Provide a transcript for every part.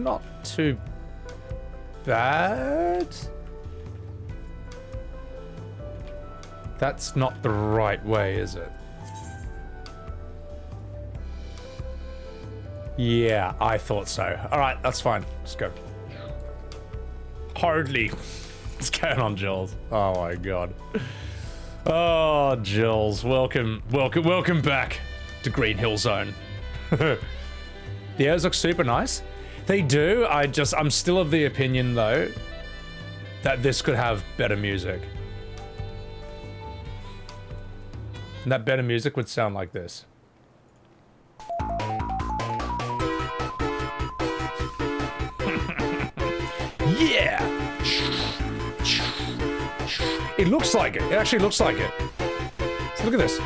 not too bad. That's not the right way, is it? Yeah, I thought so. All right, that's fine. Let's go. Hardly. What's going on, Jules? Oh my god. Oh, Jules, welcome back to Green Hill Zone. The airs look super nice. They do. I'm still of the opinion though that this could have better music. And that better music would sound like this. Yeah! It looks like it. It actually looks like it. So look at this.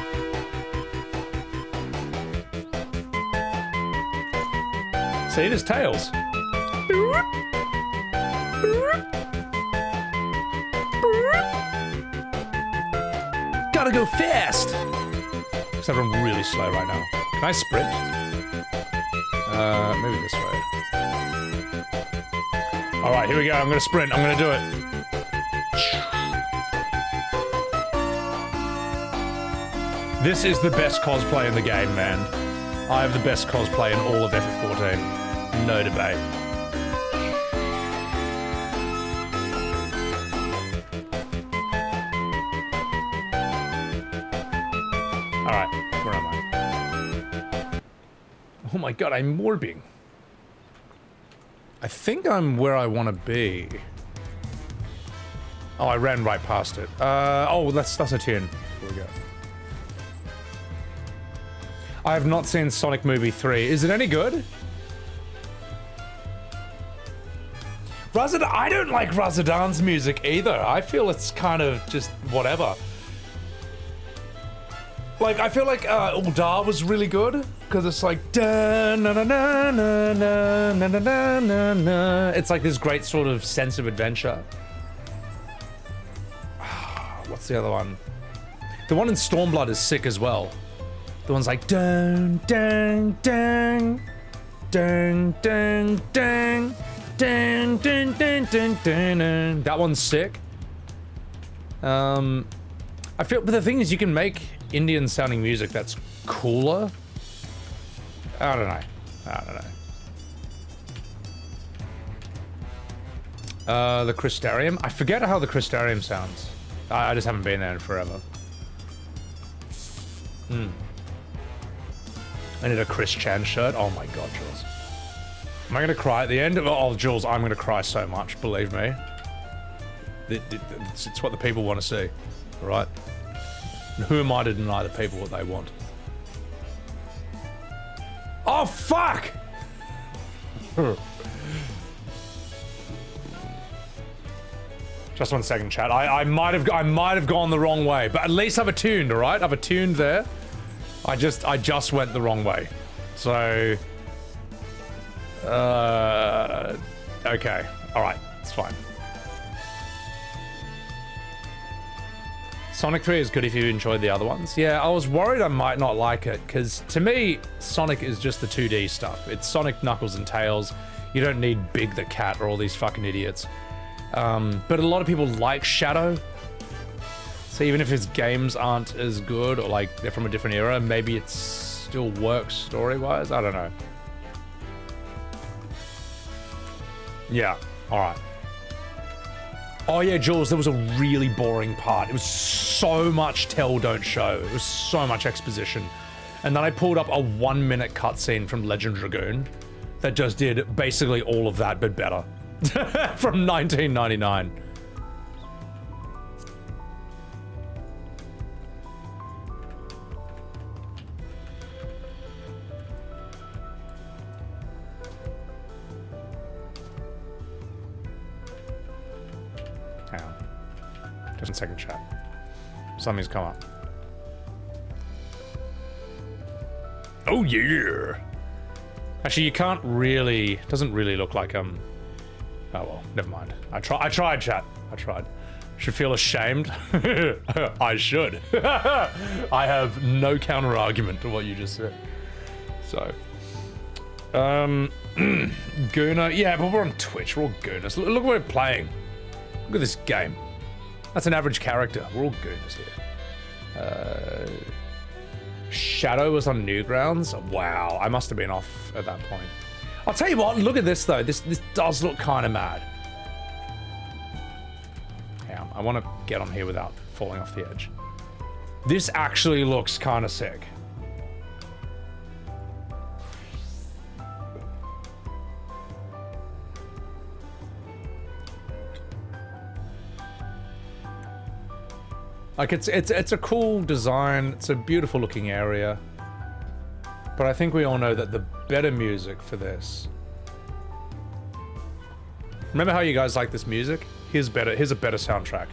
See, there's tails. Gotta go fast! Except I'm really slow right now. Can I sprint? Maybe this way. Alright, here we go. I'm gonna sprint. I'm gonna do it. This is the best cosplay in the game, man. I have the best cosplay in all of FF14. No debate. Alright, where am I? Oh my god, I'm morbing. I think I'm where I want to be. Oh, I ran right past it. Oh, that's a tune. Here we go. I have not seen Sonic Movie 3. Is it any good? I don't like Razzadan's music either. I feel it's kind of just whatever. Like, I feel like Uldar was really good because it's like da na na na na na na na na na. It's like this great sort of sense of adventure. What's the other one? The one in Stormblood is sick as well. The one's like dang dang dang dang dang dang dang dang dang dang dang. That one's sick. I feel, but the thing is, you can make Indian sounding music that's cooler. I don't know. The Crystarium. I forget how the Crystarium sounds. I just haven't been there in forever. I need a Chris Chan shirt. Oh my god, Jules. Am I gonna cry at the end? Oh, Jules, I'm gonna cry so much, believe me. It's what the people want to see, alright? And who am I to deny the people what they want? Oh, fuck! Just 1 second, chat. I might have gone the wrong way, but at least I've attuned, alright? I've attuned there. I just went the wrong way. So okay. Alright, it's fine. Sonic 3 is good if you enjoyed the other ones. Yeah, I was worried I might not like it, because to me, Sonic is just the 2D stuff. It's Sonic, Knuckles, and Tails. You don't need Big the Cat or all these fucking idiots. But a lot of people like Shadow. So even if his games aren't as good, or like they're from a different era, maybe it still works story-wise? I don't know. Yeah, alright. Oh yeah, Jules, there was a really boring part. It was so much tell, don't show. It was so much exposition. And then I pulled up a 1-minute cutscene from Legend Dragoon that just did basically all of that, but better. From 1999. Hang on. Just a second, chat. Something's come up. Oh yeah! Actually, you can't really... It doesn't really look like Oh well, never mind. I tried, chat. I tried. Should feel ashamed. I should. I have no counter argument to what you just said. So, Gooner. Yeah, but we're on Twitch. We're all Gooners. Look what we're playing. Look at this game. That's an average character. We're all Gooners here. Shadow was on Newgrounds. Wow, I must have been off at that point. I'll tell you what, look at this though. This does look kind of mad. Yeah, I want to get on here without falling off the edge. This actually looks kind of sick. Like it's a cool design. It's a beautiful looking area. But I think we all know that the better music for this. Remember how you guys like this music? Here's a better soundtrack.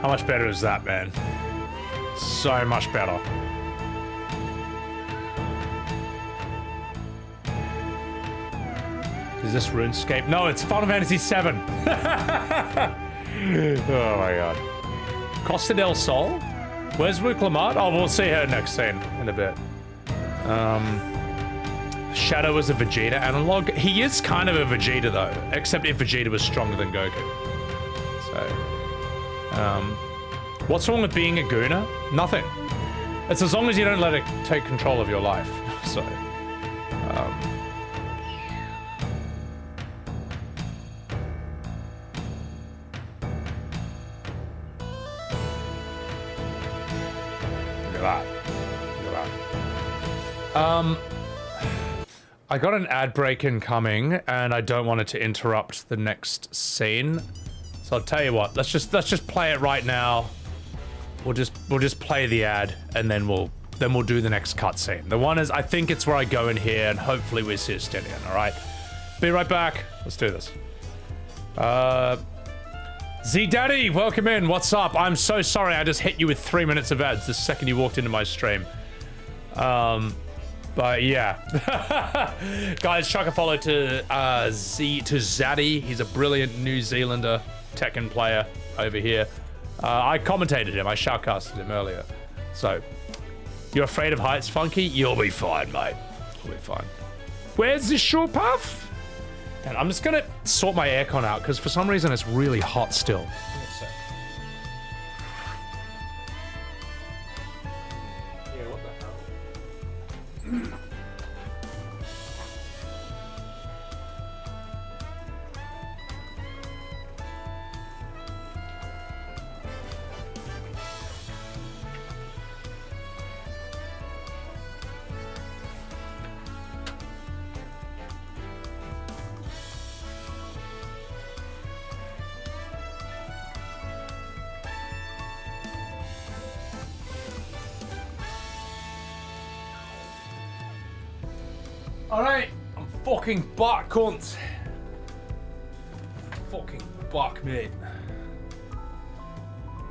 How much better is that, man? So much better. Is this RuneScape? No, it's Final Fantasy XIV. Oh my god. Costa del Sol? Where's Wuk Lamat? Oh, we'll see her next scene in a bit. Shadow is a Vegeta analog. He is kind of a Vegeta though, except if Vegeta was stronger than Goku. So... what's wrong with being a Gooner? Nothing. It's as long as you don't let it take control of your life. So, look at that. Look at that. I got an ad break incoming, and I don't want it to interrupt the next scene. So I'll tell you what, let's just play it right now. We'll just play the ad and then we'll do the next cutscene. The one is, I think it's where I go in here and hopefully we see Estinien, alright? Be right back. Let's do this. Z Daddy, welcome in. What's up? I'm so sorry I just hit you with 3 minutes of ads the second you walked into my stream. But yeah. Guys, chuck a follow to Zaddy. He's a brilliant New Zealander Tekken player over here. I commentated him. I shoutcasted him earlier. So, you're afraid of heights, Funky? You'll be fine, mate. You'll be fine. Where's the shore path? And I'm just gonna sort my aircon out because for some reason it's really hot still. Yeah, what the hell? Alright, I'm fucking back, cunt. Fucking back, mate.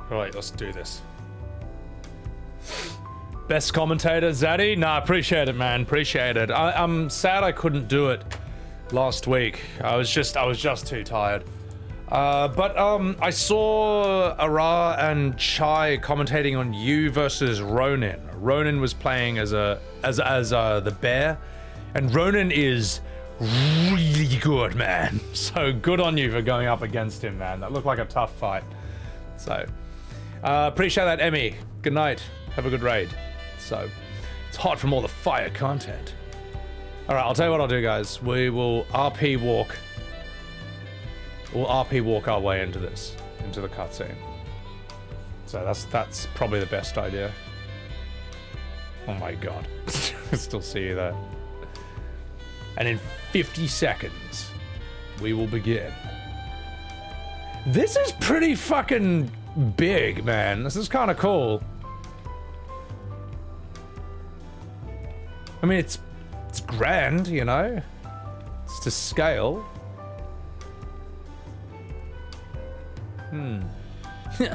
Right, let's do this. Best commentator, Zaddy? Nah, appreciate it, man. Appreciate it. I'm sad I couldn't do it last week. I was just too tired. But I saw Ara and Chai commentating on you versus Ronin. Ronin was playing as the bear. And Ronin is really good, man. So good on you for going up against him, man. That looked like a tough fight. So, appreciate that, Emmy. Good night. Have a good raid. So, it's hot from all the fire content. All right, I'll tell you what I'll do, guys. We will RP walk. We'll RP walk our way into this, into the cutscene. So that's probably the best idea. Oh my god. I still see you there. And in 50 seconds, we will begin. This is pretty fucking big, man. This is kind of cool. I mean, it's grand, you know? It's to scale.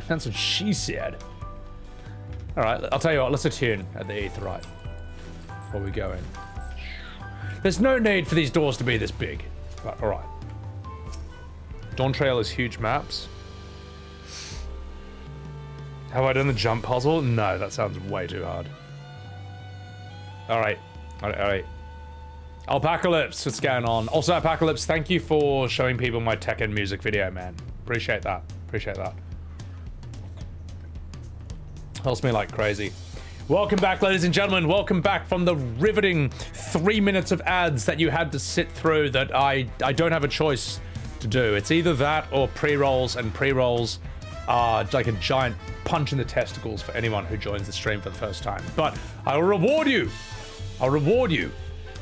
That's what she said. All right, I'll tell you what, let's attune at the Aetheryte before we go in. There's no need for these doors to be this big, but all right. Dawntrail is huge maps. Have I done the jump puzzle? No, that sounds way too hard. All right. Alpacalypse, what's going on? Also, Alpacalypse, thank you for showing people my Tekken music video, man. Appreciate that. Appreciate that. Helps me like crazy. Welcome back, ladies and gentlemen. Welcome back from the riveting 3 minutes of ads that you had to sit through that I don't have a choice to do. It's either that or pre-rolls, and pre-rolls are like a giant punch in the testicles for anyone who joins the stream for the first time. But I'll reward you. I'll reward you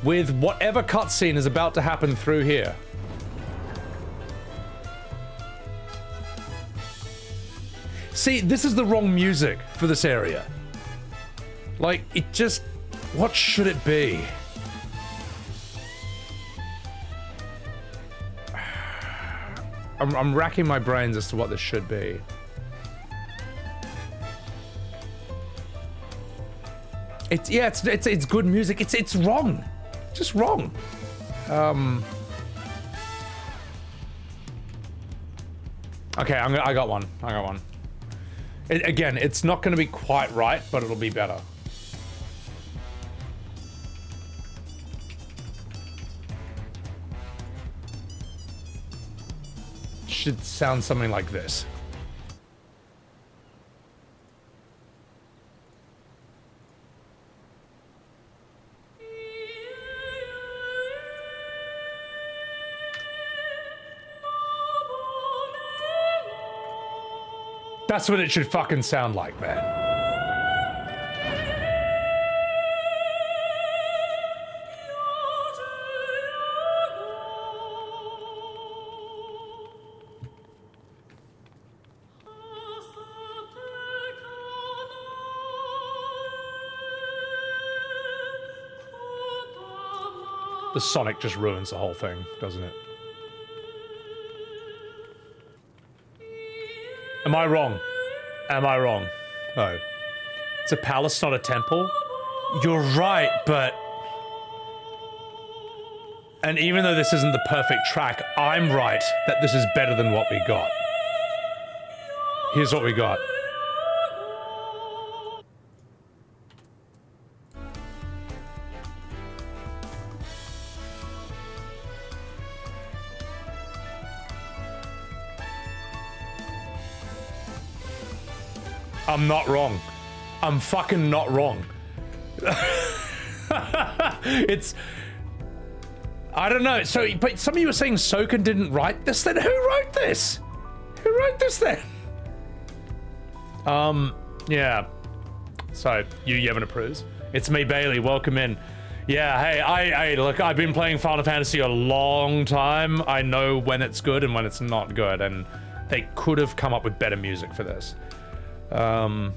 with whatever cutscene is about to happen through here. See, this is the wrong music for this area. Like, it just... what should it be? I'm racking my brains as to what this should be. It's good music. It's wrong. Just wrong. Okay, I got one. Again, it's not going to be quite right, but it'll be better. Should sound something like this. That's what it should fucking sound like, man. The Sonic just ruins the whole thing, doesn't it? Am I wrong? Am I wrong? Oh. It's a palace, not a temple? You're right, but... and even though this isn't the perfect track, I'm right that this is better than what we got. Here's what we got. I'm not wrong. I'm fucking not wrong. It's... I don't know. So, but some of you were saying Soken didn't write this then? Who wrote this? Who wrote this then? Yeah. So, Yevon approves. It's me, Bailey. Welcome in. Yeah, hey, look, I've been playing Final Fantasy a long time. I know when it's good and when it's not good, and they could have come up with better music for this. Soken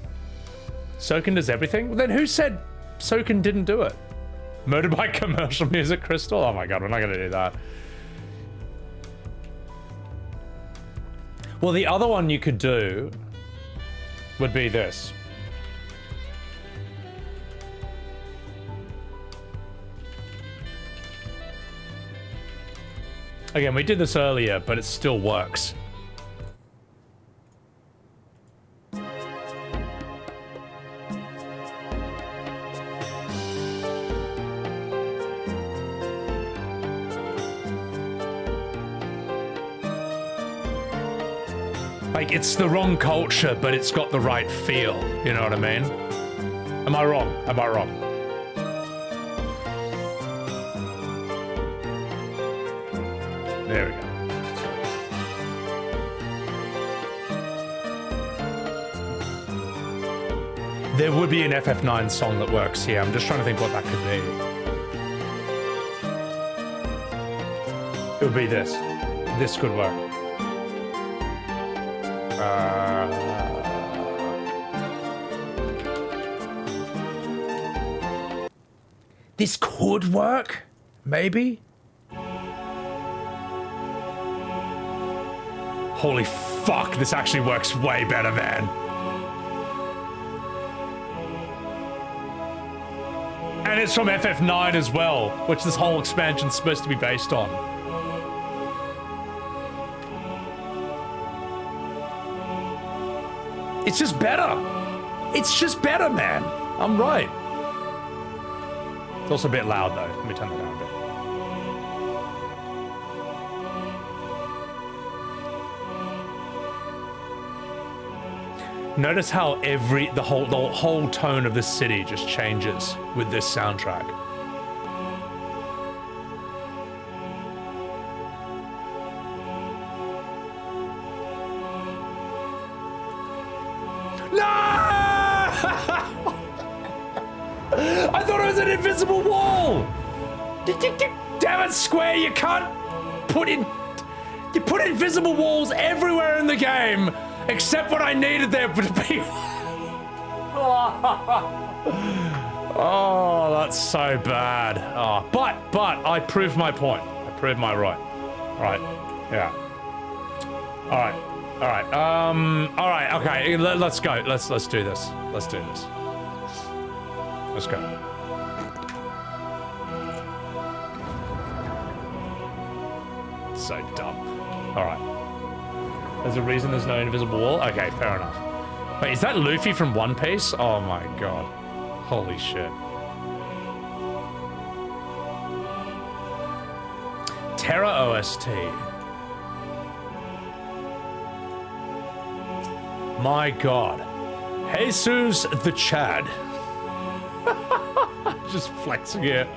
does everything? Well, then who said Soken didn't do it? Motorbike commercial music, Crystal? Oh my god, we're not gonna do that. Well, the other one you could do would be this. Again, we did this earlier, but it still works. Like, it's the wrong culture, but it's got the right feel. You know what I mean? Am I wrong? Am I wrong? There we go. There would be an FF9 song that works here. I'm just trying to think what that could be. It would be this. This could work. This could work, maybe. Holy fuck, this actually works way better, man. And it's from FF9 as well, which this whole expansion's supposed to be based on. It's just better. It's just better, man. I'm right. It's also a bit loud, though. Let me turn that down a bit. Notice how the whole tone of the city just changes with this soundtrack. No! I thought it was an invisible wall. Damn it, Square! You can't put in. You put invisible walls everywhere in the game. Except when I needed there to be. Oh, that's so bad. Oh, but I proved my point. I proved my right. Right. Yeah. All right. Okay. Let's go. Let's do this. Let's do this. Let's go. So dumb. All right. There's a reason there's no invisible wall? Okay, fair enough. Wait, is that Luffy from One Piece? Oh my god. Holy shit. Terra OST. My god. Jesus the Chad. Just flexing here.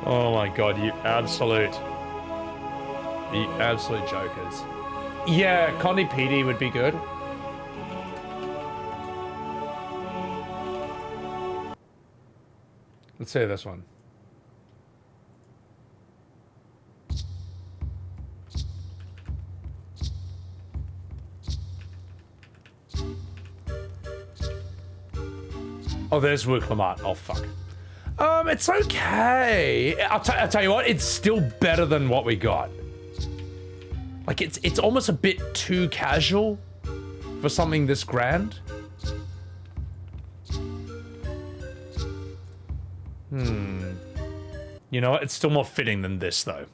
Oh my god, you absolute jokers. Yeah, Connie PD would be good. Let's say this one. Oh, there's Wuk Lamat. Oh, fuck. It's okay. I'll tell you what, it's still better than what we got. Like, it's almost a bit too casual for something this grand. You know what? It's still more fitting than this, though.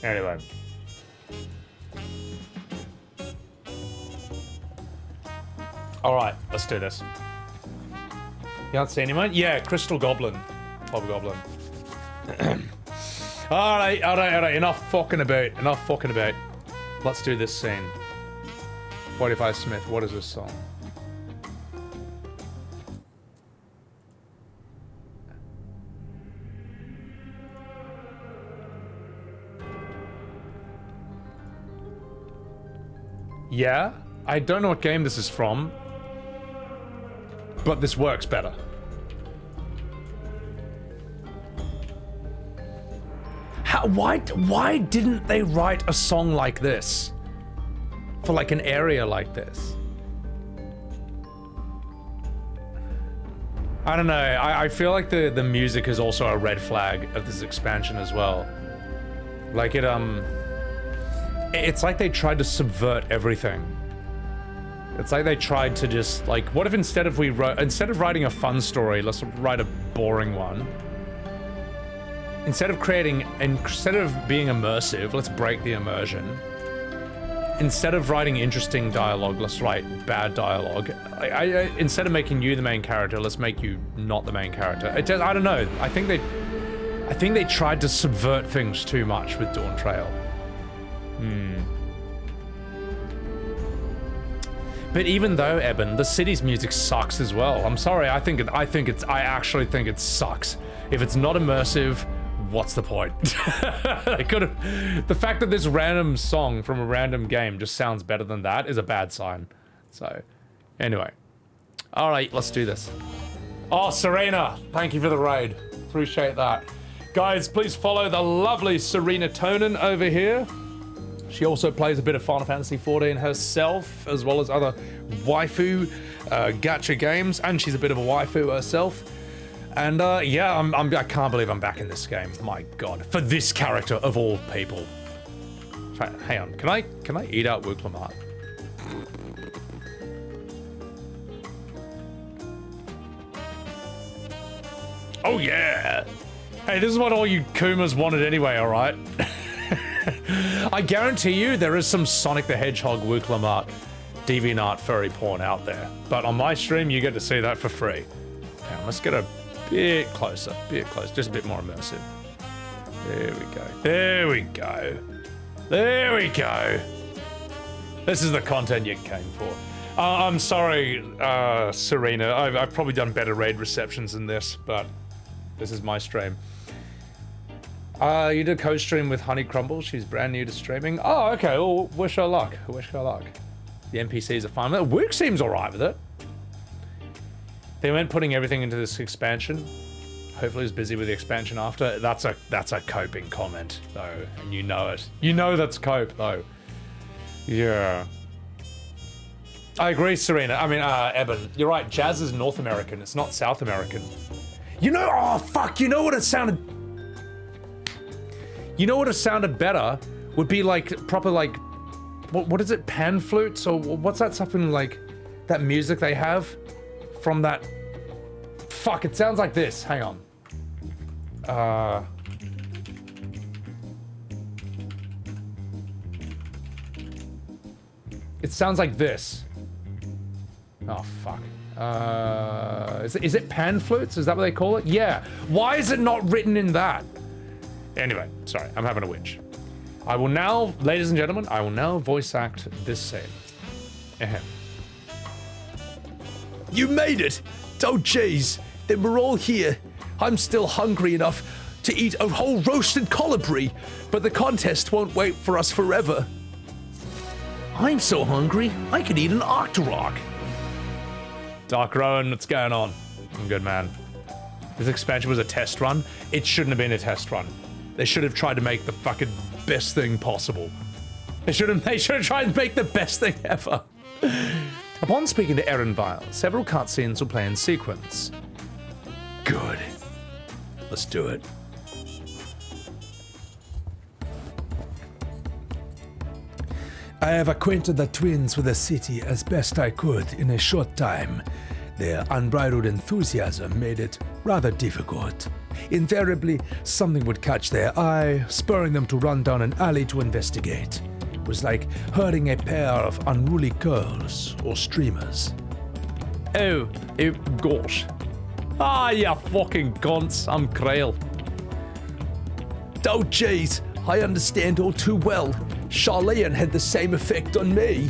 Anyway. Alright, let's do this. You can't see anyone? Yeah, Crystal Goblin. Hobgoblin. Alright. Enough fucking about. Let's do this scene. 45 Smith, what is this song? Yeah? I don't know what game this is from, but this works better. Why didn't they write a song like this? For like an area like this? I don't know, I feel like the music is also a red flag of this expansion as well. Like it's like they tried to subvert everything. It's like they tried to just, like, what if instead of writing a fun story, let's write a boring one. Instead of being immersive, let's break the immersion. Instead of writing interesting dialogue, let's write bad dialogue. Instead of making you the main character, let's make you not the main character. I don't know. I think they tried to subvert things too much with Dawntrail. But even though, Eben, the city's music sucks as well. I'm sorry. I actually think it sucks. If it's not immersive, what's the point? The fact that this random song from a random game just sounds better than that is a bad sign. So, anyway. All right, let's do this. Oh, Serena, thank you for the raid. Appreciate that. Guys, please follow the lovely Serena Tonin over here. She also plays a bit of Final Fantasy XIV herself, as well as other waifu gacha games, and she's a bit of a waifu herself. And yeah, I can't believe I'm back in this game. My God, for this character of all people. Hang on, can I eat out Wuk Lamat? Oh yeah! Hey, this is what all you Kumas wanted anyway, alright? I guarantee you there is some Sonic the Hedgehog Wuk Lamat DeviantArt furry porn out there. But on my stream, you get to see that for free. Hang on, let's get a bit closer, just a bit more immersive. There we go, there we go. There we go. This is the content you came for. I'm sorry, Serena. I've probably done better raid receptions than this, but this is my stream. You did a co-stream with Honey Crumble. She's brand new to streaming. Oh, okay. Well, wish her luck. Wish her luck. The NPCs are fine with it. Wuk seems alright with it. They went putting everything into this expansion. Hopefully he's busy with the expansion after. That's a coping comment, though, and you know it. You know that's cope, though. Yeah. I agree, Serena. I mean, Eben, you're right. Jazz is North American. It's not South American. You know, oh, fuck, you know what it sounded... You know what it sounded better? Would be like, proper like... What is it? Pan flutes? Or what's that something like... That music they have? From that... Fuck, it sounds like this. Hang on. It sounds like this. Oh, fuck. Is it pan flutes? Is that what they call it? Yeah. Why is it not written in that? Anyway, sorry, I'm having a whinge. I will now, ladies and gentlemen, I will now voice act this scene. Ahem. You made it! Oh, jeez. Then we're all here. I'm still hungry enough to eat a whole roasted colibri, but the contest won't wait for us forever. I'm so hungry, I could eat an Octorok. Dark Rowan, what's going on? I'm good, man. This expansion was a test run. It shouldn't have been a test run. They should have tried to make the fucking best thing possible. They should have tried to make the best thing ever. Upon speaking to Aaron Vile, several cutscenes will play in sequence. Good. Let's do it. I have acquainted the twins with the city as best I could in a short time. Their unbridled enthusiasm made it rather difficult. Invariably, something would catch their eye, spurring them to run down an alley to investigate. It was like herding a pair of unruly girls or streamers. Oh, gosh. Ah, you fucking gonks, I'm Krile. Oh, jeez, I understand all too well. Charlene had the same effect on me.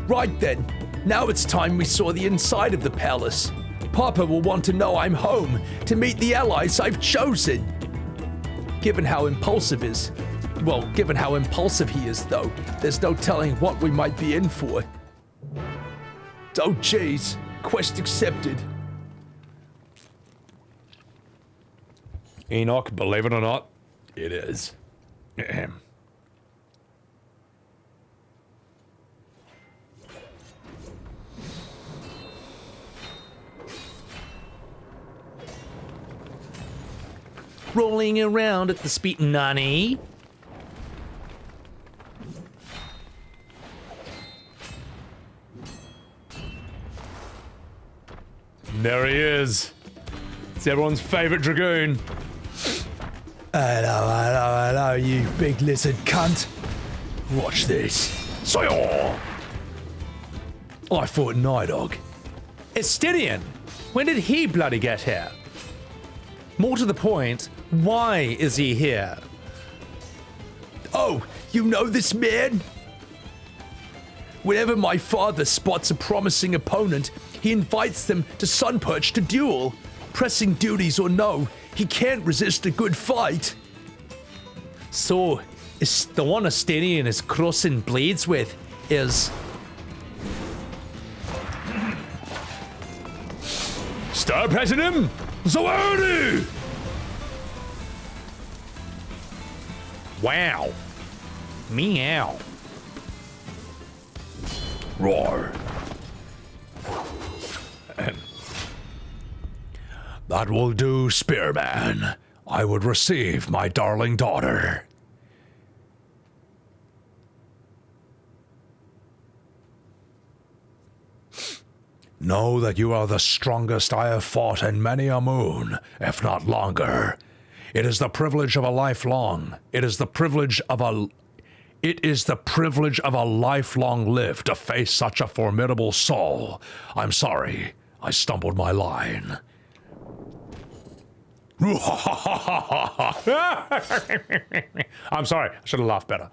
Right then, now it's time we saw the inside of the palace. Papa will want to know I'm home to meet the allies I've chosen. Given how impulsive he is, though, there's no telling what we might be in for. Oh, jeez. Quest accepted. Enoch, believe it or not, it is. Ahem. Rolling around at the speed, Nani. There he is. It's everyone's favorite dragoon. Hello, you big lizard cunt. Watch this. Soyor! I thought Nidog. Estinien! When did he bloody get here? More to the point, why is he here? Oh, you know this man? Whenever my father spots a promising opponent, he invites them to Sunperch to duel. Pressing duties or no, he can't resist a good fight. So, is the one Estinien is crossing blades with is... Star Platinum Zawadi! Wow. Meow. Roar. That will do, Spearman. I would receive my darling daughter. Know that you are the strongest I have fought in many a moon, if not longer. It is the privilege of a lifelong. It is the privilege of a lifelong live to face such a formidable soul. I'm sorry, I stumbled my line. I'm sorry, I should have laughed better.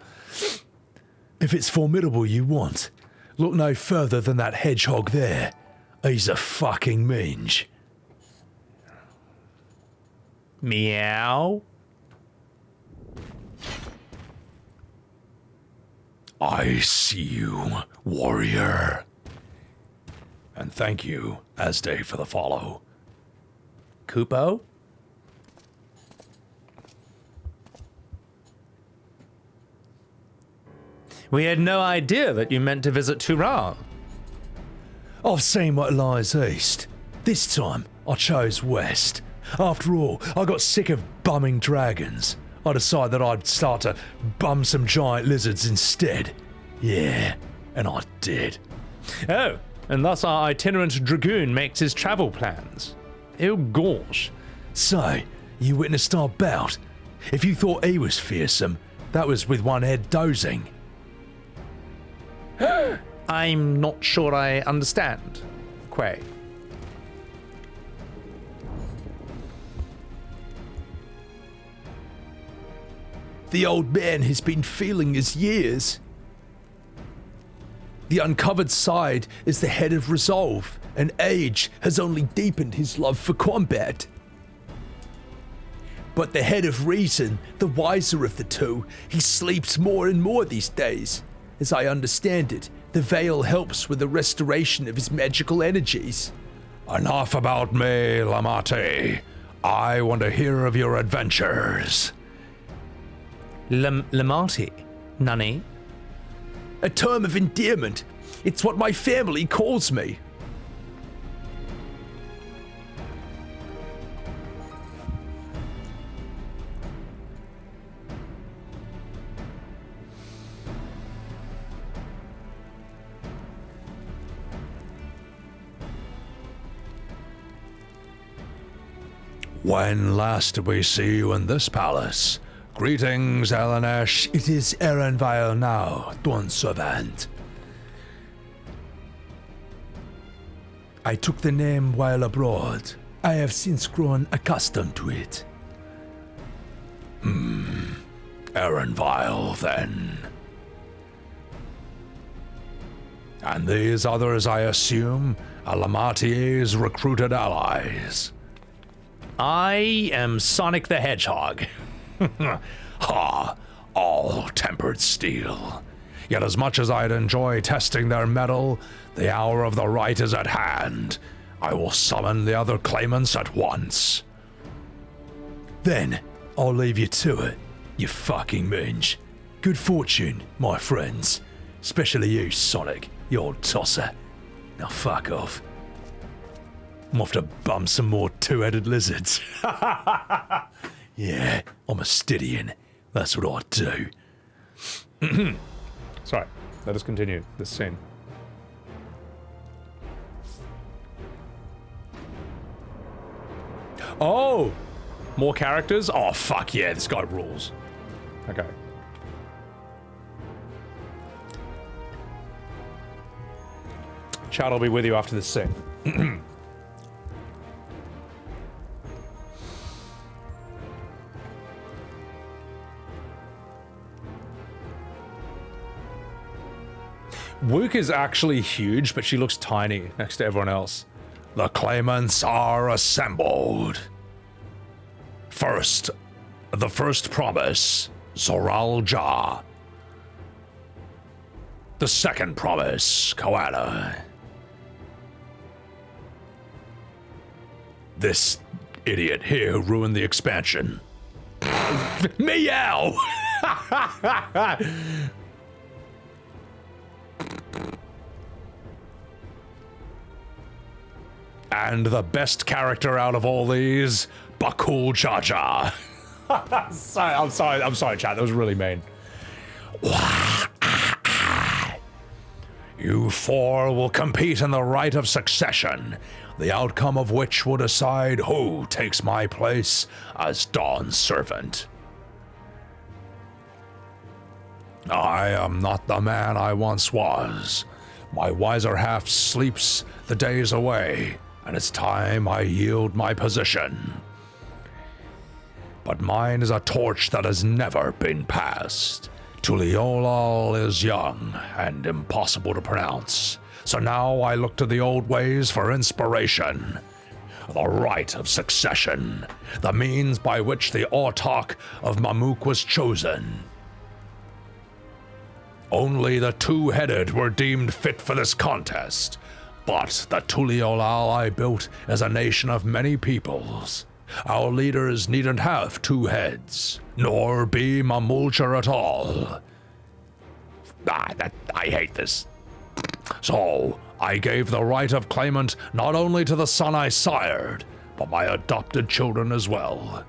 If it's formidable you want, look no further than that hedgehog there. He's a fucking mange. Meow. I see you, warrior. And thank you, Asday, for the follow. Kupo? We had no idea that you meant to visit Turan. I've seen what lies east. This time, I chose west. After all, I got sick of bumming dragons. I decided that I'd start to bum some giant lizards instead. Yeah, and I did. Oh, and thus our itinerant dragoon makes his travel plans. Oh gosh. So, you witnessed our bout. If you thought he was fearsome, that was with one head dozing. I'm not sure I understand. Quay. The old man has been feeling his years. The uncovered side is the head of resolve, and age has only deepened his love for combat. But the head of reason, the wiser of the two, he sleeps more and more these days. As I understand it, the veil helps with the restoration of his magical energies. Enough about me, Lamat. I want to hear of your adventures. Lamati? Nani? A term of endearment. It's what my family calls me. When last did we see you in this palace? Greetings, Elenesh. It is Erenvile now, Dawnservant. I took the name while abroad. I have since grown accustomed to it. Erenvile, then. And these others, I assume, are Lamatier's recruited allies. I am Sonic the Hedgehog. Ha! All tempered steel. Yet as much as I'd enjoy testing their mettle, the hour of the right is at hand. I will summon the other claimants at once. Then, I'll leave you to it, you fucking minge. Good fortune, my friends. Especially you, Sonic, you old tosser. Now fuck off. I'm off to bum some more two-headed lizards. Yeah, I'm a Stydian. That's what I do. Sorry, let us continue this scene. Oh! More characters? Oh, fuck yeah, this guy rules. Okay. Chat will be with you after this scene. Wuk is actually huge, but she looks tiny next to everyone else. The claimants are assembled. First, the first promise, Zoral Ja. The second promise, Koala. This idiot here ruined the expansion. Meow! And the best character out of all these, Bakool Jaja. I'm sorry, chat. That was really mean. You four will compete in the right of succession, the outcome of which will decide who takes my place as Dawnservant. I am not the man I once was. My wiser half sleeps the days away, and it's time I yield my position. But mine is a torch that has never been passed. Tuliolal is young and impossible to pronounce, so now I look to the old ways for inspiration. The right of succession, the means by which the Autarch of Mamuk was chosen. Only the two-headed were deemed fit for this contest, but the Tuliolal I built is a nation of many peoples. Our leaders needn't have two heads, nor be Mamulcher at all. I hate this. So, I gave the right of claimant not only to the son I sired, but my adopted children as well.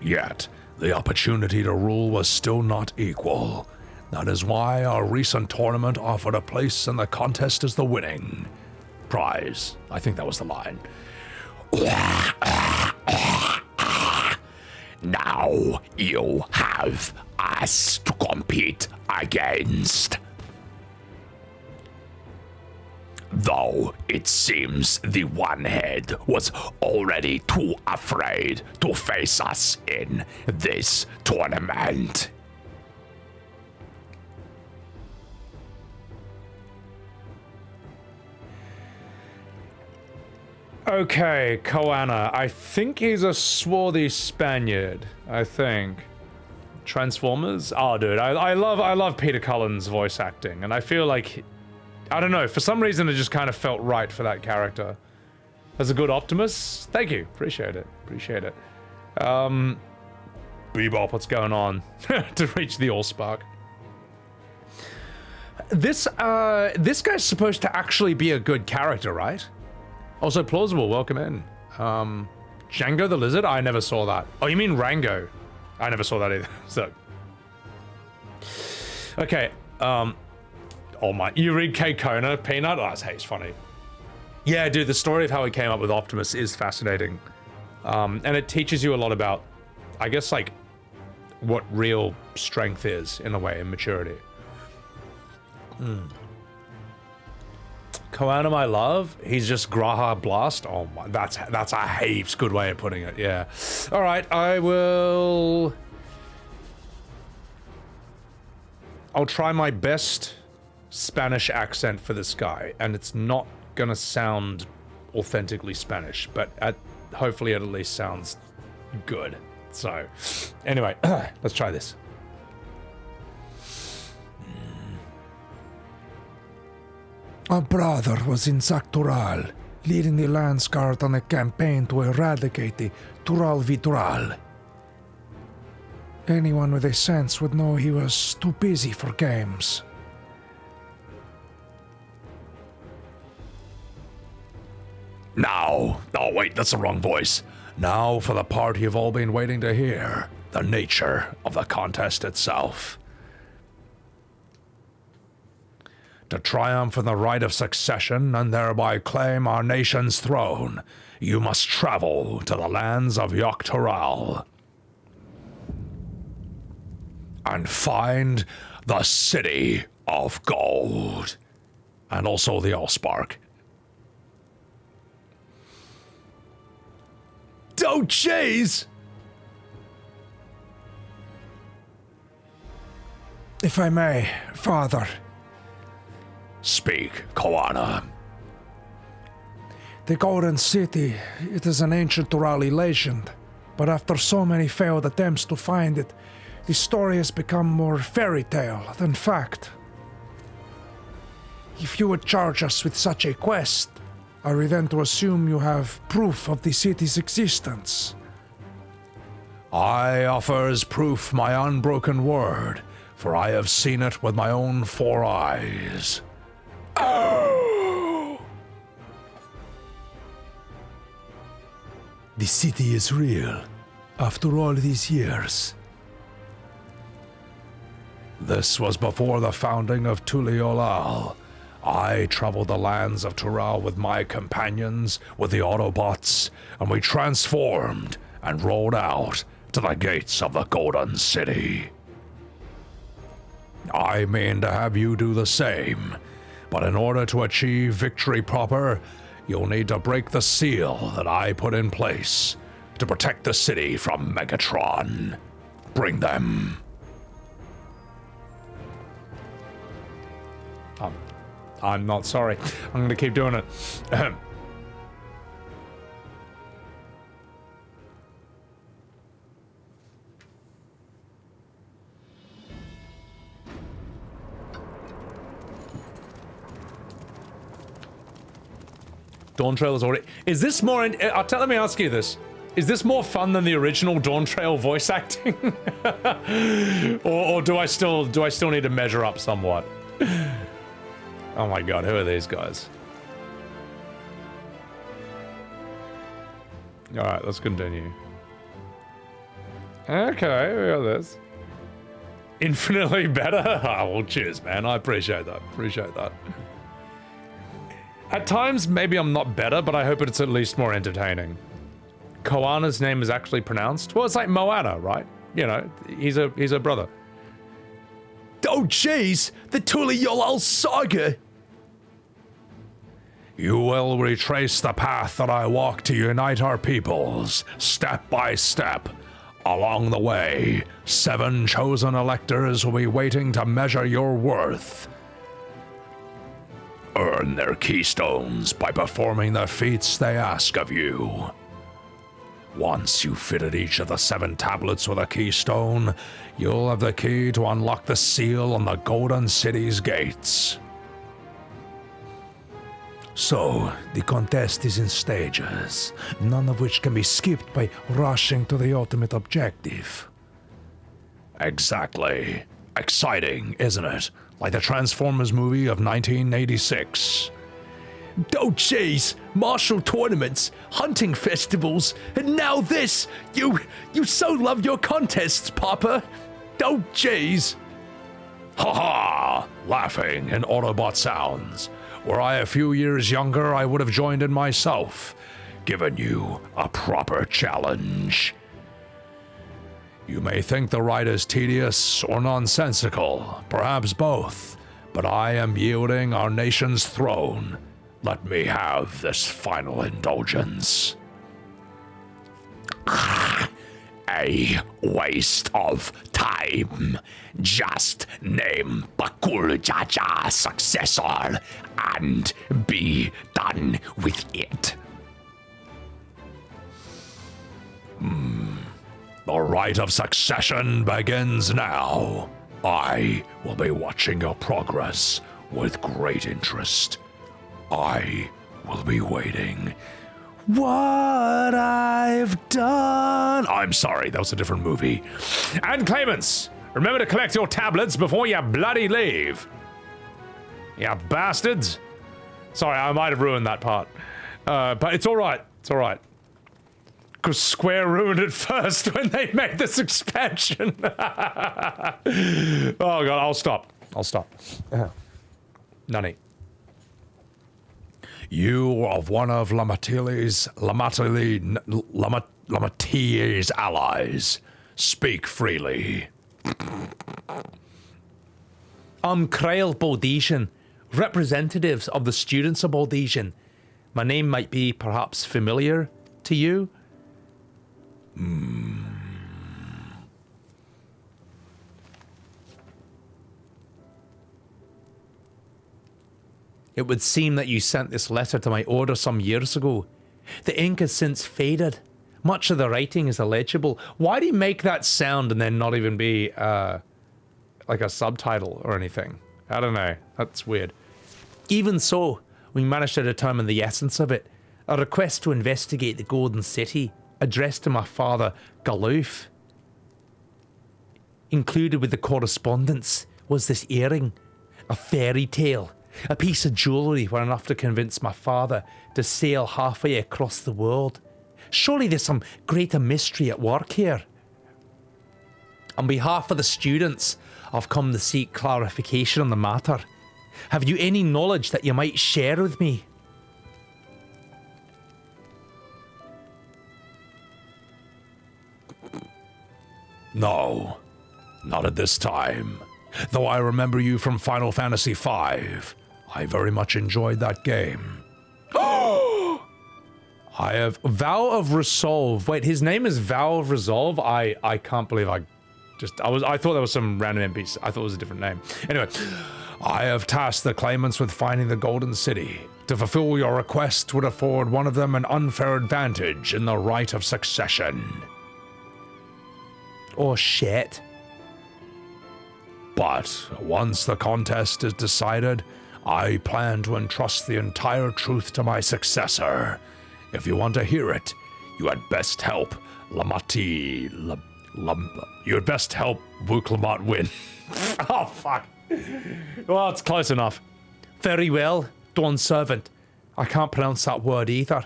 Yet, the opportunity to rule was still not equal. That is why our recent tournament offered a place in the contest as the winning prize. I think that was the line. Now you have us to compete against. Though it seems the one head was already too afraid to face us in this tournament. Okay, Koana. I think he's a swarthy Spaniard. I think. Transformers? Oh, dude, I love Peter Cullen's voice acting, and I feel like, I don't know, for some reason it just kind of felt right for that character. As a good Optimus, thank you, appreciate it, Bebop, what's going on? To reach the Allspark. This guy's supposed to actually be a good character, right? Also plausible, welcome in. Django the Lizard? I never saw that. Oh, you mean Rango? I never saw that either, so. Okay, oh my, you read K. Kona, Peanut? Oh, it's funny. Yeah, dude, the story of how he came up with Optimus is fascinating. And it teaches you a lot about, I guess, like, what real strength is, in a way, and maturity. Koana, my love, he's just Graha Blast. Oh my, that's a heaps good way of putting it, yeah. All right, I'll try my best Spanish accent for this guy, and it's not gonna sound authentically Spanish, but hopefully it at least sounds good. So, anyway, let's try this. A brother was in Zaktural, leading the Lance Guard on a campaign to eradicate the Tural Vitural. Anyone with a sense would know he was too busy for games. Now, oh wait, that's the wrong voice. Now for the part you've all been waiting to hear, the nature of the contest itself. To triumph in the right of succession and thereby claim our nation's throne, you must travel to the lands of Yogg-Toral and find the City of Gold, and also the Allspark. Don't chase! If I may, Father. Speak, Koana. The Golden City, it is an ancient Turali legend, but after so many failed attempts to find it, the story has become more fairy tale than fact. If you would charge us with such a quest, are we then to assume you have proof of the city's existence? I offer as proof my unbroken word, for I have seen it with my own 4 eyes. Oh! The city is real, after all these years. This was before the founding of Tuliolal. I traveled the lands of Tural with my companions, with the Autobots, and we transformed and rode out to the gates of the Golden City. I mean to have you do the same, but in order to achieve victory proper, you'll need to break the seal that I put in place to protect the city from Megatron. Bring them. I'm not sorry. I'm gonna keep doing it. Dawntrail is already... Is this more... let me ask you this. Is this more fun than the original Dawntrail voice acting? or do I still need to measure up somewhat? Oh my god, who are these guys? Alright, let's continue. Okay, we got this. Infinitely better? Oh, well, cheers, man. I appreciate that. Appreciate that. At times, maybe I'm not better, but I hope it's at least more entertaining. Koana's name is actually pronounced? Well, it's like Moana, right? You know, he's a brother. Oh, jeez! The Tuliolal saga! You will retrace the path that I walked to unite our peoples, step by step. Along the way, 7 chosen electors will be waiting to measure your worth. Earn their keystones by performing the feats they ask of you. Once you've fitted each of the 7 tablets with a keystone, you'll have the key to unlock the seal on the Golden City's gates. So, the contest is in stages, none of which can be skipped by rushing to the ultimate objective. Exactly. Exciting, isn't it? Like the Transformers movie of 1986. Oh jeez, martial tournaments, hunting festivals, and now this! You so love your contests, Papa! Oh jeez! Ha-ha! Laughing in Autobot sounds. Were I a few years younger, I would have joined in myself, given you a proper challenge. You may think the ride is tedious or nonsensical, perhaps both, but I am yielding our nation's throne. Let me have this final indulgence. A waste of time. Just name Bakool Jaja successor and be done with it. The rite of succession begins now. I will be watching your progress with great interest. I will be waiting. What I've done. I'm sorry, that was a different movie. And claimants, remember to collect your tablets before you bloody leave. You bastards. Sorry, I might have ruined that part. But it's alright. It's alright. Because Square ruined it first when they made this expansion. Oh god, I'll stop. I'll stop. Nani. You are one of Lamatille's allies. Speak freely. I'm Krile Baldesian, representatives of the students of Baldesian. My name might be perhaps familiar to you. It would seem that you sent this letter to my order some years ago. The ink has since faded. Much of the writing is illegible. Why do you make that sound and then not even be, like a subtitle or anything? I don't know. That's weird. Even so, we managed to determine the essence of it. A request to investigate the Golden City, addressed to my father, Galoof. Included with the correspondence was this earring, a fairy tale. A piece of jewellery were enough to convince my father to sail halfway across the world Surely there's some greater mystery at work here. On behalf of the students, I've come to seek clarification on the matter. Have you any knowledge that you might share with me? No, not at this time. Though I remember you from Final Fantasy V. I very much enjoyed that game. I have Vow of Resolve. Wait, his name is Vow of Resolve? I can't believe I thought that was some random NPC. I thought it was a different name. Anyway, I have tasked the claimants with finding the Golden City. To fulfill your request would afford one of them an unfair advantage in the right of succession. Oh shit. But once the contest is decided, I plan to entrust the entire truth to my successor. If you want to hear it, you had best help you had best help Wuk Lamat win. Oh fuck. Well, it's close enough. Very well, Dawnservant. I can't pronounce that word either.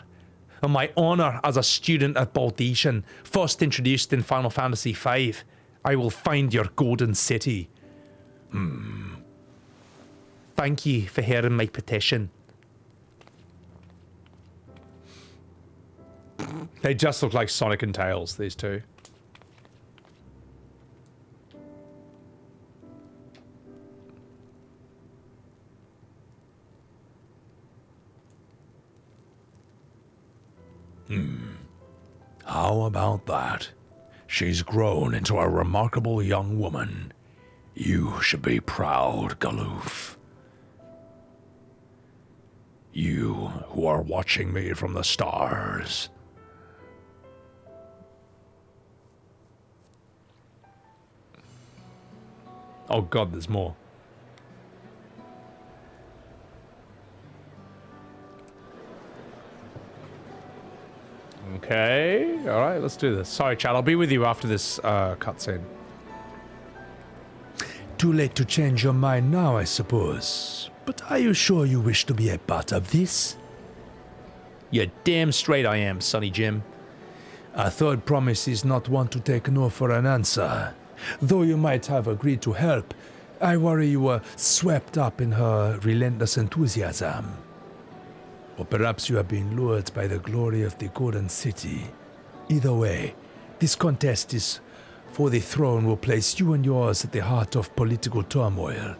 On my honor as a student at Baldician, first introduced in Final Fantasy V, I will find your golden city. Thank you for hearing my petition. They just look like Sonic and Tails, these two. How about that? She's grown into a remarkable young woman. You should be proud, Galoof. You who are watching me from the stars. Oh god, there's more. Okay, alright, let's do this. Sorry, Chad, I'll be with you after this cutscene. Too late to change your mind now, I suppose. But are you sure you wish to be a part of this? You're damn straight I am, Sonny Jim. A third promise is not one to take no for an answer. Though you might have agreed to help, I worry you were swept up in her relentless enthusiasm. Or perhaps you have been lured by the glory of the Golden City. Either way, this contest is for the throne will place you and yours at the heart of political turmoil.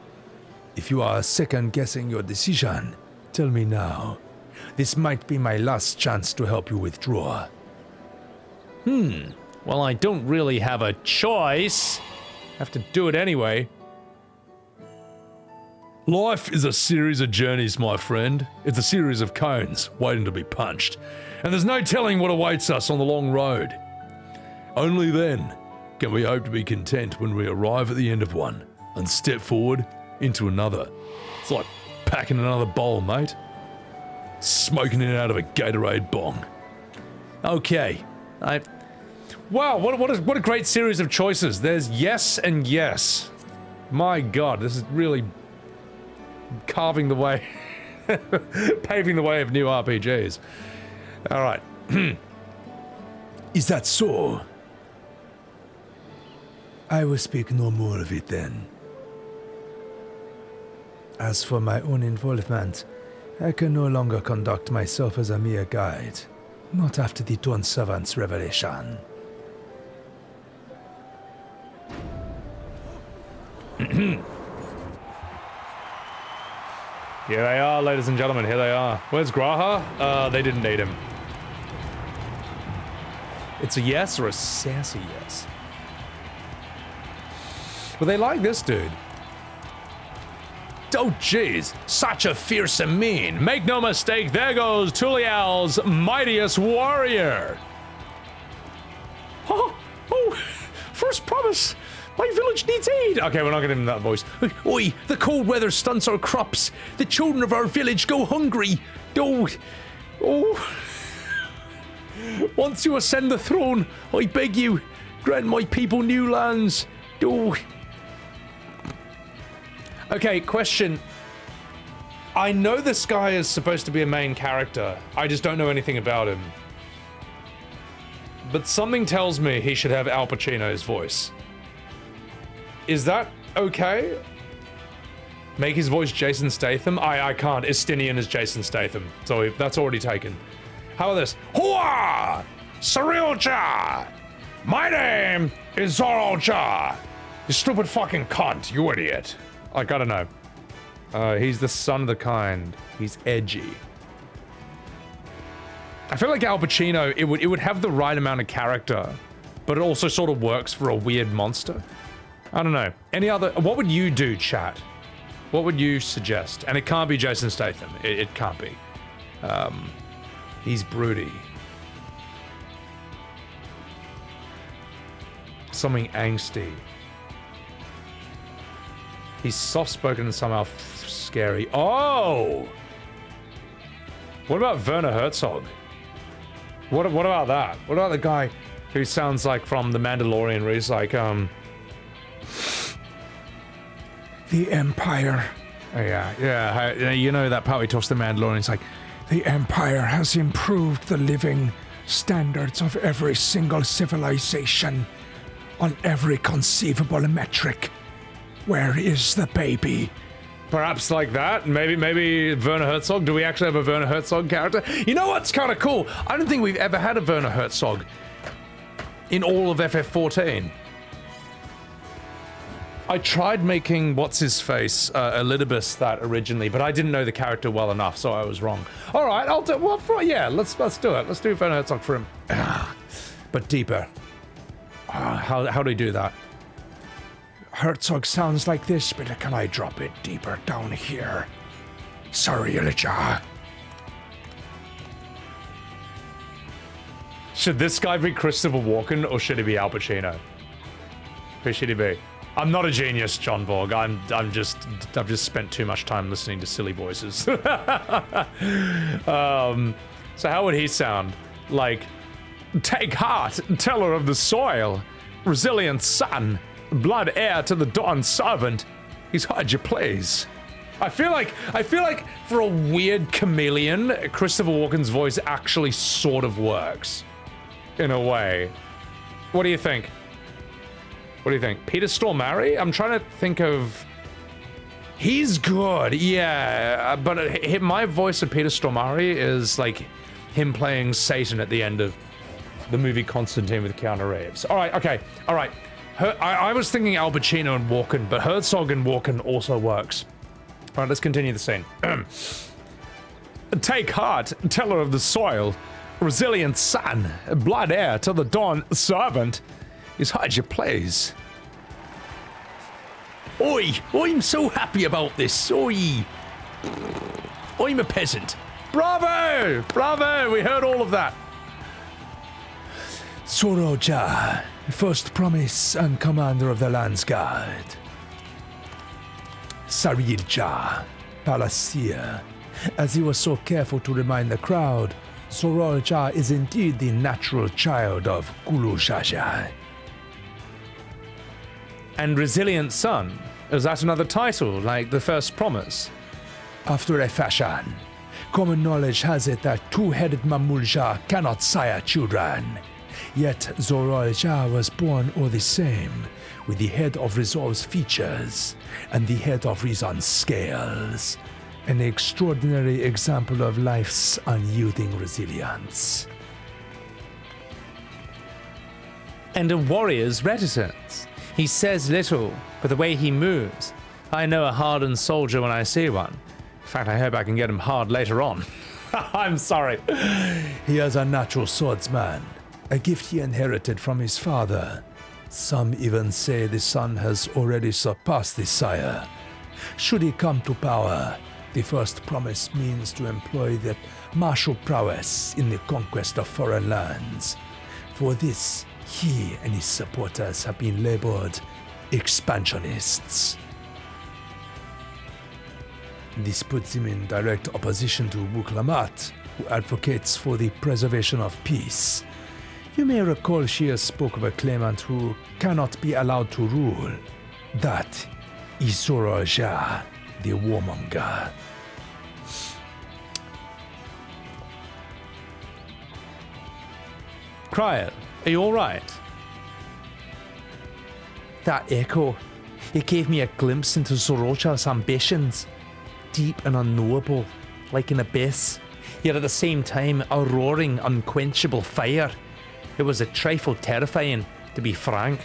If you are second-guessing your decision, tell me now. This might be my last chance to help you withdraw. Well, I don't really have a choice. Have to do it anyway. Life is a series of journeys, my friend. It's a series of cones waiting to be punched. And there's no telling what awaits us on the long road. Only then can we hope to be content when we arrive at the end of one and step forward into another. It's like packing another bowl, mate. Smoking it out of a Gatorade bong. Okay. Wow, what a great series of choices. There's yes and yes. My god, this is really carving the way, paving the way of new RPGs. Alright. Is that so? I will speak no more of it then. As for my own involvement, I can no longer conduct myself as a mere guide. Not after the Dawnservant's revelation. Here they are, ladies and gentlemen, here they are. Where's Graha? They didn't need him. It's a yes or a sassy yes? Well, they like this dude. Oh, jeez. Such a fearsome mien. Make no mistake, there goes Tulial's mightiest warrior. Oh, first promise. My village needs aid. Okay, we're not getting that voice. Oi, the cold weather stunts our crops. The children of our village go hungry. Oh. Once you ascend the throne, I beg you, grant my people new lands. Oh. Okay, question. I know this guy is supposed to be a main character. I just don't know anything about him. but something tells me he should have Al Pacino's voice. Is that okay? Make his voice Jason Statham? I can't. Estinien is Jason Statham, so that's already taken. How about this? Hooah! Urianger! My name is Urianger! You stupid fucking cunt, you idiot. I gotta know. He's the son of the kind. He's edgy. I feel like Al Pacino, it would have the right amount of character, but it also sort of works for a weird monster. I don't know. Any other... What would you do, chat? What would you suggest? And it can't be Jason Statham. It can't be. He's broody. Something angsty. He's soft-spoken and somehow scary. Oh! What about Werner Herzog? What about that? What about the guy who sounds like from The Mandalorian, where he's like, The Empire. Oh, yeah. You know that part where he talks to the Mandalorian, it's like, The Empire has improved the living standards of every single civilization on every conceivable metric. Where is the baby? perhaps like that. Maybe Werner Herzog. Do we actually have a Werner Herzog character? You know what's kind of cool? I don't think we've ever had a Werner Herzog in all of FF14. I tried making what's-his-face Elidibus that originally, but I didn't know the character well enough, so I was wrong. All right, I'll do. Well, yeah, let's do it. Let's do Werner Herzog for him, but deeper. How do you do that? Herzog sounds like this, but can I drop it deeper down here? Sorry, Urianger. Should this guy be Christopher Walken or should he be Al Pacino? Who should he be? I'm not a genius, John Borg. I've just spent too much time listening to silly voices. So how would he sound? Like, take heart, teller of the soil, resilient son, blood heir to the Dawnservant. He's hard you please. I feel like for a weird chameleon, Christopher Walken's voice actually sort of works. In a way. What do you think? What do you think? Peter Stormare? I'm trying to think of... He's good, yeah. But my voice of Peter Stormare is like him playing Satan at the end of the movie Constantine with Keanu Reeves. All right, okay, all right. I was thinking Al Pacino and Walken, but Herzog and Walken also works. All right, let's continue the scene. Take heart, teller of the soil, resilient son, blood heir to the Dawnservant. Is hard you please. Oi! I'm so happy about this. Oi! I'm a peasant. Bravo! Bravo! We heard all of that. Soroja, first promise and commander of the Land's Guard. Sarilja, Palacia. As he was so careful to remind the crowd, Soroja is indeed the natural child of Bakool Jaja. And Resilient Son? Is that another title, like the first promise? After a fashion, common knowledge has it that two-headed Mamulja cannot sire children. Yet Soroja was born all the same, with the head of Resolve's features and the head of Reason's scales. An extraordinary example of life's unyielding resilience. And a warrior's reticence. He says little, but the way he moves, I know a hardened soldier when I see one. In fact, I hope I can get him hard later on. I'm sorry. He is a natural swordsman, a gift he inherited from his father. Some even say the son has already surpassed the sire. Should he come to power, the first promise means to employ that martial prowess in the conquest of foreign lands. For this, he and his supporters have been labeled expansionists. This puts him in direct opposition to Wuk Lamat, who advocates for the preservation of peace. You may recall she spoke of a claimant who cannot be allowed to rule. That is Urianger, the warmonger. Krile, Are you alright? That echo, it gave me a glimpse into Zorocha's ambitions. Deep and unknowable, like an abyss. Yet at the same time, a roaring, unquenchable fire. It was a trifle terrifying, to be frank.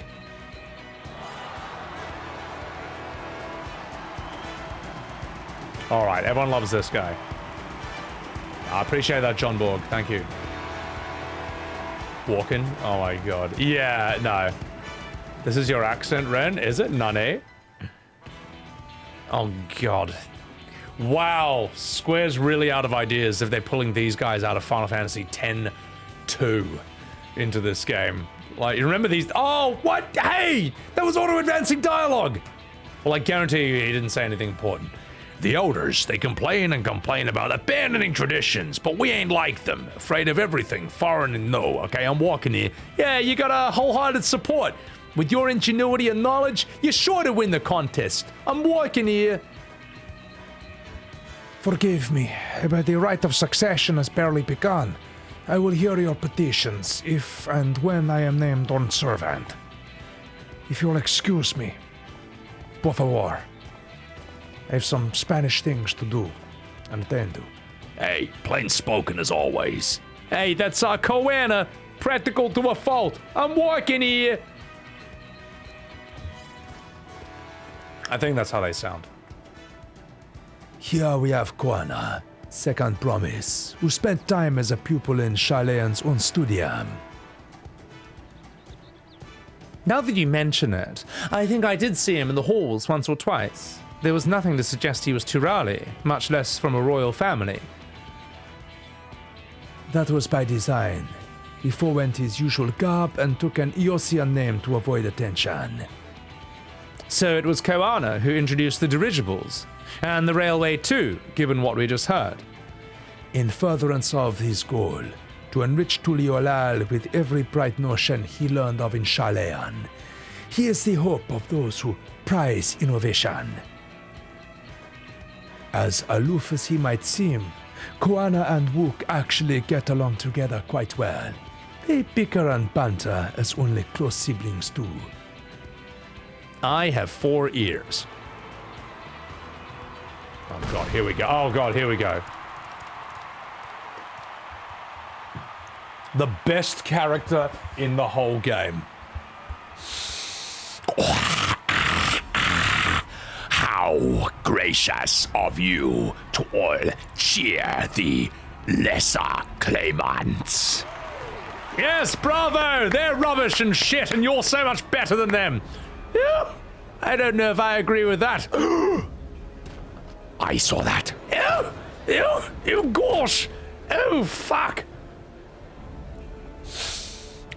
Alright, everyone loves this guy. I appreciate that, John Borg. Thank you. Walking? Oh my god. Yeah, no. This is your accent, Ren? Is it? Nane? Oh god. Wow. Square's really out of ideas if they're pulling these guys out of Final Fantasy X-2 into this game. Like, you remember these? Oh, what? Hey! That was auto-advancing dialogue! Well, I guarantee you he didn't say anything important. The elders, they complain and complain about abandoning traditions, but we ain't like them. Afraid of everything, foreign and no, okay? I'm walking here. Yeah, you got a wholehearted support. With your ingenuity and knowledge, you're sure to win the contest. I'm walking here. Forgive me, but the right of succession has barely begun. I will hear your petitions if and when I am named Dawnservant. If you'll excuse me. Por favor. I have some Spanish things to do and attend to. Hey, plain spoken as always. Hey, that's Koana. Practical to a fault. I'm walking here. I think that's how they sound. Here we have Koana, second promise, who spent time as a pupil in Chilean's own studium. Now that you mention it, I think I did see him in the halls once or twice. There was nothing to suggest he was Turali, much less from a royal family. That was by design. He forewent his usual garb and took an Eosian name to avoid attention. So it was Koana who introduced the dirigibles, and the railway too, given what we just heard. In furtherance of his goal, to enrich Tuliolal with every bright notion he learned of in Chilean, he is the hope of those who prize innovation. As aloof as he might seem, Koana and Wuk actually get along together quite well. They bicker and banter as only close siblings do. I have 4 ears. Oh god, here we go. Oh god, here we go. The best character in the whole game. How gracious of you to all cheer the lesser claimants. Yes, bravo! They're rubbish and shit, and you're so much better than them. Ew. I don't know if I agree with that. I saw that. Ew, gosh! Oh, fuck!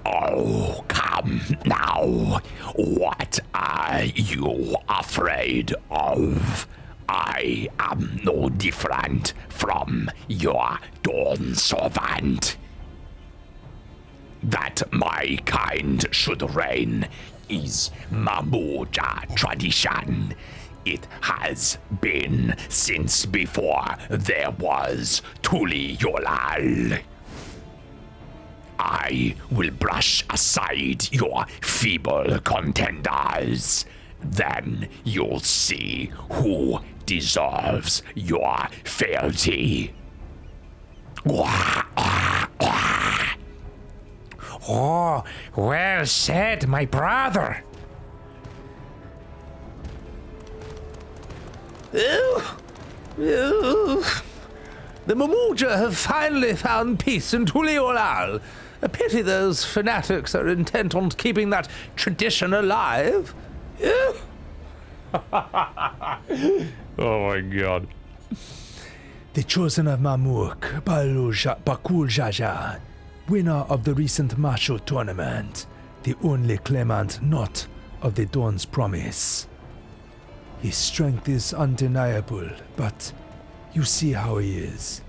Oh, come now. What are you afraid of? I am no different from your Dawnservant. That my kind should reign is Mamoja tradition. It has been since before there was Tuliolal. I will brush aside your feeble contenders. Then you'll see who deserves your fealty. Oh, well said, my brother. The Mamoja have finally found peace in Tuliolal. A pity those fanatics are intent on keeping that tradition alive. Oh my god. The chosen of Mamuk, Bakool Jaja, winner of the recent Macho tournament, the only claimant not of the Dawn's promise. His strength is undeniable, but you see how he is.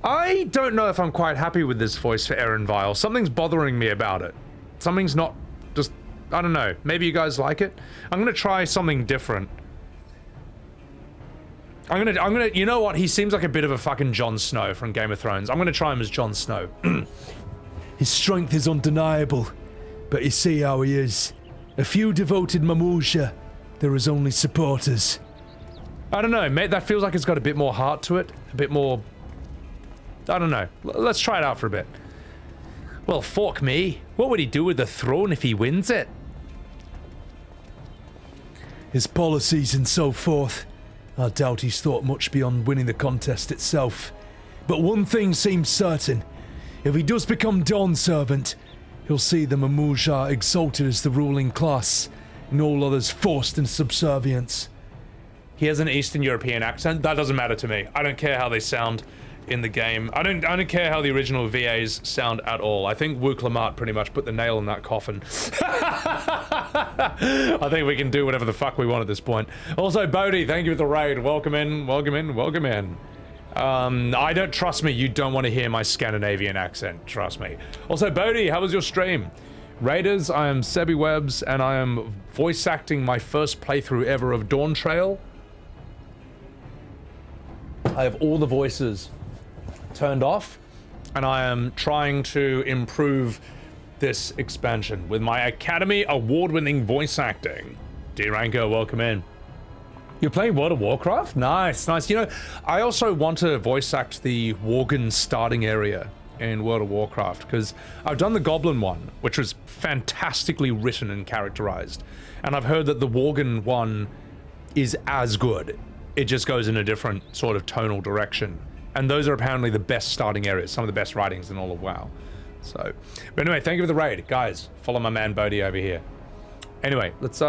I don't know if I'm quite happy with this voice for Eren Vile. Something's bothering me about it. Something's not just... I don't know. Maybe you guys like it? I'm gonna try something different. I'm gonna... You know what? He seems like a bit of a fucking Jon Snow from Game of Thrones. I'm gonna try him as Jon Snow. His strength is undeniable. But you see how he is. A few devoted Mamusha. There is only supporters. I don't know, mate. That feels like it's got a bit more heart to it. A bit more... I don't know. Let's try it out for a bit. Well, fuck me. What would he do with the throne if he wins it? His policies and so forth. I doubt he's thought much beyond winning the contest itself. But one thing seems certain. If he does become Dawnservant, he'll see the Mamusha exalted as the ruling class, and all others forced in subservience. He has an Eastern European accent. That doesn't matter to me. I don't care how they sound in the game. I don't care how the original VAs sound at all. I think Wuk Lamat pretty much put the nail in that coffin. I think we can do whatever the fuck we want at this point. Also, Bodhi, thank you for the raid. Welcome in, welcome in, welcome in. I don't, trust me, you don't want to hear my Scandinavian accent, trust me. Also, Bodhi, how was your stream? Raiders, I am Sebbywebz, and I am voice acting my first playthrough ever of Dawntrail. I have all the voices turned off, and I am trying to improve this expansion with my Academy award-winning voice acting. Urianger, welcome in. You're playing World of Warcraft? Nice, nice. You know, I also want to voice act the Worgen starting area in World of Warcraft, because I've done the Goblin one, which was fantastically written and characterized, and I've heard that the Worgen one is as good. It just goes in a different sort of tonal direction. And those are apparently the best starting areas, some of the best writings in all of WoW. So, but anyway, thank you for the raid. Guys, follow my man Bodhi over here. Anyway, let's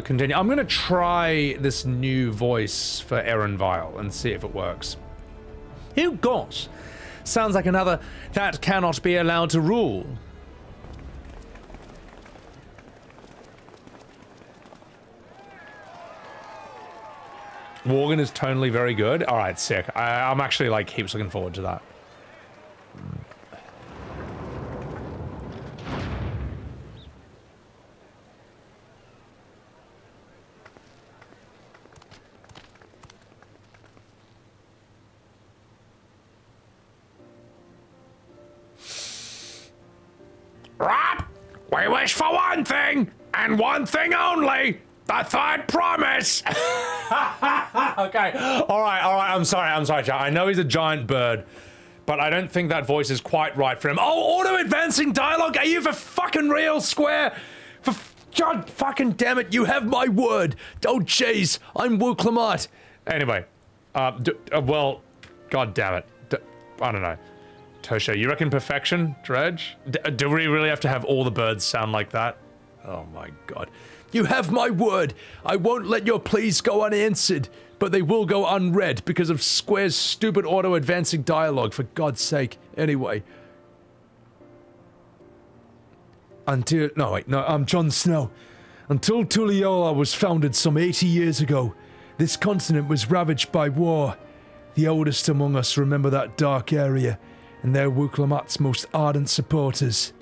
continue. I'm gonna try this new voice for Eren Vile and see if it works. Oh gosh, sounds like another that cannot be allowed to rule. Worgen is tonally very good. All right, sick. I'm actually like heaps looking forward to that. Right. We wish for one thing, and one thing only. The third promise! Okay, alright, I'm sorry, Jack. I know he's a giant bird, but I don't think that voice is quite right for him. Oh, auto-advancing dialogue? Are you for fucking real, Square? God fucking damn it, you have my word! Oh, jeez, I'm Wuk Lamat. Anyway, well, god damn it. I don't know. Tosha, you reckon perfection, Dredge? Do we really have to have all the birds sound like that? Oh my god. You have my word. I won't let your pleas go unanswered, but they will go unread because of Square's stupid auto-advancing dialogue, for God's sake. Anyway. I'm Jon Snow. Until Tuliyola was founded some 80 years ago, this continent was ravaged by war. The oldest among us remember that dark area, and they're Wuk Lamat's most ardent supporters.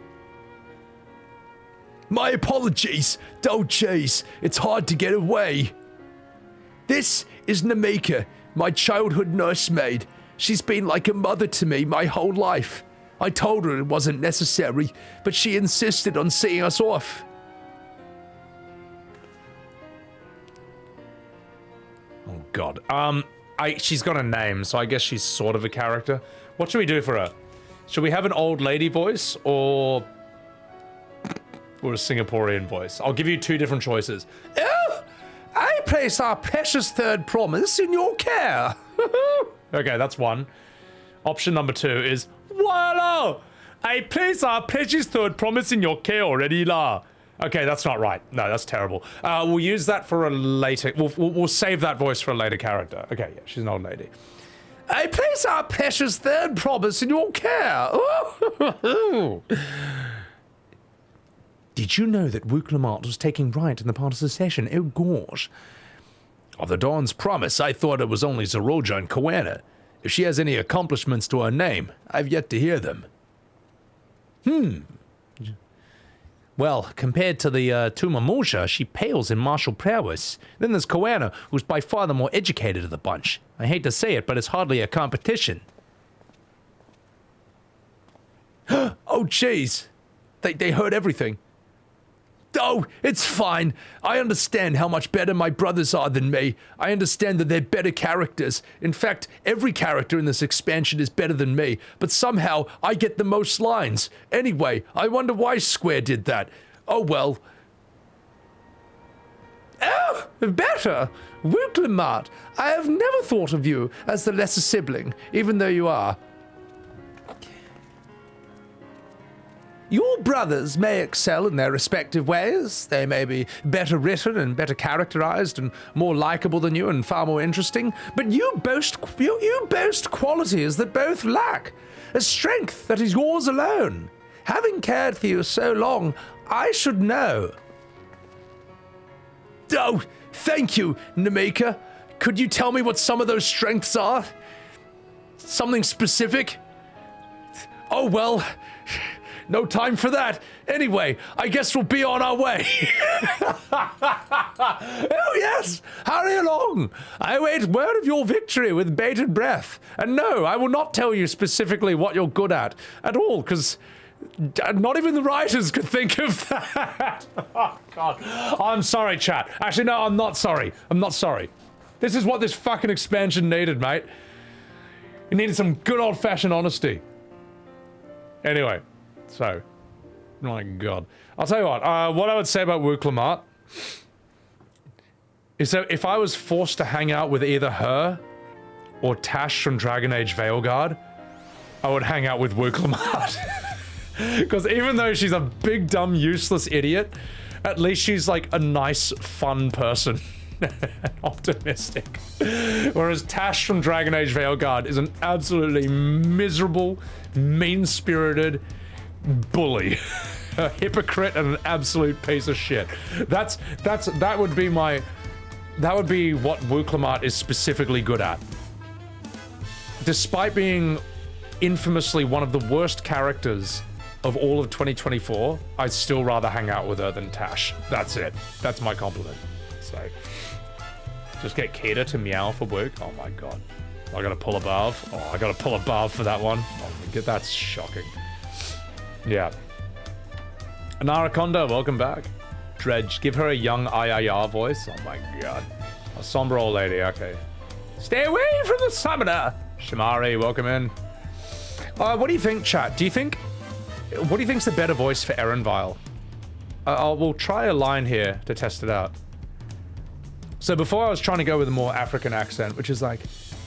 My apologies! Oh jeez, it's hard to get away. This is Namika, my childhood nursemaid. She's been like a mother to me my whole life. I told her it wasn't necessary, but she insisted on seeing us off. Oh god. She's got a name, so I guess she's sort of a character. What should we do for her? Should we have an old lady voice, or a Singaporean voice? I'll give you two different choices. Oh, I place our precious third promise in your care. Okay, that's one. Option number two is, voila! I place our precious third promise in your care already, la. Okay, that's not right. No, that's terrible. We'll use that for a later... We'll save that voice for a later character. Okay, yeah, she's an old lady. I place our precious third promise in your care. Did you know that Wuk Lamat was taking right in the part of the session? Oh gosh. Of the Dawn's promise, I thought it was only Zeroja and Koana. If she has any accomplishments to her name, I've yet to hear them. Well, compared to the two Mamusha, she pales in martial prowess. Then there's Koana, who's by far the more educated of the bunch. I hate to say it, but it's hardly a competition. Oh jeez. They heard everything. Oh, it's fine. I understand how much better my brothers are than me. I understand that they're better characters. In fact, every character in this expansion is better than me, but somehow I get the most lines. Anyway, I wonder why Square did that. Oh well. Oh, better! Wuk Lamat, I have never thought of you as the lesser sibling, even though you are. Your brothers may excel in their respective ways. They may be better written and better characterized and more likable than you and far more interesting, but you boast qualities that both lack. A strength that is yours alone. Having cared for you so long, I should know. Oh, thank you, Namika. Could you tell me what some of those strengths are? Something specific? Oh, well, no time for that. Anyway, I guess we'll be on our way. Oh, yes, hurry along. I await word of your victory with bated breath. And no, I will not tell you specifically what you're good at all, because not even the writers could think of that. Oh, God. I'm sorry, chat. Actually, no, I'm not sorry. I'm not sorry. This is what this fucking expansion needed, mate. It needed some good old-fashioned honesty. Anyway, so, my God. I'll tell you what I would say about Wuk Lamat is that if I was forced to hang out with either her or Tash from Dragon Age Veilguard, I would hang out with Wuk Lamat. Because even though she's a big, dumb, useless idiot, at least she's like a nice, fun person. Optimistic. Whereas Tash from Dragon Age Veilguard is an absolutely miserable, mean-spirited bully. A hypocrite and an absolute piece of shit. That would be what Wuk Lamat is specifically good at. Despite being infamously one of the worst characters of all of 2024, I'd still rather hang out with her than Tash. That's it. That's my compliment. So, just get Keita to meow for Wuk. Oh my God. I gotta pull above. Oh, I gotta pull above for that one. Oh my God, that's shocking. Yeah. Anaraconda, welcome back. Dredge, give her a young IIR voice. Oh my God. A somber old lady, okay. Stay away from the summoner. Shamari, welcome in. What do you think, chat? What do you think's the better voice for Erenvile? We'll try a line here to test it out. So before I was trying to go with a more African accent, which is like,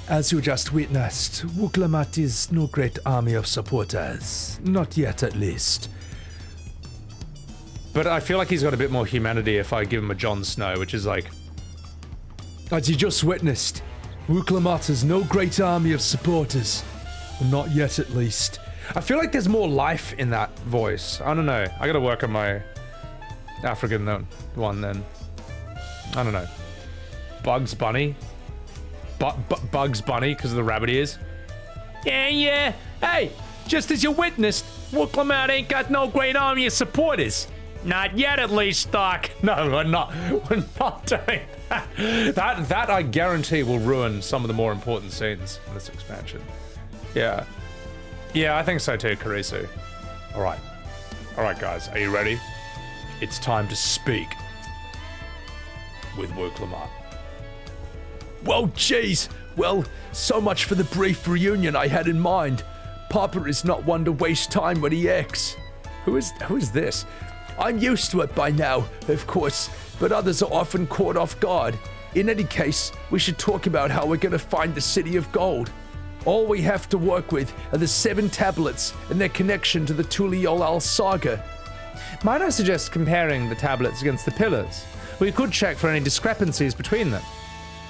as you just witnessed, Wuk Lamat is no great army of supporters. Not yet, at least. but I feel like he's got a bit more humanity if I give him a Jon Snow, which is like, as you just witnessed, Wuk Lamat has no great army of supporters. Not yet, at least. I feel like there's more life in that voice. I don't know. I gotta work on my African one then. I don't know. Bugs Bunny? Bugs Bunny, because of the rabbit ears? Yeah. Hey, just as you witnessed, Wuk Lamat ain't got no great army of supporters. Not yet, at least, Doc. No, we're not doing that. That I guarantee will ruin some of the more important scenes in this expansion. Yeah, I think so too, Karisu. All right, guys, are you ready? It's time to speak with Wuk Lamat. Well, jeez. Well, so much for the brief reunion I had in mind. Papa is not one to waste time when he acts. Who is this? I'm used to it by now, of course, but others are often caught off guard. In any case, we should talk about how we're gonna find the City of Gold. All we have to work with are the 7 tablets and their connection to the Tuliolal saga. Might I suggest comparing the tablets against the pillars? We could check for any discrepancies between them.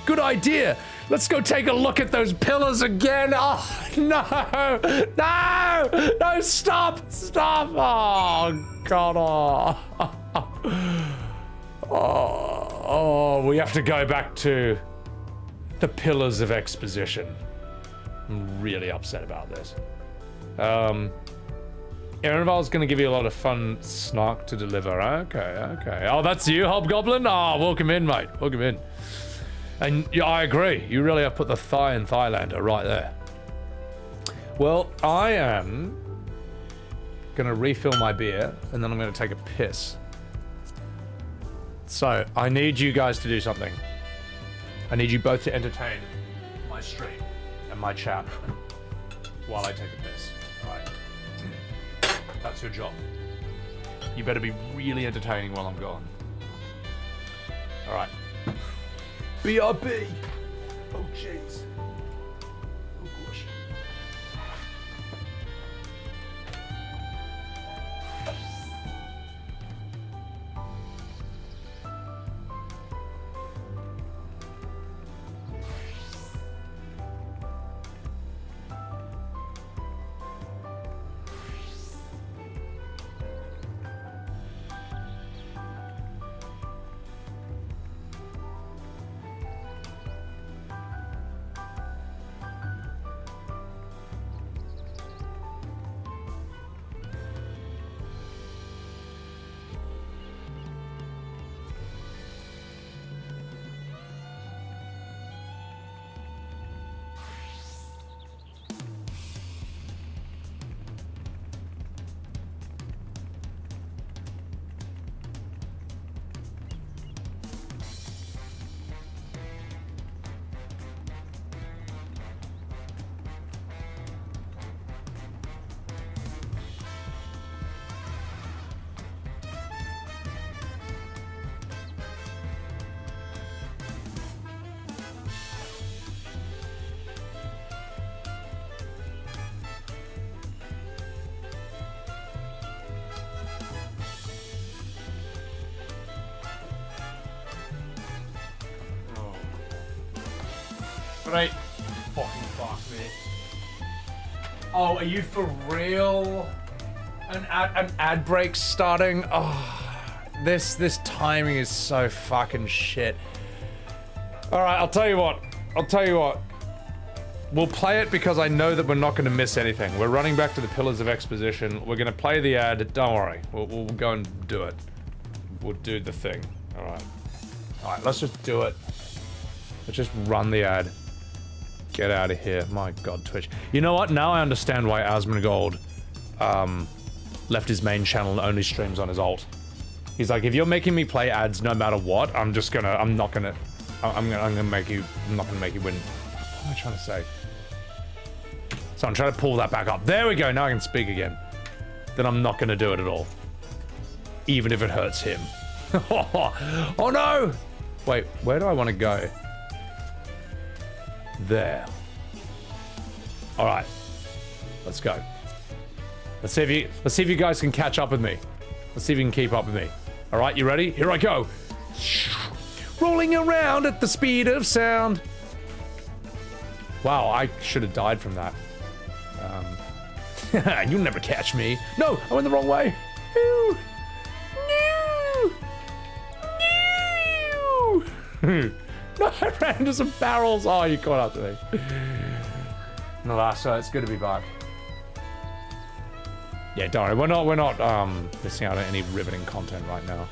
Good idea! Let's go take a look at those pillars again! Oh, no! No, stop! Oh, God, Oh, we have to go back to the pillars of exposition. I'm really upset about this. Erenval's gonna give you a lot of fun snark to deliver. Okay. Oh, that's you, Hobgoblin? Oh, welcome in, mate. Welcome in. And yeah, I agree. You really have put the thigh in Thailander right there. Well, I am gonna refill my beer, and then I'm gonna take a piss. So, I need you guys to do something. I need you both to entertain my stream and my chat while I take a piss. Alright. That's your job. You better be really entertaining while I'm gone. Alright. BRB! Oh, jeez. Oh, gosh. Right. Fucking fuck me. Oh, are you for real? An ad break starting? Oh, this timing is so fucking shit. Alright, I'll tell you what. We'll play it because I know that we're not going to miss anything. We're running back to the Pillars of Exposition. We're going to play the ad. Don't worry. We'll go and do it. We'll do the thing. Alright. Alright, let's just do it. Let's just run the ad. Get out of here. My god, Twitch. You know what? Now I understand why Asmongold left his main channel and only streams on his alt. He's like, if you're making me play ads no matter what, I'm not gonna make you win. What am I trying to say? So I'm trying to pull that back up. There we go, now I can speak again. Then I'm not gonna do it at all. Even if it hurts him. Oh no! Wait, where do I want to go? There. Alright. Let's go. Let's see if you guys can catch up with me. Let's see if you can keep up with me. Alright, you ready? Here I go. Rolling around at the speed of sound. Wow, I should have died from that. You'll never catch me. No, I went the wrong way. No. No. No, I ran into some barrels. Oh, you caught up to me. No, so it's good to be back. Yeah, don't worry. We're not missing out on any riveting content right now.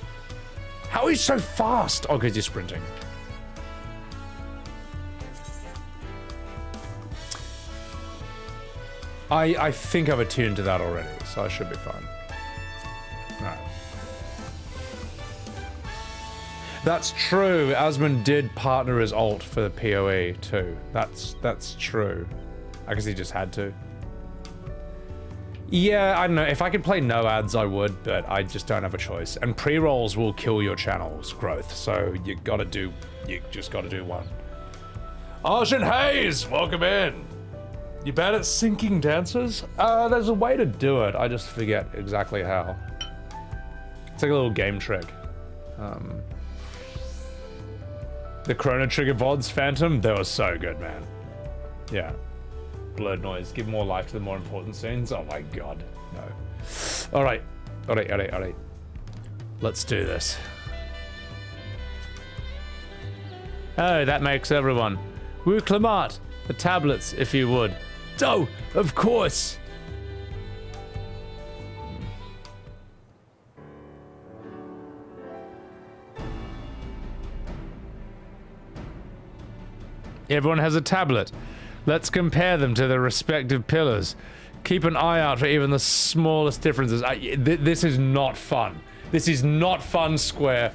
How are you so fast? Oh, because you're sprinting. I think I've attuned to that already, so I should be fine. Alright. That's true. Asmund did partner his alt for the PoE too. That's true. I guess he just had to. Yeah, I don't know. If I could play no ads, I would, but I just don't have a choice. And pre-rolls will kill your channel's growth, so you just gotta do one. Arjun Hayes, welcome in. You bad at syncing dancers? There's a way to do it. I just forget exactly how. It's like a little game trick. The Chrono Trigger VODs, Phantom, they were so good, man. Yeah. Blurred noise. Give more life to the more important scenes. Oh my god. No. Alright. Alright. Let's do this. Oh, that makes everyone. Wuk Lamat. The tablets, if you would. Oh, of course. Everyone has a tablet. Let's compare them to their respective pillars. Keep an eye out for even the smallest differences. This is not fun. This is not fun, Square.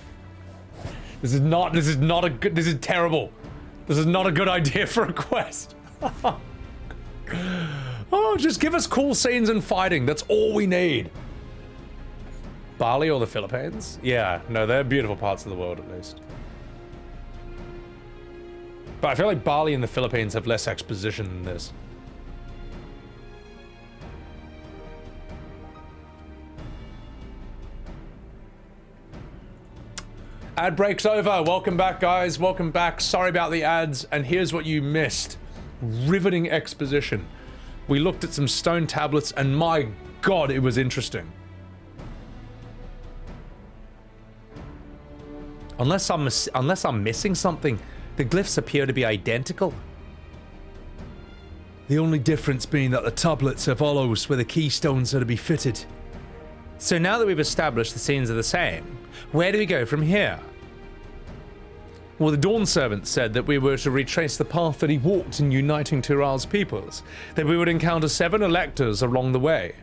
This is not a good, this is terrible. This is not a good idea for a quest. Oh, just give us cool scenes and fighting. That's all we need. Bali or the Philippines? Yeah, no, they're beautiful parts of the world at least. But I feel like Bali and the Philippines have less exposition than this. Ad break's over. Welcome back, guys. Welcome back. Sorry about the ads. And here's what you missed. Riveting exposition. We looked at some stone tablets, and my god, it was interesting. Unless I'm missing something, the glyphs appear to be identical. The only difference being that the tablets have hollows where the keystones are to be fitted. So now that we've established the scenes are the same, where do we go from here? Well, the Dawnservant said that we were to retrace the path that he walked in uniting Tyrell's peoples, that we would encounter 7 electors along the way.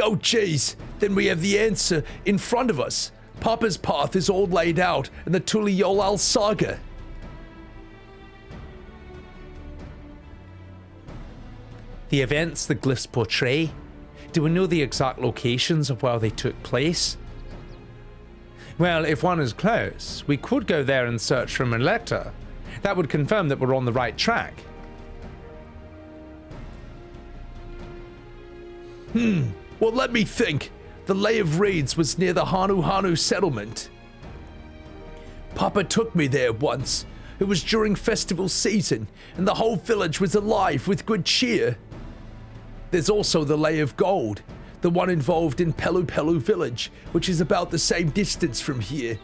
Oh jeez, then we have the answer in front of us. Papa's path is all laid out in the Tuliolal saga. The events the glyphs portray? Do we know the exact locations of where they took place? Well, if one is close, we could go there and search for an elector. That would confirm that we're on the right track. Well, let me think. The Lay of Reeds was near the Hanu settlement. Papa took me there once. It was during festival season, and the whole village was alive with good cheer. There's also the Lay of Gold, the one involved in Pelu Pelu village, which is about the same distance from here.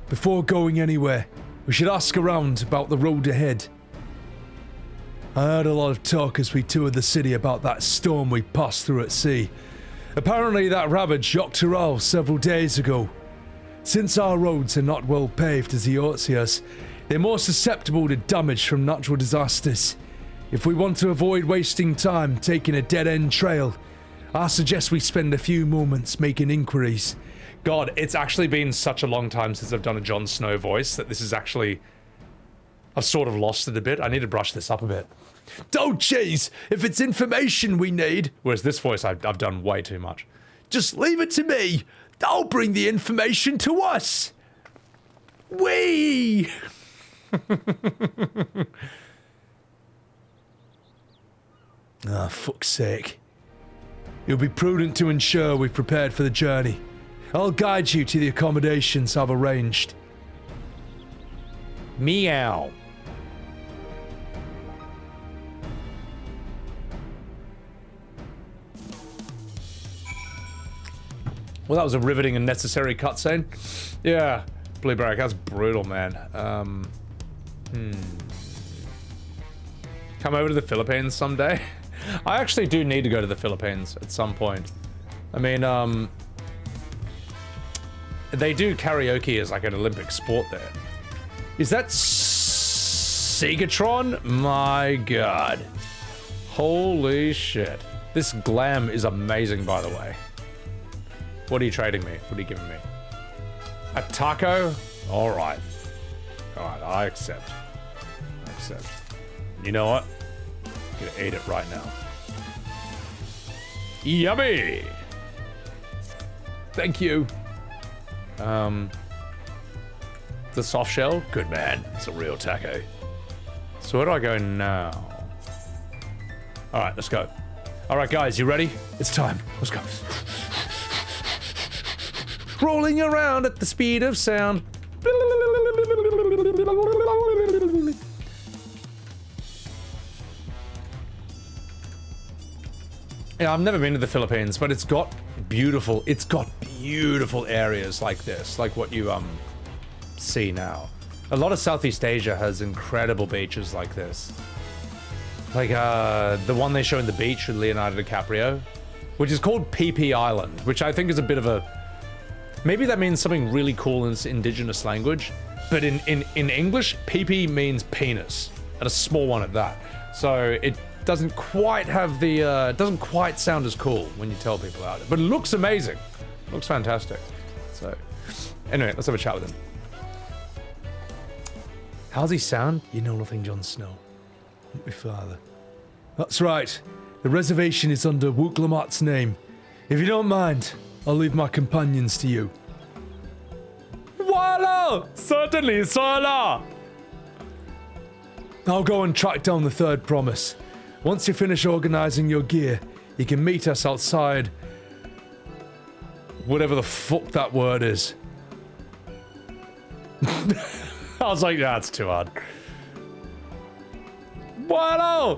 Before going anywhere, we should ask around about the road ahead. I heard a lot of talk as we toured the city about that storm we passed through at sea. Apparently that ravaged Yoctoral several days ago. Since our roads are not well paved as the Ortsias, they're more susceptible to damage from natural disasters. If we want to avoid wasting time taking a dead-end trail, I suggest we spend a few moments making inquiries. God, it's actually been such a long time since I've done a Jon Snow voice that this is actually... I've sort of lost it a bit. I need to brush this up a bit. Oh, jeez, if it's information we need... Whereas this voice, I've done way too much. Just leave it to me. I'll bring the information to us. Whee! Ah, fuck's sake. It'll be prudent to ensure we've prepared for the journey. I'll guide you to the accommodations I've arranged. Meow. Well, that was a riveting and necessary cutscene. Yeah, Blue Barrack, that's brutal, man. Come over to the Philippines someday. I actually do need to go to the Philippines at some point. I mean, they do karaoke as like an Olympic sport there. Is that Segatron? My god. Holy shit. This glam is amazing, by the way. What are you trading me? What are you giving me? A taco? Alright. Alright, I accept. I accept. You know what? I'm gonna eat it right now. Yummy! Thank you. The soft shell? Good man. It's a real taco. So where do I go now? Alright, let's go. Alright guys, you ready? It's time. Let's go. Rolling around at the speed of sound. Yeah, I've never been to the Philippines, but it's got beautiful areas like this, like what you see now. A lot of Southeast Asia has incredible beaches like this. Like the one they show in The Beach with Leonardo DiCaprio, which is called PP Island, which I think is a bit of a... Maybe that means something really cool in its indigenous language, but in English, PP means penis, and a small one at that. So doesn't quite have the, doesn't quite sound as cool when you tell people about it. But it looks amazing. Looks fantastic. So, anyway, let's have a chat with him. How's he sound? You know nothing, Jon Snow. My father. That's right. The reservation is under Wuk Lamat's name. If you don't mind, I'll leave my companions to you. Voila! Certainly, sir. I'll go and track down the third promise. Once you finish organizing your gear, you can meet us outside. Whatever the fuck that word is. I was like, that's too hard. Voila!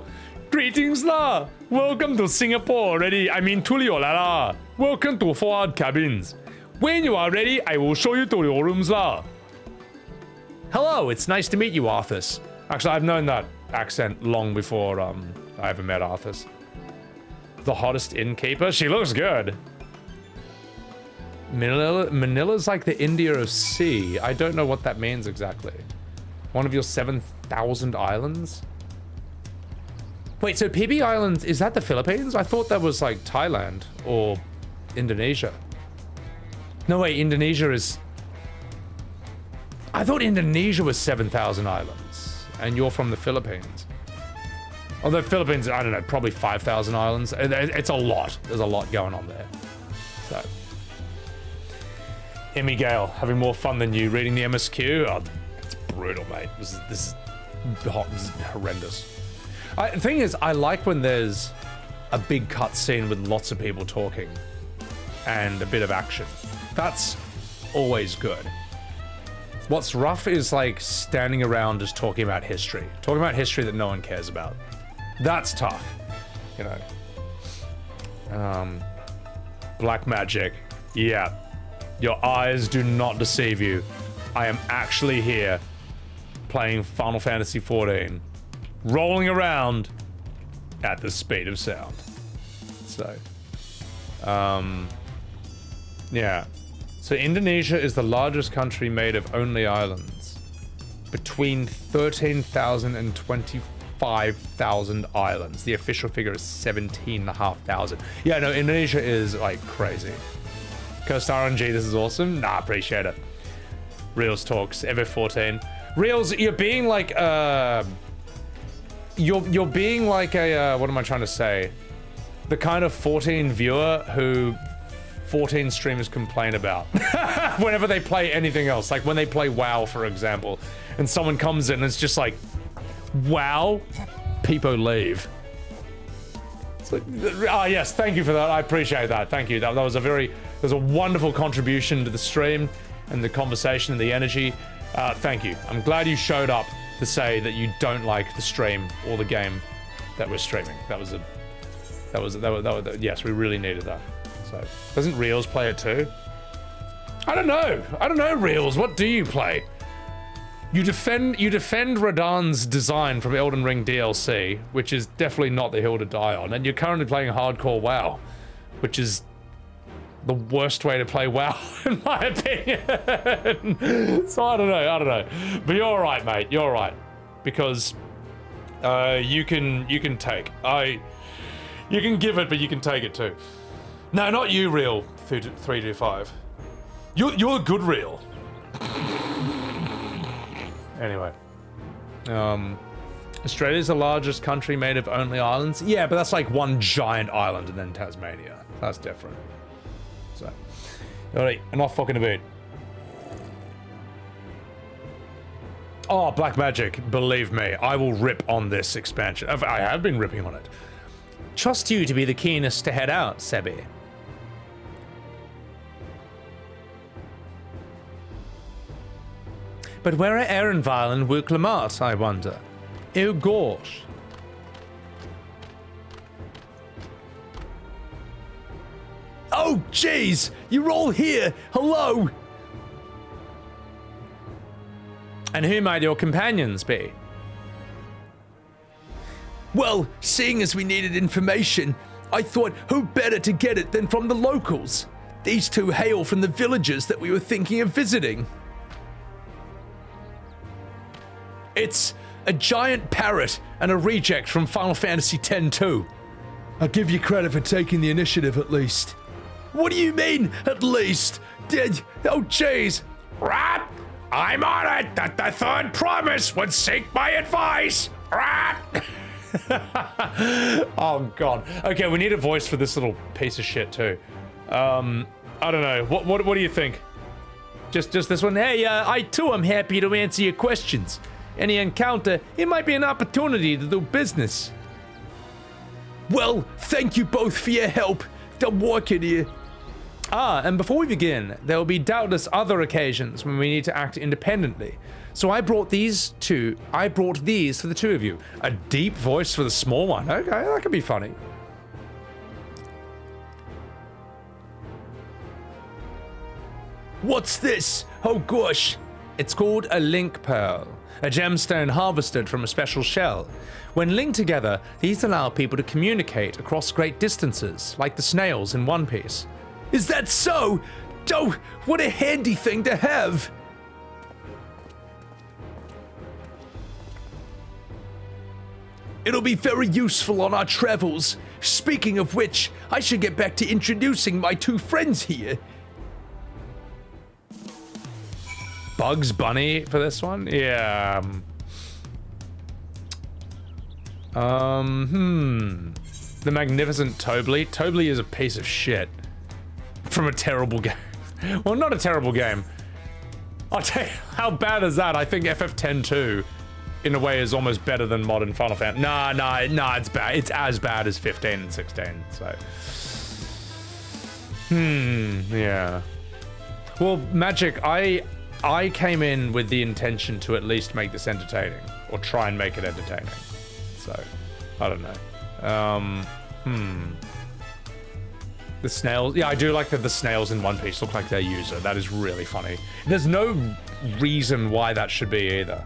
Greetings la! Welcome to Singapore already. I mean Tulio la. Welcome to forward cabins. When you are ready, I will show you to your rooms la. Hello, it's nice to meet you, Arthas. Actually, I've known that accent long before I ever met Arthas. The hottest innkeeper? She looks good. Manila's like the India of sea. I don't know what that means exactly. One of your 7,000 islands? Wait, so PB Islands, is that the Philippines? I thought that was like Thailand or Indonesia. No, wait, Indonesia is... I thought Indonesia was 7,000 islands, and you're from the Philippines. Although Philippines, I don't know, probably 5,000 islands. It's a lot. There's a lot going on there. So... Emmy Gale, having more fun than you reading the MSQ? Oh, it's brutal, mate. This is horrendous. The thing is, I like when there's a big cutscene with lots of people talking and a bit of action. That's always good. What's rough is like standing around just talking about history. Talking about history that no one cares about. That's tough, you know. Black magic. Yeah. Your eyes do not deceive you. I am actually here playing Final Fantasy XIV. Rolling around at the speed of sound. So, yeah. So Indonesia is the largest country made of only islands. Between 13,000 and 25,000 islands. The official figure is 17,500. Yeah, no, Indonesia is like crazy. Coast RNG, this is awesome. Nah, appreciate it. Reels talks, FF14. Reels, you're being like, You're being like a, what am I trying to say? The kind of 14 viewer who 14 streamers complain about whenever they play anything else. Like when they play WoW, for example, and someone comes in and it's just like, WoW? People leave. It's like, yes, thank you for that. I appreciate that. Thank you. That was a wonderful contribution to the stream and the conversation and the energy. Thank you. I'm glad you showed up to say that you don't like the stream or the game that we're streaming. Yes, we really needed that. So, doesn't Reels play it too? I don't know, Reels. What do you play? You defend Radahn's design from Elden Ring DLC, which is definitely not the hill to die on, and you're currently playing hardcore WoW, which is the worst way to play WoW, in my opinion. So I don't know. But you're all right, mate. You're all right, because you can take. You can give it, but you can take it too. No, not you, Real 325. You're a good Real. Anyway, Australia's the largest country made of only islands. Yeah, but that's like one giant island and then Tasmania. That's different. So, alright, enough fucking about. Oh, Black Magic, believe me, I will rip on this expansion. I have been ripping on it. Trust you to be the keenest to head out, Sebby. But where are Ehrenvile and Wuk Lamat, I wonder? Oh gosh. Oh, jeez! You're all here! Hello! And who might your companions be? Well, seeing as we needed information, I thought who better to get it than from the locals? These two hail from the villages that we were thinking of visiting. It's a giant parrot, and a reject from Final Fantasy X too. I'll give you credit for taking the initiative at least. What do you mean, at least? Oh, jeez. Rat, I'm on it that the third promise would seek my advice. Rat. Oh, God. Okay, we need a voice for this little piece of shit, too. I don't know. What do you think? Just this one? Hey, I, too, am happy to answer your questions. Any encounter, it might be an opportunity to do business. Well, thank you both for your help. I'm working here. Ah, and before we begin, there will be doubtless other occasions when we need to act independently. So I brought these for the two of you. A deep voice for the small one. Okay, that could be funny. What's this? Oh gosh. It's called a link pearl, a gemstone harvested from a special shell. When linked together, these allow people to communicate across great distances, like the snails in One Piece. Is that so? Oh, what a handy thing to have. It'll be very useful on our travels. Speaking of which, I should get back to introducing my two friends here. Bugs Bunny for this one? Yeah. The Magnificent Tobley. Tobley is a piece of shit. From a terrible game. Well, not a terrible game. I'll tell you, how bad is that? I think FF10-2, in a way, is almost better than modern Final Fantasy. Nah, it's bad. It's as bad as 15 and 16, so. Yeah. Well, Magic, I came in with the intention to at least make this entertaining, or try and make it entertaining. So, I don't know. The snails, yeah, I do like that the snails in One Piece look like their user. That is really funny. There's no reason why that should be either.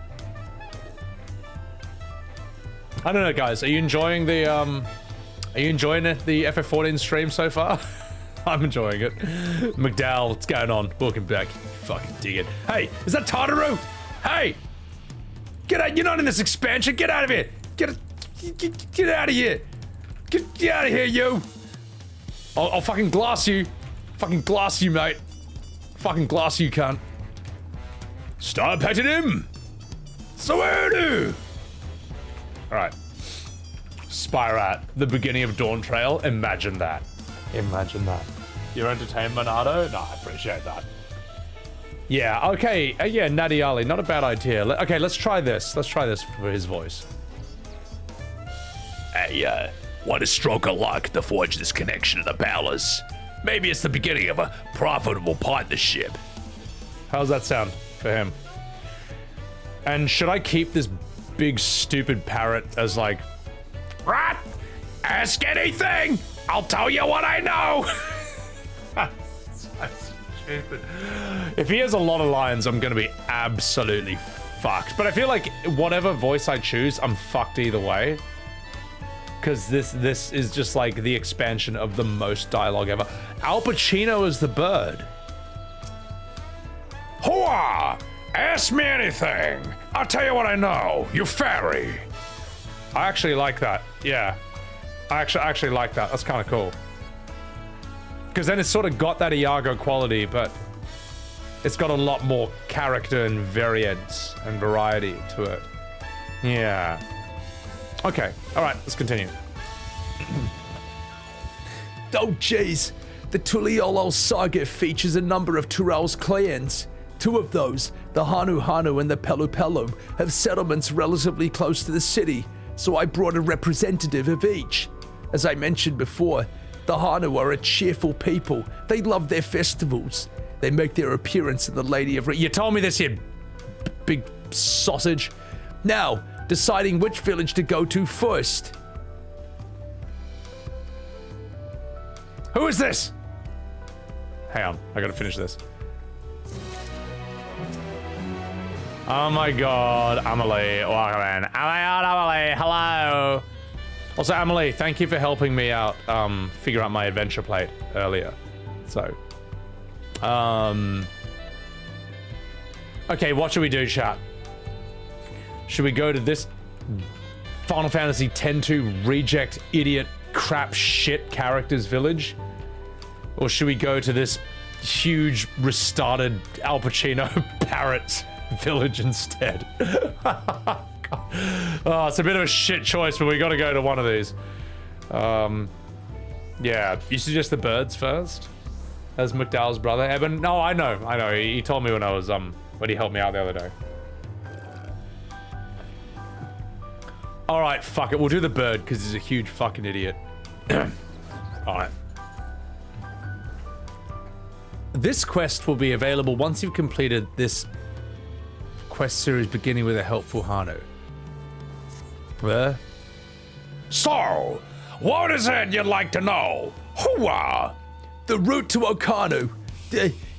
I don't know, guys. Are you enjoying the FF14 stream so far? I'm enjoying it. McDowell, what's going on? Welcome back. Fucking dig it. Hey, is that Tartaru? Hey! Get out, you're not in this expansion. Get out of here. Get out of here. Get out of here, you. I'll fucking glass you. Fucking glass you, mate. Fucking glass you, cunt. Start petting him. Swear. Alright. Spyrat, the beginning of Dawntrail. Imagine that. Imagine that. You're entertained, Monado? No, I appreciate that. Yeah, okay. Yeah, Natty Ali, not a bad idea. Okay, let's try this. Let's try this for his voice. Hey, what a stroke of luck to forge this connection to the palace. Maybe it's the beginning of a profitable partnership. How's that sound for him? And should I keep this big stupid parrot as like, Rat, ask anything. I'll tell you what I know. That's stupid. If he has a lot of lines, I'm gonna be absolutely fucked. But I feel like whatever voice I choose, I'm fucked either way. Because this is just like the expansion of the most dialogue ever. Al Pacino is the bird. Hooah! Ask me anything. I'll tell you what I know. You fairy. I actually like that. Yeah. I actually like that. That's kind of cool. Because then it's sort of got that Iago quality, but it's got a lot more character and variance and variety to it. Yeah. Okay. All right. Let's continue. Oh, jeez. The Tuliolo saga features a number of Turel's clans. Two of those, the Hanu Hanu and the Pelu Pelu, have settlements relatively close to the city, so I brought a representative of each. As I mentioned before, the Hanu are a cheerful people. They love their festivals. They make their appearance in the Lady of... You told me this, you big sausage. Now, deciding which village to go to first. Who is this? Hang on, I gotta finish this. Oh my god, Amelie, welcome in. Amelie, hello. Also, Amelie, thank you for helping me out, figure out my adventure plate earlier. So, okay, what should we do, chat? Should we go to this Final Fantasy X-2 reject idiot crap shit characters village? Or should we go to this huge restarted Al Pacino parrot village instead? Oh, it's a bit of a shit choice, but we gotta go to one of these. Yeah, you suggest the birds first? As McDowell's brother, Eben? No, I know. He told me when I was, when he helped me out the other day. Alright, fuck it. We'll do the bird, because he's a huge fucking idiot. Alright. This quest will be available once you've completed this quest series beginning with a helpful Hanu. So, what is it you'd like to know? Hooah! The route to Okanu.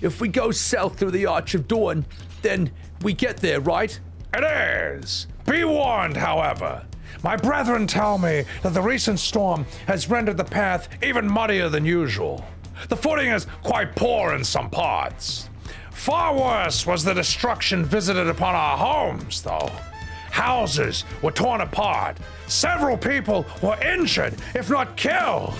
If we go south through the Arch of Dawn, then we get there, right? It is. Be warned, however. My brethren tell me that the recent storm has rendered the path even muddier than usual. The footing is quite poor in some parts. Far worse was the destruction visited upon our homes, though. Houses were torn apart. Several people were injured, if not killed.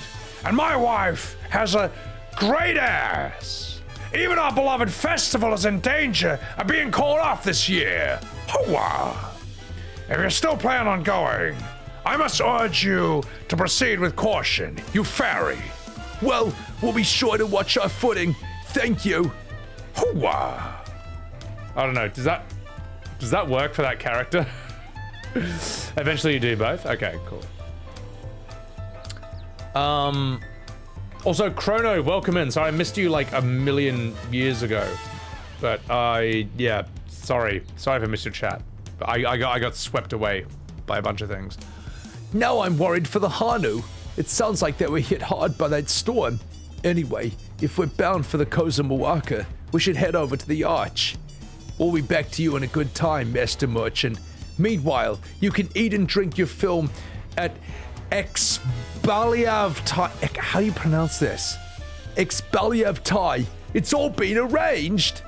And my wife has a great ass. Even our beloved festival is in danger of being called off this year. Hooah! If you're still planning on going, I must urge you to proceed with caution, you fairy. Well, we'll be sure to watch our footing. Thank you. Hooah! I don't know, does that work for that character? Eventually you do both? Okay, cool. Also, Chrono, welcome in. Sorry, I missed you like a million years ago. But yeah, sorry if I missed your chat. But I got swept away by a bunch of things. Now I'm worried for the Hanu. It sounds like they were hit hard by that storm. Anyway, if we're bound for the Kozumawaka, we should head over to the Arch. We'll be back to you in a good time, Master Merchant. Meanwhile, you can eat and drink your film at Expaliavtai. How do you pronounce this? Expaliavtai. It's all been arranged.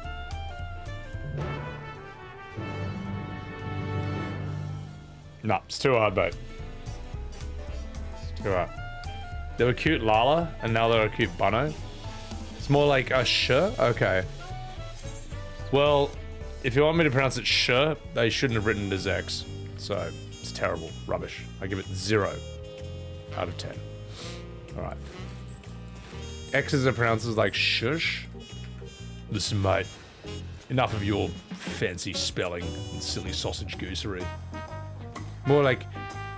No, it's too hard, mate. It's too hard. They were cute Lala, and now they're a cute Bono. It's more like a sure? Okay. Well, if you want me to pronounce it sure, they shouldn't have written it as X. So, it's terrible. Rubbish. I give it 0 out of 10. Alright. X's are pronounced as like shush. Listen, mate. Enough of your fancy spelling and silly sausage goosery. More like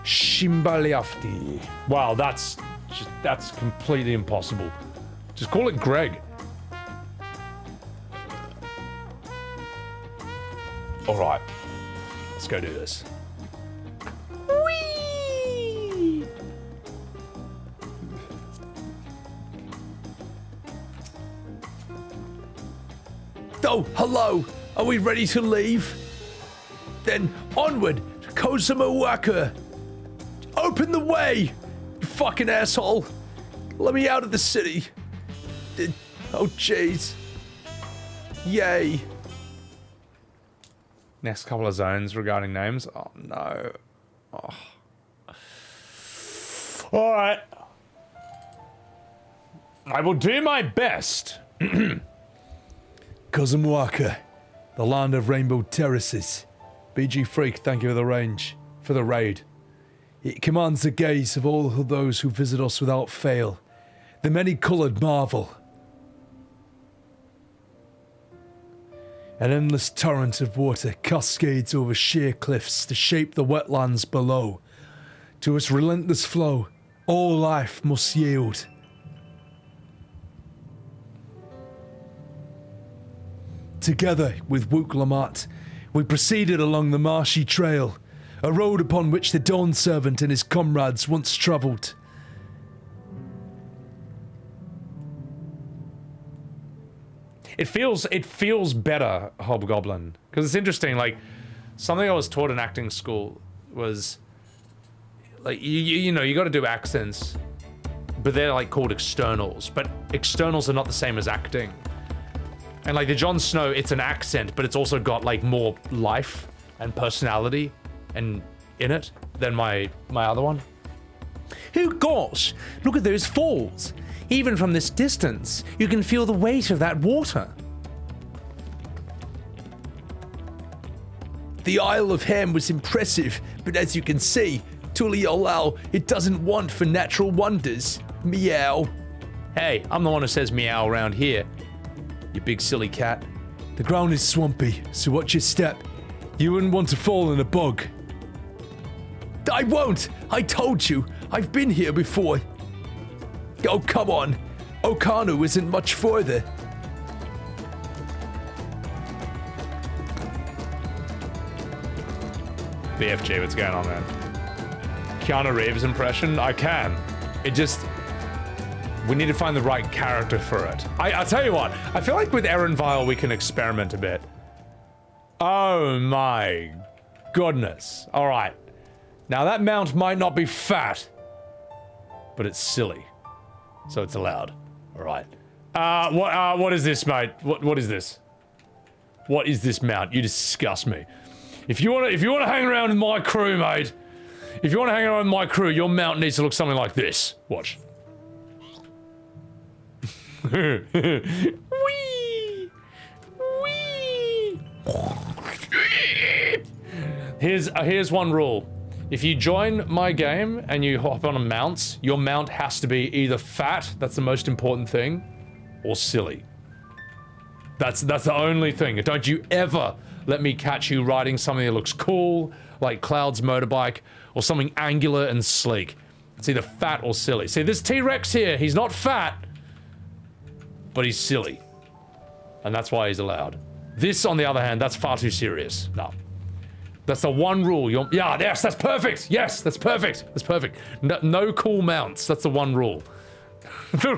Shimbaliafti. Wow, that's completely impossible. Just call it Greg. Alright. Let's go do this. Whee! Oh, hello. Are we ready to leave? Then onward to Kozumawaka. Open the way, you fucking asshole. Let me out of the city. Oh, jeez. Yay. Next couple of zones regarding names. Oh, no. Oh. Alright. I will do my best. Kozumawaka, the land of rainbow terraces. BG Freak, thank you for the raid. It commands the gaze of all of those who visit us without fail. The many-coloured marvel. An endless torrent of water cascades over sheer cliffs to shape the wetlands below. To its relentless flow, all life must yield. Together with Wuk Lamat, we proceeded along the marshy trail, a road upon which the Dawnservant and his comrades once travelled. It feels better, Hobgoblin, because it's interesting. Like, something I was taught in acting school was like you know you got to do accents, but they're like called externals. But externals are not the same as acting. And like the Jon Snow, it's an accent, but it's also got like more life and personality and in it than my other one. Oh gosh, look at those falls. Even from this distance, you can feel the weight of that water. The Isle of Ham was impressive, but as you can see, Tuliolao, it doesn't want for natural wonders. Meow. Hey, I'm the one who says meow around here. You big silly cat. The ground is swampy, so watch your step. You wouldn't want to fall in a bog. I won't! I told you! I've been here before. Oh, come on. Okano isn't much further. BFG, what's going on, man? Keanu Reeves impression? I can. It just... We need to find the right character for it. I'll tell you what, I feel like with Eren Vile we can experiment a bit. Oh my goodness. Alright. Now that mount might not be fat, but it's silly. So it's allowed. Alright. What is this, mate? What is this? What is this mount? You disgust me. If you wanna hang around with my crew, mate, if you wanna hang around with my crew, your mount needs to look something like this. Watch. Wee! Wee! Here's one rule. If you join my game and you hop on a mount, your mount has to be either fat, that's the most important thing, or silly. That's the only thing. Don't you ever let me catch you riding something that looks cool, like Cloud's motorbike, or something angular and sleek. It's either fat or silly. See, this T-Rex here, he's not fat, but he's silly. And that's why he's allowed. This, on the other hand, that's far too serious. No. That's the one rule. Yeah, yes, that's perfect. Yes, that's perfect. That's perfect. No cool mounts. That's the one rule. The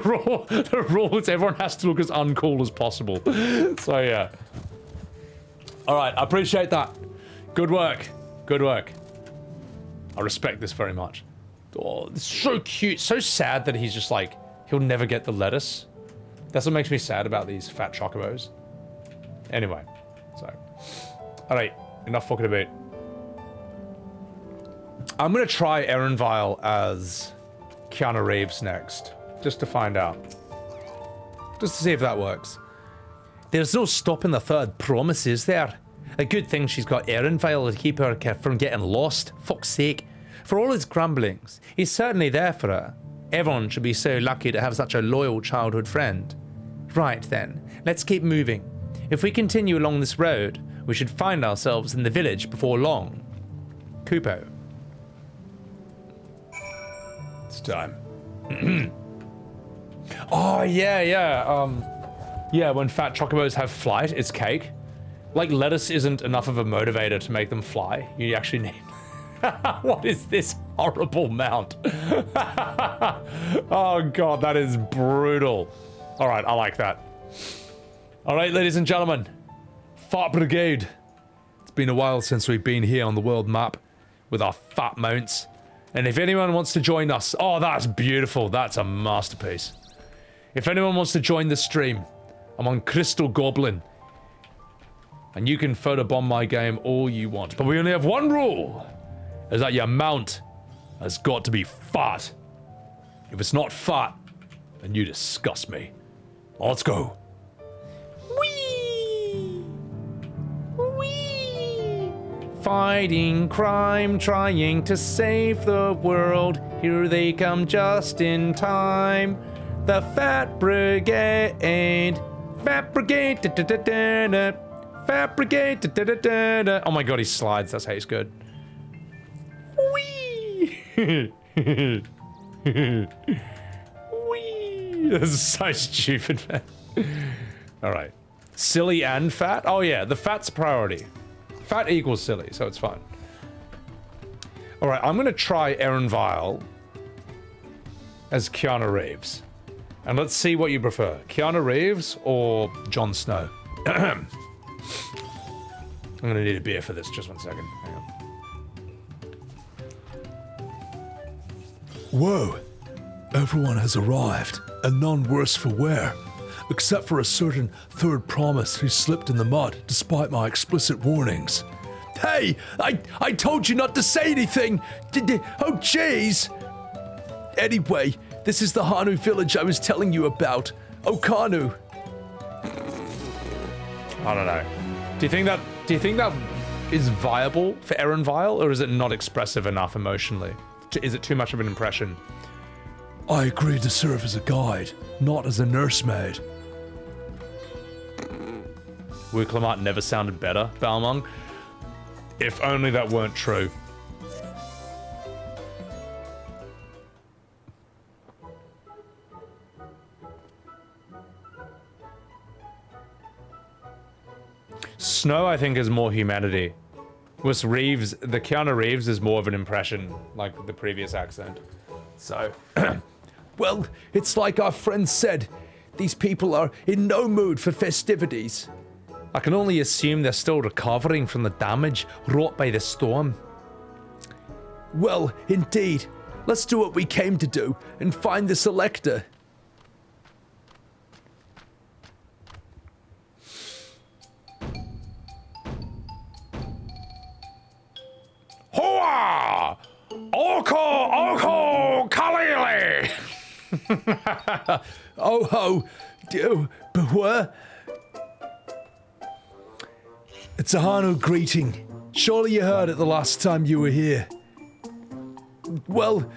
rule is everyone has to look as uncool as possible. So, yeah. Alright, I appreciate that. Good work. Good work. I respect this very much. Oh, it's so cute. So sad that he's just like, he'll never get the lettuce. That's what makes me sad about these fat chocobos. Anyway, so. Alright, enough fucking about. I'm gonna try Eren Vile as Keanu Reeves next. Just to find out. Just to see if that works. There's no stopping the third promise, is there? A good thing she's got Eren Vile to keep her from getting lost. Fuck's sake. For all his grumblings, he's certainly there for her. Everyone should be so lucky to have such a loyal childhood friend. Right then, let's keep moving. If we continue along this road, we should find ourselves in the village before long. Kupo. It's time. Oh, yeah. Yeah, when fat chocobos have flight, it's cake. Like, lettuce isn't enough of a motivator to make them fly. You actually need... What is this horrible mount? Oh god, that is brutal. Alright, I like that. Alright, ladies and gentlemen. Fat Brigade. It's been a while since we've been here on the world map with our fat mounts. And if anyone wants to join us... Oh, that's beautiful. That's a masterpiece. If anyone wants to join the stream, I'm on Crystal Goblin. And you can photobomb my game all you want. But we only have one rule. Is that your mount has got to be fat. If it's not fat, then you disgust me. Let's go. Whee! Whee! Fighting crime, trying to save the world. Here they come just in time. The Fat Brigade. Fat Brigade. Da, da, da, da, da. Fat Brigade. Da, da, da, da, da. Oh my god, he slides. That's how he's good. Wee! Wee! This is so stupid, man. Alright. Silly and fat? Oh yeah, the fat's priority. Fat equals silly, so it's fine. Alright, I'm gonna try Eren Vile as Keanu Reeves. And let's see what you prefer. Keanu Reeves or Jon Snow? I'm gonna need a beer for this, just 1 second. Hang on. Whoa! Everyone has arrived, and none worse for wear. Except for a certain third promise who slipped in the mud despite my explicit warnings. Hey, I told you not to say anything. Oh, jeez. Anyway, this is the Hanu village I was telling you about. Okanu. I don't know. Do you think that is viable for Erenvile, or is it not expressive enough emotionally? Is it too much of an impression? I agreed to serve as a guide, not as a nursemaid. Wuk Lamat never sounded better, Balmung. If only that weren't true. Snow, I think, is more humanity. With Reeves, the Keanu Reeves is more of an impression, like the previous accent. So, well, it's like our friend said. These people are in no mood for festivities. I can only assume they're still recovering from the damage wrought by the storm. Well, indeed. Let's do what we came to do and find the Selector. Hoa! Oko Krile! Oh ho! Beware! It's a Hanu greeting. Surely you heard it the last time you were here. Well,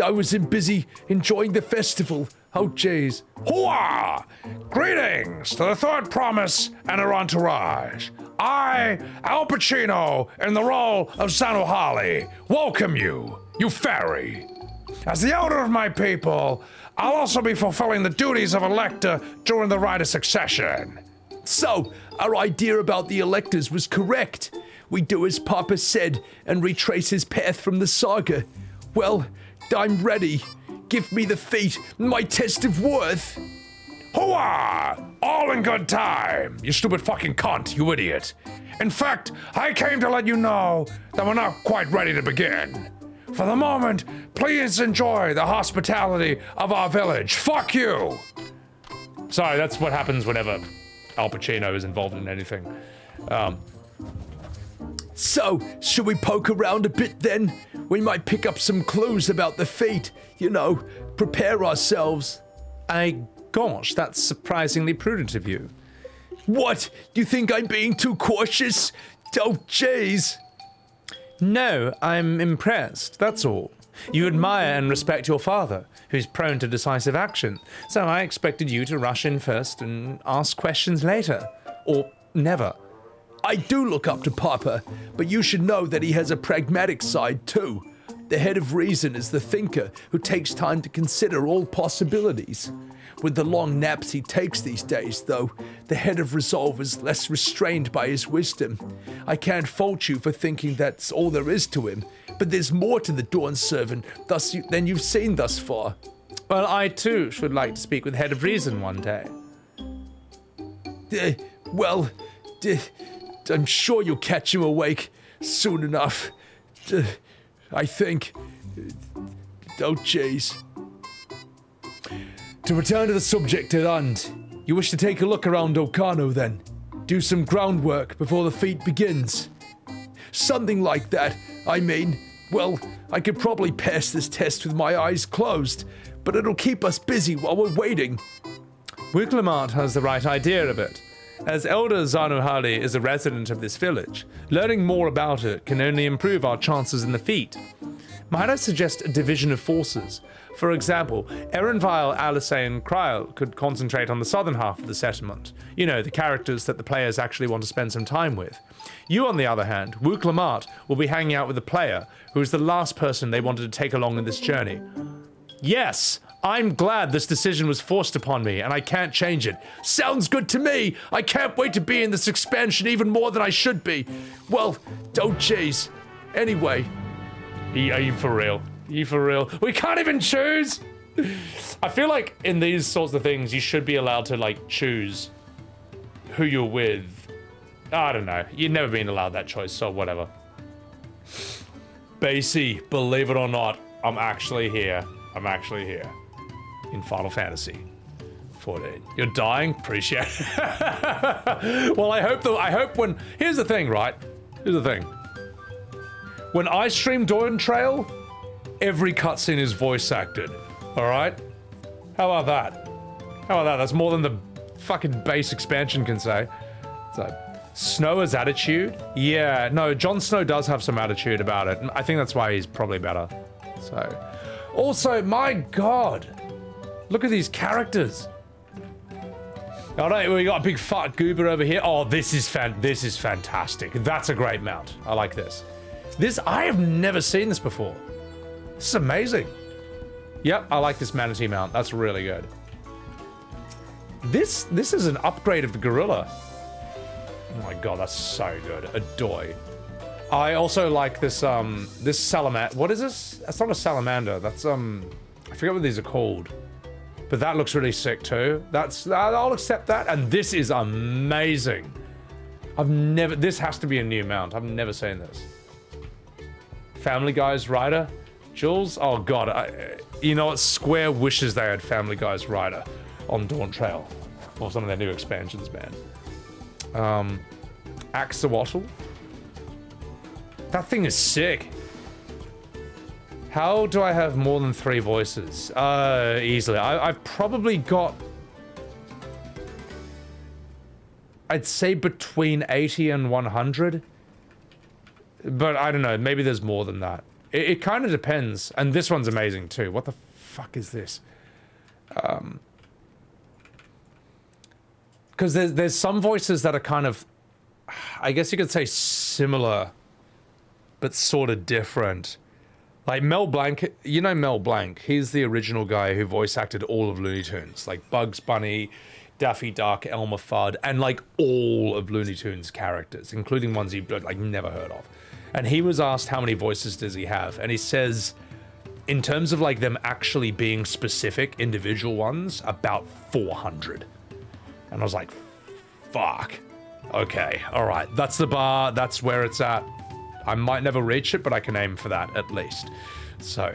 I was busy enjoying the festival. Oh, jeez. Hoa! Greetings to the Third Promise and her entourage. I, Al Pacino, in the role of Sanuhali, welcome you, you fairy. As the elder of my people, I'll also be fulfilling the duties of elector during the rite of succession. So, our idea about the electors was correct. We do as Papa said and retrace his path from the saga. Well, I'm ready. Give me the feat, my test of worth. Hooah! All in good time, you stupid fucking cunt, you idiot. In fact, I came to let you know that we're not quite ready to begin. For the moment, please enjoy the hospitality of our village. Fuck you! Sorry, that's what happens whenever Al Pacino is involved in anything. So, should we poke around a bit then? We might pick up some clues about the feat. You know, prepare ourselves. Gosh, that's surprisingly prudent of you. What? Do you think I'm being too cautious? Oh, jeez. No, I'm impressed, that's all. You admire and respect your father, who's prone to decisive action, so I expected you to rush in first and ask questions later. Or never. I do look up to Papa, but you should know that he has a pragmatic side too. The head of reason is the thinker who takes time to consider all possibilities. With the long naps he takes these days, though, the head of resolve is less restrained by his wisdom. I can't fault you for thinking that's all there is to him, but there's more to the Dawnservant than you've seen thus far. Well, I too should like to speak with Head of Reason one day. I'm sure you'll catch him awake soon enough. I think. Oh, jeez. To return to the subject at hand, you wish to take a look around Okano then? Do some groundwork before the feat begins? Something like that. I mean, well, I could probably pass this test with my eyes closed, but it'll keep us busy while we're waiting. Wuk Lamat has the right idea of it. As Elder Zanuhali is a resident of this village, learning more about it can only improve our chances in the feat. Might I suggest a division of forces? For example, Erenvile, Alisaie, and Krile could concentrate on the southern half of the settlement. You know, the characters that the players actually want to spend some time with. You, on the other hand, Wuk Lamat, will be hanging out with the player, who is the last person they wanted to take along in this journey. Yes! I'm glad this decision was forced upon me, and I can't change it. Sounds good to me! I can't wait to be in this expansion even more than I should be. Well, don't jeez. Anyway. Are you for real? Are you for real? We can't even choose! I feel like in these sorts of things, you should be allowed to, like, choose who you're with. I don't know. You've never been allowed that choice, so whatever. Basie, believe it or not, I'm actually here. I'm actually here. In Final Fantasy XIV. You're dying? Appreciate it. Well, I hope when... Here's the thing, right? Here's the thing. When I stream Dawntrail, every cutscene is voice acted. Alright? How about that? How about that? That's more than the fucking base expansion can say. So, Snow has attitude? Yeah, no, Jon Snow does have some attitude about it. I think that's why he's probably better. So, also, my god, look at these characters. All right, we got a big fat goober over here. Oh, this is fantastic. That's a great mount. I like this. I have never seen this before. This is amazing. Yep, I like this manatee mount. That's really good. This is an upgrade of the gorilla. Oh my god, that's so good. Adoy. I also like this this salamander. What is this? That's not a salamander. That's I forget what these are called. But that looks really sick too. I'll accept that. And this is amazing. This has to be a new mount. I've never seen this. Family Guy's rider. Jules? Oh god, you know what? Square wishes they had Family Guy's rider on Dawntrail. Or some of their new expansions, man. Axolotl. That thing is sick. How do I have more than 3 voices? Easily. I've probably got... I'd say between 80 and 100. But I don't know, maybe there's more than that. It kind of depends. And this one's amazing too. What the fuck is this? Because there's some voices that are kind of... I guess you could say similar, but sort of different. Like Mel Blanc, you know Mel Blanc, he's the original guy who voice acted all of Looney Tunes, like Bugs Bunny, Daffy Duck, Elmer Fudd, and like all of Looney Tunes characters, including ones you've like never heard of. And he was asked how many voices does he have, and he says, in terms of like them actually being specific individual ones, about 400. And I was like, fuck. Okay, all right, that's the bar, that's where it's at. I might never reach it, but I can aim for that at least. So,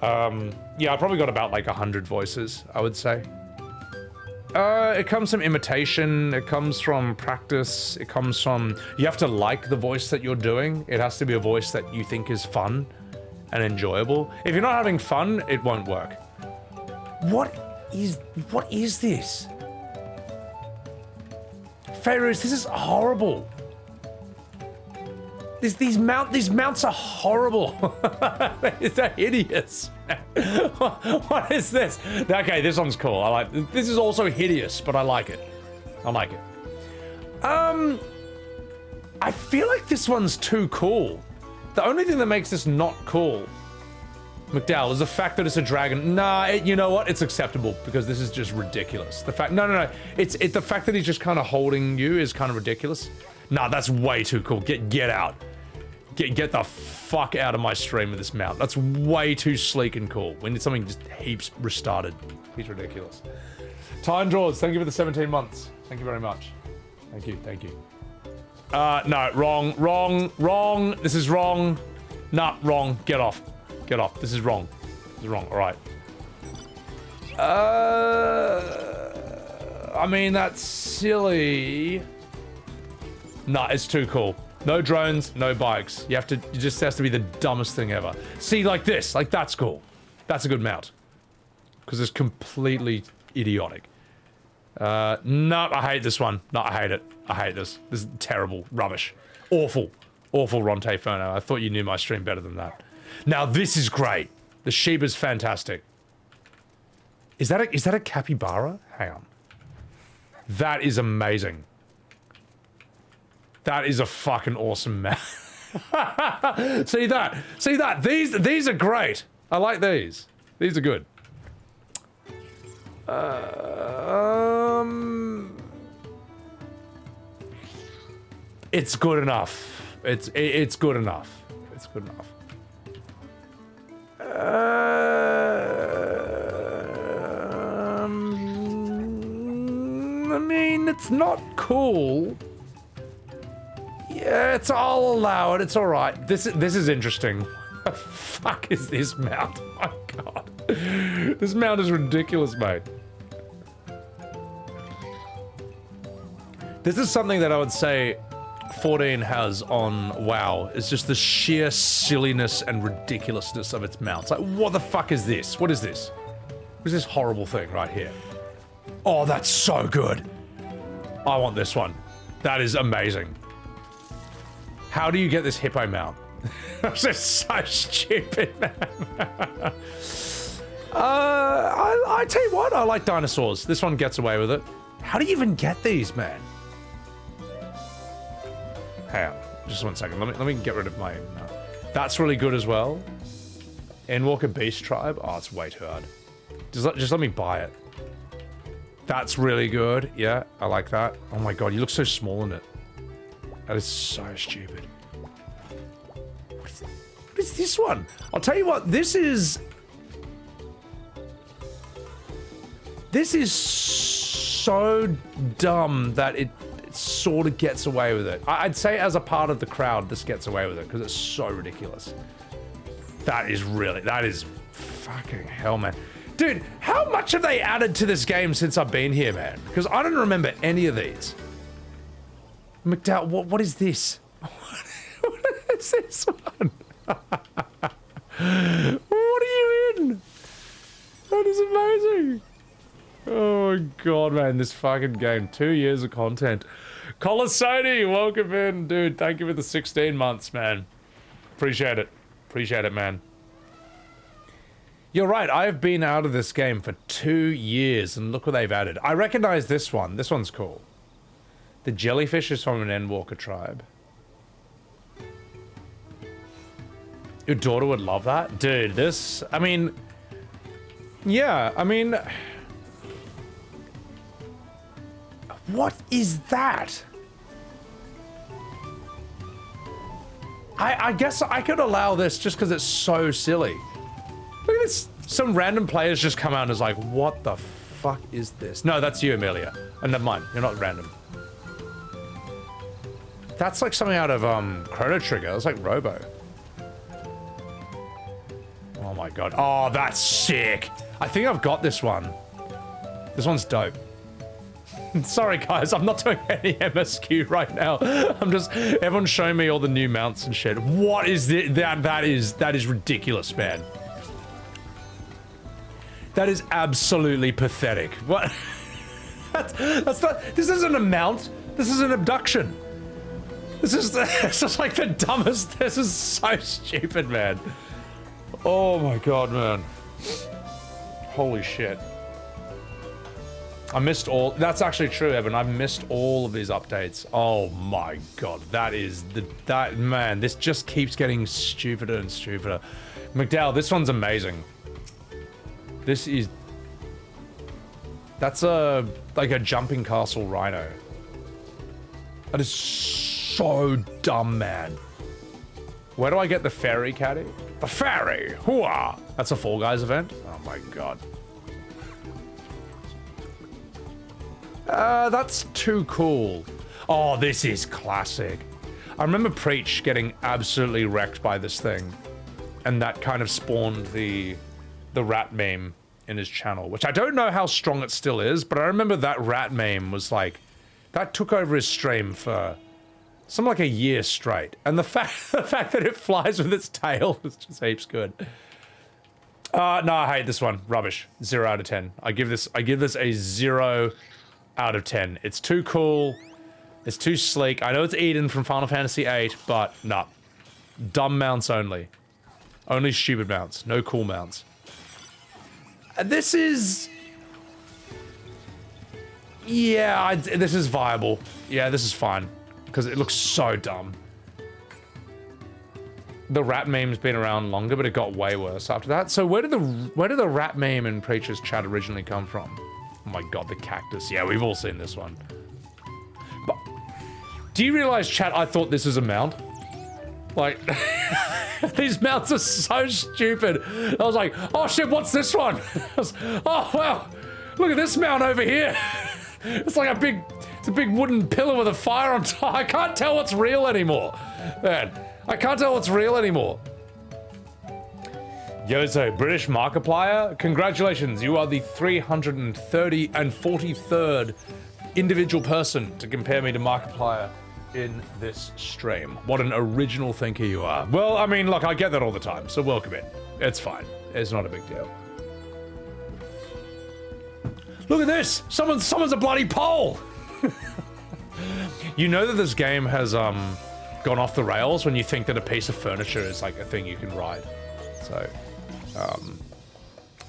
yeah, I probably got about like 100 voices, I would say. It comes from imitation, it comes from practice, it comes from... You have to like the voice that you're doing. It has to be a voice that you think is fun and enjoyable. If you're not having fun, it won't work. What is this? Pharaohs, this is horrible. These mounts are horrible. They're hideous. What is this? Okay, this one's cool. I like this. Is also hideous, but I like it. I like it. I feel like this one's too cool. The only thing that makes this not cool, McDowell, is the fact that it's a dragon. Nah, you know what? It's acceptable because this is just ridiculous. The fact, no. It's the fact that he's just kind of holding you is kind of ridiculous. Nah, that's way too cool. Get out. Get the fuck out of my stream with this mount. That's way too sleek and cool. We need something just heaps restarted. He's ridiculous. Time Draws, thank you for the 17 months. Thank you very much. Thank you. No, wrong. This is wrong. Nah, wrong. Get off. This is wrong. Alright. I mean, that's silly. Nah, it's too cool. No drones, no bikes. It just has to be the dumbest thing ever. See, like this, like that's cool. That's a good mount. Because it's completely idiotic. No, I hate this one. No, I hate it. I hate this. This is terrible. Rubbish. Awful. Awful, Ronte Ferno. I thought you knew my stream better than that. Now, this is great. The Sheba's fantastic. Is that a capybara? Hang on. That is amazing. That is a fucking awesome map. See that? These are great. I like these. These are good. It's good enough. It's good enough. It's good enough. I mean, it's not cool. Yeah, I'll allow it. It's all right. This is interesting. What the fuck is this mount? Oh my god. This mount is ridiculous, mate. This is something that I would say 14 has on WoW is just the sheer silliness and ridiculousness of its mounts. Like, what the fuck is this? What is this? What is this horrible thing right here? Oh, that's so good. I want this one. That is amazing. How do you get this hippo mount? That's just so stupid, man. I tell you what, I like dinosaurs. This one gets away with it. How do you even get these, man? Hang on, just 1 second. Let me get rid of my. That's really good as well. Endwalker Beast Tribe. Oh, it's way too hard. Just let me buy it. That's really good. Yeah, I like that. Oh my god, you look so small in it. That is so stupid. What is this one? I'll tell you what. This is so dumb that it sort of gets away with it. I'd say as a part of the crowd, this gets away with it because it's so ridiculous. That is fucking hell, man. Dude, how much have they added to this game since I've been here, man? Because I don't remember any of these. McDowell, what is this? What is this one? What are you in? That is amazing. Oh my god, man, this fucking game. 2 years of content. Colisoni, welcome in. Dude, thank you for the 16 months, man. Appreciate it. Appreciate it, man. You're right, I have been out of this game for 2 years, and look what they've added. I recognize this one. This one's cool. The jellyfish is from an Endwalker tribe. Your daughter would love that? Dude, this... I mean... Yeah, I mean... What is that? I guess I could allow this just because it's so silly. Look at this. Some random players just come out and is like, what the fuck is this? No, that's you, Amelia. Oh, never mind. You're not random. That's like something out of Chrono Trigger. It's like Robo. Oh my god. Oh, that's sick. I think I've got this one. This one's dope. Sorry guys, I'm not doing any MSQ right now. I'm just, everyone's showing me all the new mounts and shit. What is this? That is ridiculous, man. That is absolutely pathetic. What? That's not, this isn't a mount. This is an abduction. This is like the dumbest, this is so stupid, man. Oh my god, man. Holy shit. I missed all, that's actually true, Evan. I missed all of these updates. Oh my god, man, this just keeps getting stupider and stupider. McDowell, this one's amazing. This is, that's like a jumping castle rhino. That is so dumb, man. Where do I get the fairy caddy? The fairy, hooah! That's a Fall Guys event? Oh my god. That's too cool. Oh, this is classic. I remember Preach getting absolutely wrecked by this thing. And that kind of spawned the rat meme in his channel, which I don't know how strong it still is, but I remember that rat meme was like, that took over his stream for something like a year straight. And the fact that it flies with its tail is just heaps good. No, I hate this one. Rubbish. 0 out of 10. I give this a 0 out of 10. It's too cool. It's too sleek. I know it's Eden from Final Fantasy VIII, but nah. Dumb mounts only. Only stupid mounts. No cool mounts. This is... Yeah, this is viable. Yeah, this is fine. Because it looks so dumb. The rat meme's been around longer, but it got way worse after that. So where did the rat meme in Preacher's chat originally come from? Oh my god, the cactus. Yeah, we've all seen this one. But do you realize, chat, I thought this was a mount? Like, these mounts are so stupid. I was like, oh shit, what's this one? Oh wow, look at this mount over here. It's like it's a big wooden pillar with a fire on top. I can't tell what's real anymore. Man, I can't tell what's real anymore. Yozo, British Markiplier, congratulations, you are the 343rd individual person to compare me to Markiplier in this stream. What an original thinker you are. Well, I mean, look, I get that all the time, so welcome in. It's fine. It's not a big deal. Look at this! Someone's a bloody pole! You know that this game has gone off the rails when you think that a piece of furniture is like a thing you can ride. So,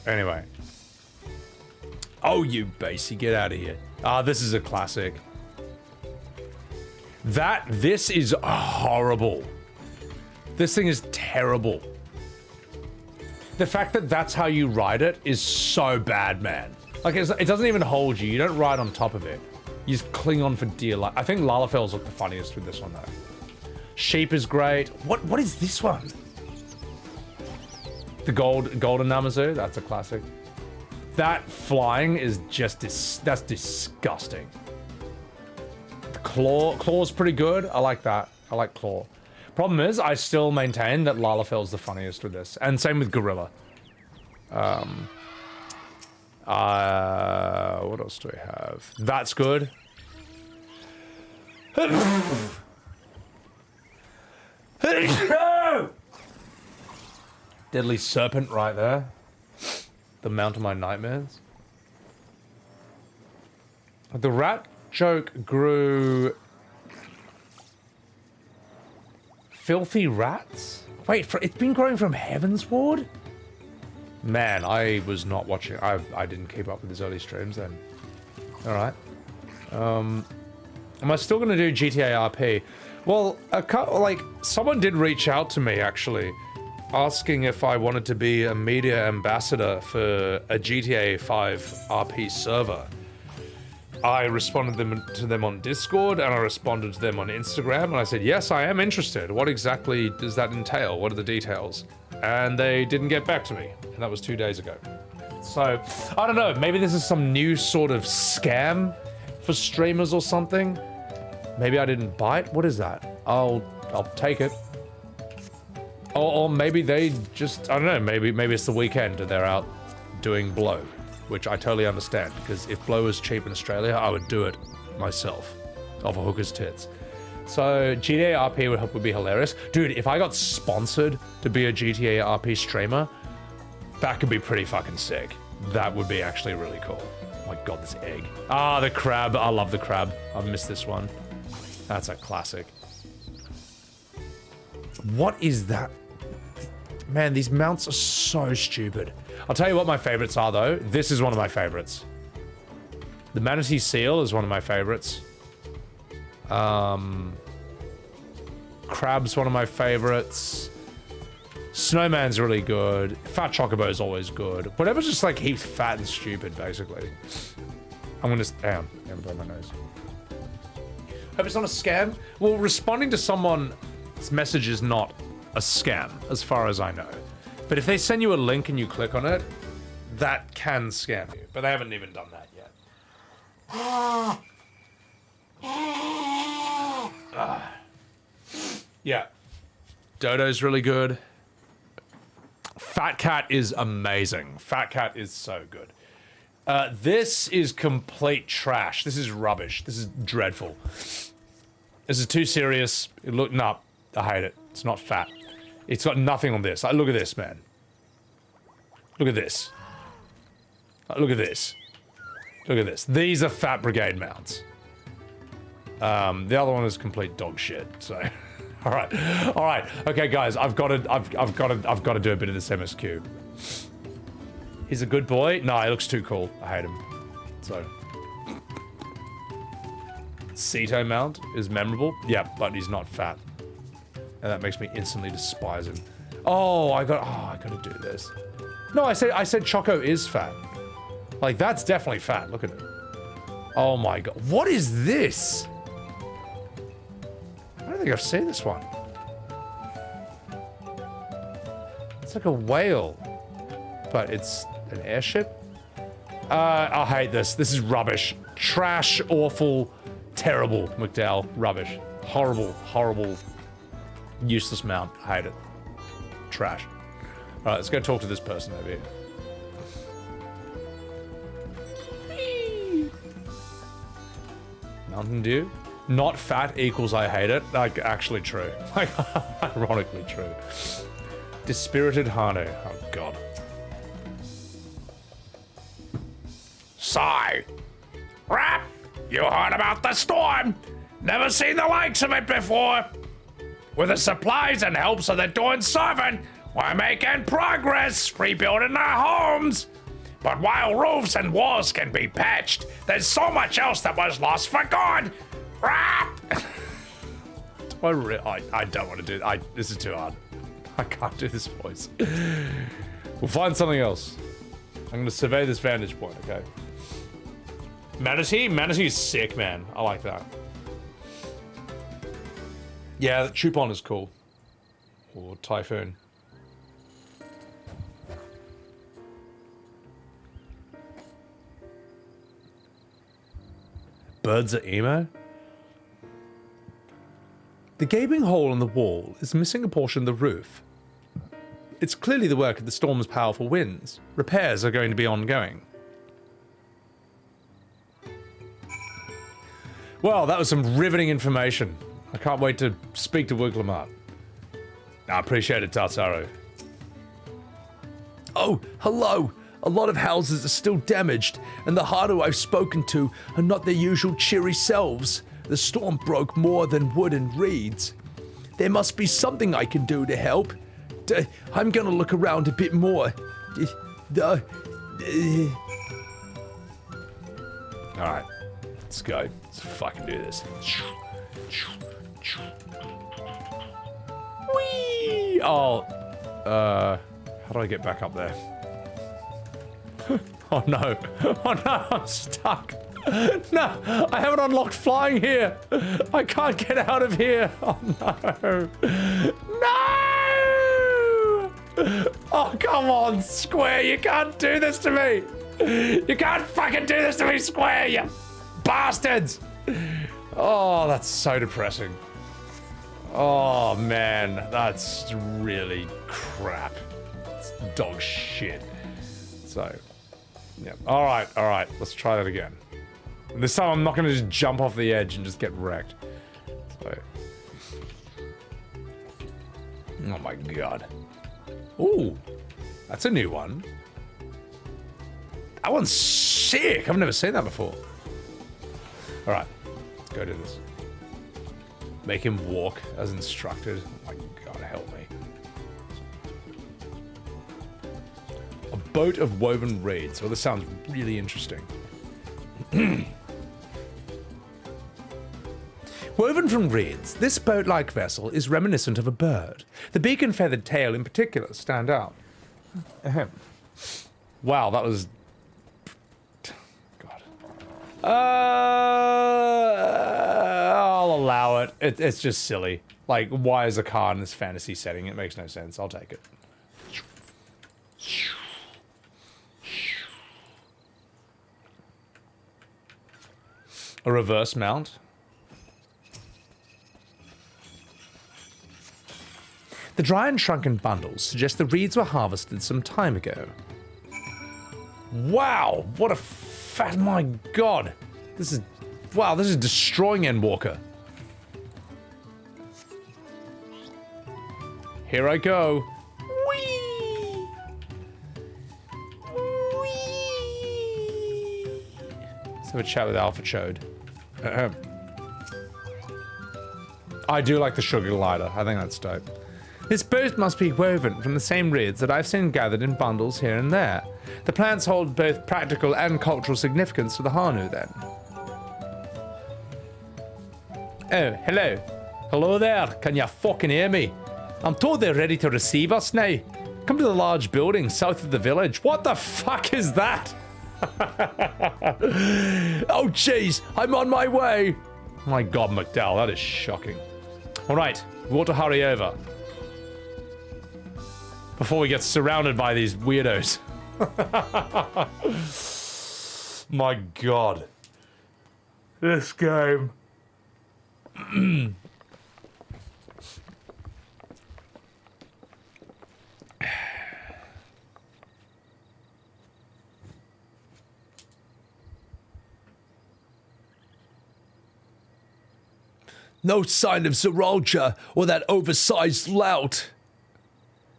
anyway. Oh, you basey, get out of here. Ah, this is a classic. This is horrible. This thing is terrible. The fact that that's how you ride it is so bad, man. Like, it doesn't even hold you. You don't ride on top of it. You just cling on for dear life. I think Lalafel's look the funniest with this one, though. Sheep is great. What is this one? The golden Namazu? That's a classic. That flying is just that's disgusting. The Claw's pretty good. I like that. I like Claw. Problem is, I still maintain that Lalafel's the funniest with this. And same with Gorilla. What else do we have? That's good. Deadly Serpent right there. The Mount of My Nightmares. The rat joke grew... Filthy rats? Wait, it's been growing from Heavensward? Man, I was not watching. I didn't keep up with his early streams then. Alright. Am I still going to do GTA RP? Well, someone did reach out to me, actually, asking if I wanted to be a media ambassador for a GTA 5 RP server. I responded to them on Discord, and I responded to them on Instagram, and I said, yes, I am interested. What exactly does that entail? What are the details? And they didn't get back to me, and that was 2 days ago. So, I don't know, maybe this is some new sort of scam for streamers or something? Maybe I didn't bite? What is that? I'll take it. Or maybe they just, I don't know, maybe it's the weekend and they're out doing blow, which I totally understand, because if blow was cheap in Australia, I would do it myself, off a hooker's tits. So GTA RP would be hilarious. Dude, if I got sponsored to be a GTA RP streamer, that could be pretty fucking sick. That would be actually really cool. Oh my god, this egg. Ah, the crab. I love the crab. I've missed this one. That's a classic. What is that? Man, these mounts are so stupid. I'll tell you what my favorites are, though. This is one of my favorites. The Manatee Seal is one of my favorites. Crab's one of my favorites. Snowman's really good. Fat Chocobo is always good. Whatever's just like heaps fat and stupid, basically. I'm gonna... Damn, I'm gonna blow my nose. Hope it's not a scam. Well, responding to someone's message is not a scam, as far as I know. But if they send you a link and you click on it, that can scam you. But they haven't even done that yet. Yeah. Dodo's really good. Fat Cat is amazing. Fat Cat is so good. This is complete trash. This is rubbish. This is dreadful. This is too serious. No, I hate it. It's not fat. It's got nothing on this. Look at this, man. Look at this. Look at this. Look at this. These are Fat Brigade mounts. The other one is complete dog shit. So, all right. Okay, guys, I've got to do a bit of this MSQ. He's a good boy. No, he looks too cool. I hate him. So, Ceto mount is memorable. Yeah, but he's not fat, and that makes me instantly despise him. Oh, I gotta do this. No, I said Choco is fat. Like, that's definitely fat. Look at it. Oh my god. What is this? I don't think I've seen this one. It's like a whale, but it's an airship. I hate this. This is rubbish. Trash, awful, terrible, McDowell. Rubbish. Horrible, horrible, useless mount. I hate it. Trash. Alright, let's go talk to this person over here. Mountain Dew? Not fat equals I hate it. Like, actually true. Like, ironically true. Dispirited Hanu. Oh, God. Sigh. Rap, you heard about the storm. Never seen the likes of it before. With the supplies and helps of the Dawnservant, we're making progress rebuilding our homes. But while roofs and walls can be patched, there's so much else that was lost for good. Rap! I don't want to do it. This is too hard. I can't do this voice. We'll find something else. I'm going to survey this vantage point, okay? Manatee? Manatee is sick, man. I like that. Yeah, the Chupon is cool. Or Typhoon. Birds are emo? The gaping hole in the wall is missing a portion of the roof. It's clearly the work of the storm's powerful winds. Repairs are going to be ongoing. Well, that was some riveting information. I can't wait to speak to Wuk Lamat. I appreciate it, Tartaru. Oh, hello. A lot of houses are still damaged, and the Hanu I've spoken to are not their usual cheery selves. The storm broke more than wood and reeds. There must be something I can do to help. I'm gonna look around a bit more. Alright, let's go. Let's fucking do this. Whee! Oh, how do I get back up there? Oh no. Oh no, I'm stuck. No, I haven't unlocked flying here. I can't get out of here. Oh no. No! Oh, come on, Square. You can't do this to me. You can't fucking do this to me, Square, you bastards. Oh, that's so depressing. Oh, man, that's really crap. It's dog shit. So, yeah. All right. Let's try that again. This time I'm not going to just jump off the edge and just get wrecked. So. Oh my god. Ooh, that's a new one. That one's sick. I've never seen that before. All right, let's go do this. Make him walk as instructed. Oh my god, help me. A boat of woven reeds. Well, this sounds really interesting. Woven from reeds, this boat-like vessel is reminiscent of a bird. The beak and feathered tail in particular stand out. Ahem. Wow, that was... God. I'll allow it. It's just silly. Like, why is a car in this fantasy setting? It makes no sense. I'll take it. A reverse mount. The dry and shrunken bundles suggest the reeds were harvested some time ago. Wow, what a fat, my god. This is, wow, this is destroying Endwalker. Here I go. Whee! Whee! Let's have a chat with Alphinaud. I do like the sugar glider. I think that's dope. This boat must be woven from the same reeds that I've seen gathered in bundles here and there. The plants hold both practical and cultural significance to the Hanu, then. Oh, hello. Hello there. Can you fucking hear me? I'm told they're ready to receive us now. Come to the large building south of the village. What the fuck is that? Oh, jeez, I'm on my way. My god, McDowell, that is shocking. All right, we want to hurry over. Before we get surrounded by these weirdos. My god. This game. No sign of Urianger or that oversized lout.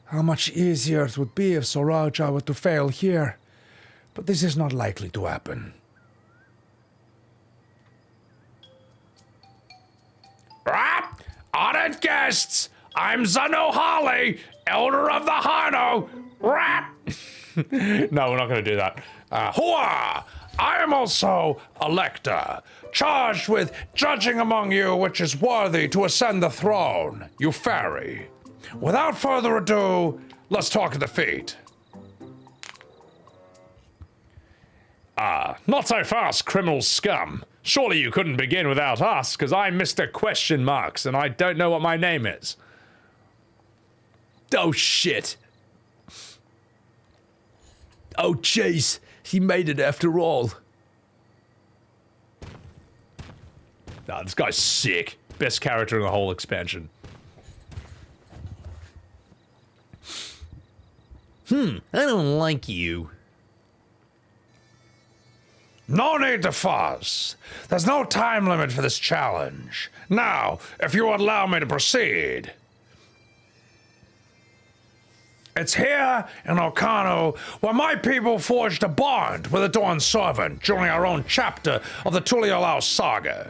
How much easier it would be if Urianger were to fail here. But this is not likely to happen. Honored guests, I'm Zanohali, Elder of the Hano. No, we're not going to do that. Hua! I am also a lector, charged with judging among you which is worthy to ascend the throne, you fairy. Without further ado, let's talk defeat. Not so fast, criminal scum. Surely you couldn't begin without us, because I'm Mr. Question Marks, and I don't know what my name is. Oh, shit. Oh, jeez. He made it after all. Nah, this guy's sick. Best character in the whole expansion. I don't like you. No need to fuss. There's no time limit for this challenge. Now, if you would allow me to proceed. It's here in Okano where my people forged a bond with the Dawnservant during our own chapter of the Tuliolao saga.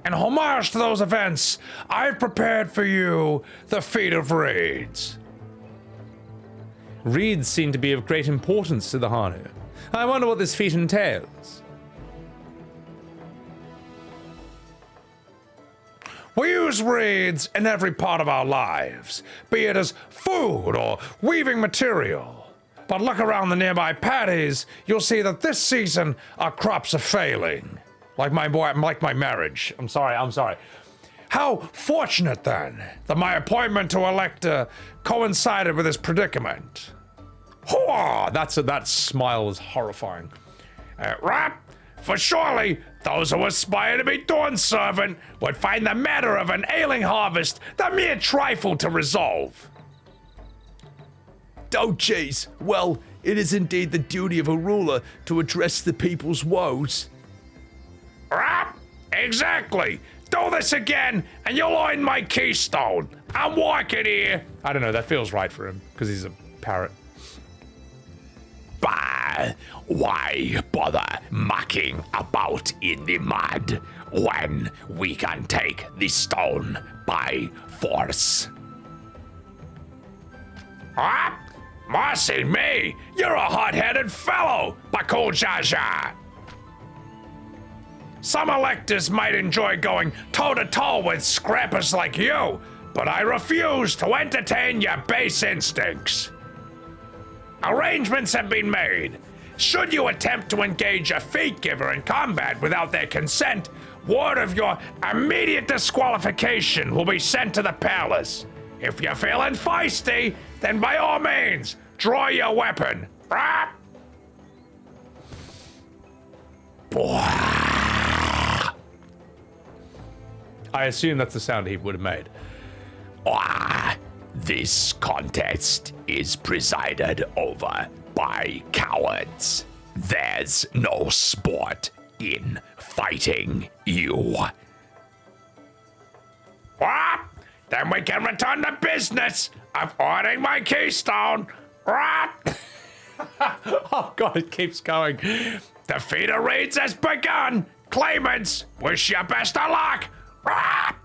In homage to those events, I've prepared for you the feat of reeds. Reeds seem to be of great importance to the Hanu. I wonder what this feat entails. We use reeds in every part of our lives, be it as food or weaving material. But look around the nearby paddies, you'll see that this season our crops are failing. Like my marriage. I'm sorry. How fortunate then that my appointment to elector coincided with this predicament. Hooah! That smile was horrifying. Right? For surely those who aspire to be Dawnservant would find the matter of an ailing harvest the mere trifle to resolve. Oh, jeez. Well, it is indeed the duty of a ruler to address the people's woes. Right? Exactly. Do this again, and you'll earn my keystone. I'm walking here. I don't know, that feels right for him, because he's a parrot. Bah, why bother mucking about in the mud when we can take the stone by force? Ah, mercy me, you're a hot-headed fellow, Bakool Jaja. Some electors might enjoy going toe-to-toe with scrappers like you, but I refuse to entertain your base instincts. Arrangements have been made. Should you attempt to engage a feat giver in combat without their consent, word of your immediate disqualification will be sent to the palace. If you're feeling feisty, then by all means, draw your weapon. I assume that's the sound he would have made. This contest is presided over by cowards. There's no sport in fighting you. What? Then we can return to business of earning my keystone. What? Oh god, it keeps going. The feat of reeds has begun. Claimants, wish you best of luck. What?